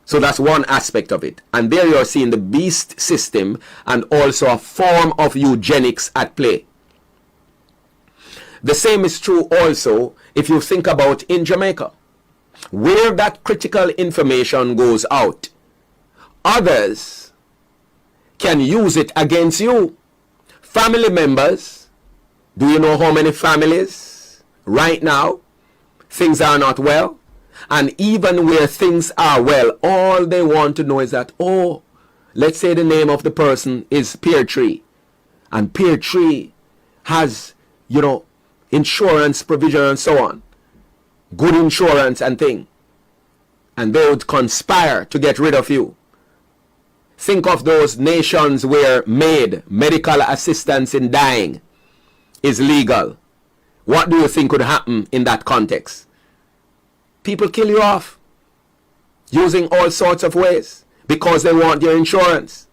So that's one aspect of it. And there you're seeing the beast system and also a form of eugenics at play. The same is true also if you think about in Jamaica, where that critical information goes out. Others can use it against you. Family members, do you know how many families right now things are not well? And even where things are well, all they want to know is that, oh, let's say the name of the person is Pear Tree. And Pear Tree has, you know, insurance provision and so on. Good insurance and thing. And they would conspire to get rid of you. Think of those nations where medical assistance in dying is legal. What do you think would happen in that context? People kill you off using all sorts of ways because they want your insurance.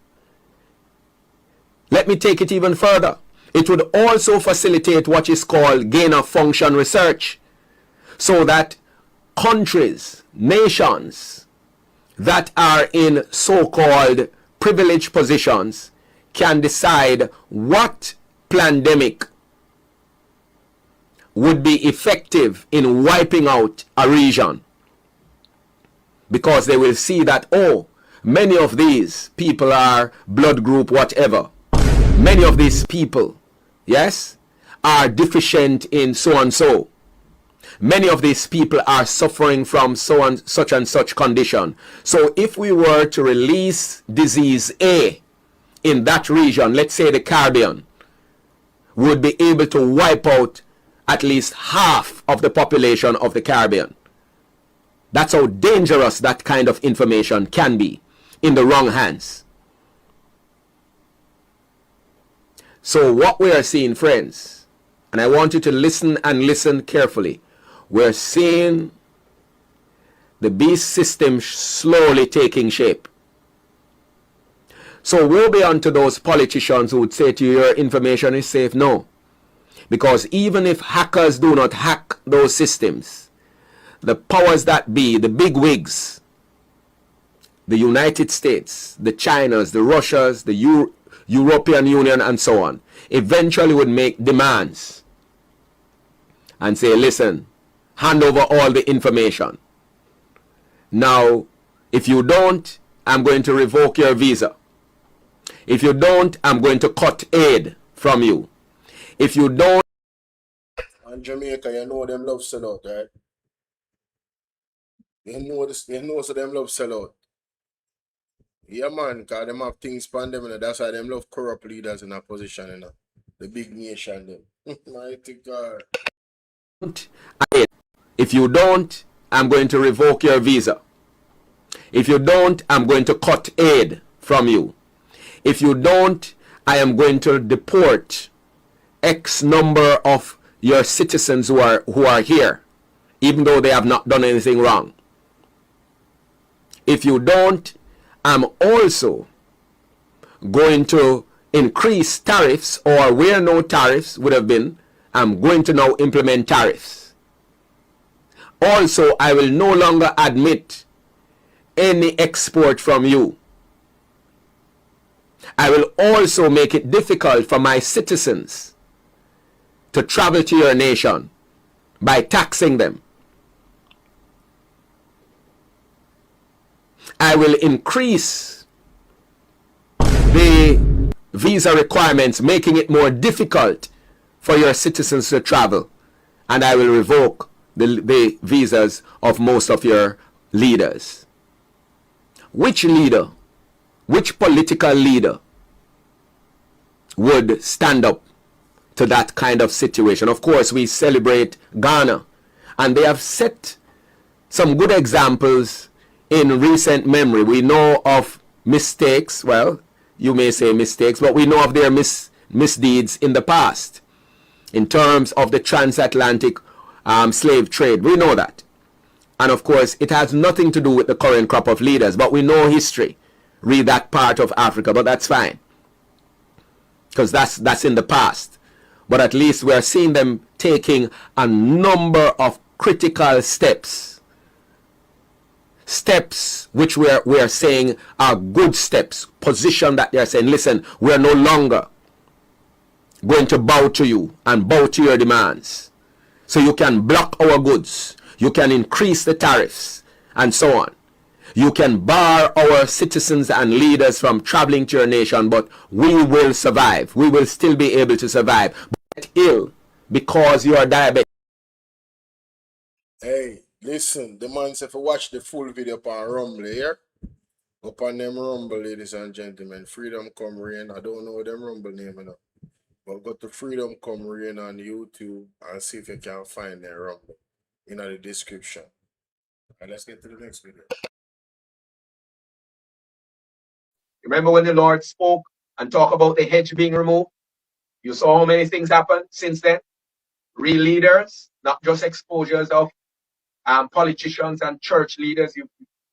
Let me take it even further. It would also facilitate what is called gain of function research, so that countries, nations that are in so-called privileged positions can decide what pandemic would be effective in wiping out a region, because they will see that, oh, many of these people are blood group whatever. Many of these people, yes, are deficient in so and so. Many of these people are suffering from such and such condition. So if we were to release disease A in that region, let's say the Caribbean, we would be able to wipe out at least half of the population of the Caribbean. That's how dangerous that kind of information can be in the wrong hands. So what we are seeing, friends, and I want you to listen and listen carefully, we're seeing the beast system slowly taking shape. So woe be unto those politicians who would say to you, your information is safe. No. Because even if hackers do not hack those systems, the powers that be, the big wigs, the United States, the Chinas, the Russias, the European Union and so on, eventually would make demands and say, listen, hand over all the information. Now, if you don't, I'm going to revoke your visa. If you don't, I'm going to cut aid from you. If you don't... And Jamaica, you know them love sell out, right? You know so them love sell out. Yeah, man, because them have things pan them, and that's why them love corrupt leaders in a position, you know. The big nation, them. Mighty God. If you don't, I'm going to revoke your visa. If you don't, I'm going to cut aid from you. If you don't, I am going to deport X number of your citizens who are here, even though they have not done anything wrong. If you don't, I'm also going to increase tariffs, or where no tariffs would have been, I'm going to now implement tariffs. Also, I will no longer admit any export from you. I will also make it difficult for my citizens to travel to your nation by taxing them. I will increase the visa requirements, making it more difficult for your citizens to travel. And I will revoke the visas of most of your leaders. Which leader, which political leader would stand up to that kind of situation? Of course, we celebrate Ghana, and they have set some good examples in recent memory. We know of mistakes, well, you may say mistakes, but we know of their misdeeds in the past in terms of the transatlantic slave trade. We know that. And of course, it has nothing to do with the current crop of leaders, but we know history. Read that part of Africa, but that's fine, because that's in the past. But at least we're seeing them taking a number of critical steps. Steps which we're saying are good steps. Position that they're saying, listen, we're no longer going to bow to you and bow to your demands. So you can block our goods. You can increase the tariffs and so on. You can bar our citizens and leaders from traveling to your nation, but we will survive. We will still be able to survive. But ill because you are diabetic. Hey, listen, the man said if you watch the full video upon Rumble here, upon them Rumble, ladies and gentlemen, Freedom Come Rain. I don't know them Rumble name enough, but go to Freedom Come Rain on YouTube and see if you can find their Rumble in the description. And let's get to the next video. Remember when the Lord spoke and talked about the hedge being removed? You saw how many things happened since then? Real leaders, not just exposures of politicians and church leaders.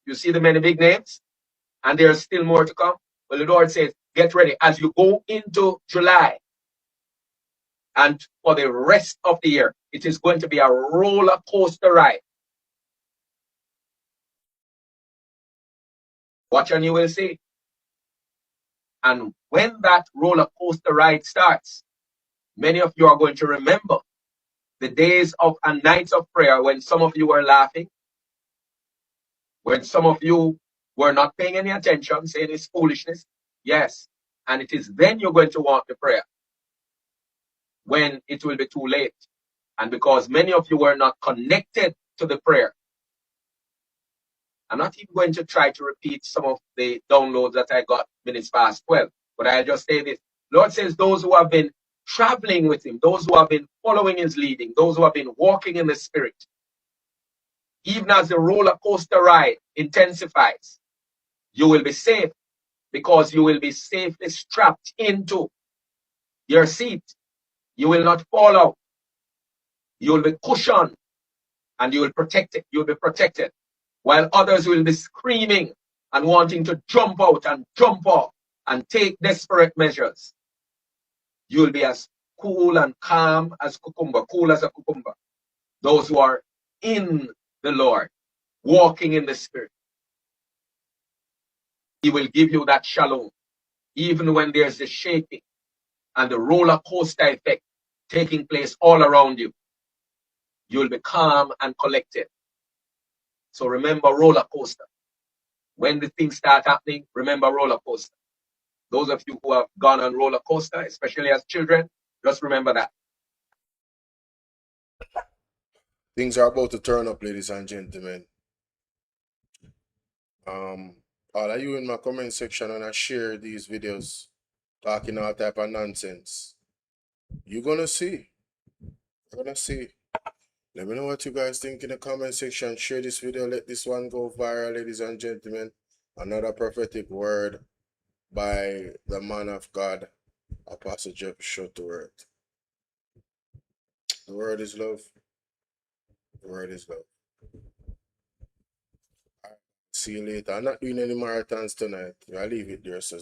You see the many big names, and there's still more to come. Well, the Lord says, get ready as you go into July and for the rest of the year. It is going to be a roller coaster ride. Watch and you will see. And when that roller coaster ride starts, many of you are going to remember the days of and nights of prayer when some of you were laughing, when some of you were not paying any attention, saying it's foolishness. Yes. And it is then you're going to want the prayer, when it will be too late. And because many of you were not connected to the prayer, I'm not even going to try to repeat some of the downloads that I got minutes past 12, but I'll just say this. Lord says those who have been traveling with him, those who have been following his leading, those who have been walking in the spirit, even as the roller coaster ride intensifies, you will be safe because you will be safely strapped into your seat. You will not fall out. You will be cushioned and you will protect it. You will be protected. While others will be screaming and wanting to jump out and jump off and take desperate measures, you will be as cool and calm as cucumber, cool as a cucumber. Those who are in the Lord, walking in the Spirit, he will give you that shalom, even when there's the shaking and the roller coaster effect taking place all around you. You will be calm and collected. So remember roller coaster. When the things start happening, remember roller coaster. Those of you who have gone on roller coaster, especially as children, just remember that. Things are about to turn up, ladies and gentlemen. All of you in my comment section and I share these videos talking all type of nonsense. You're gonna see. You're gonna see. Let me know what you guys think in the comment section. Share this video. Let this one go viral, ladies and gentlemen. Another prophetic word by the man of God, Apostle Jeff Shuttleworth. The word is love. The word is love. See you later. I'm not doing any marathons tonight. I'll leave it there, so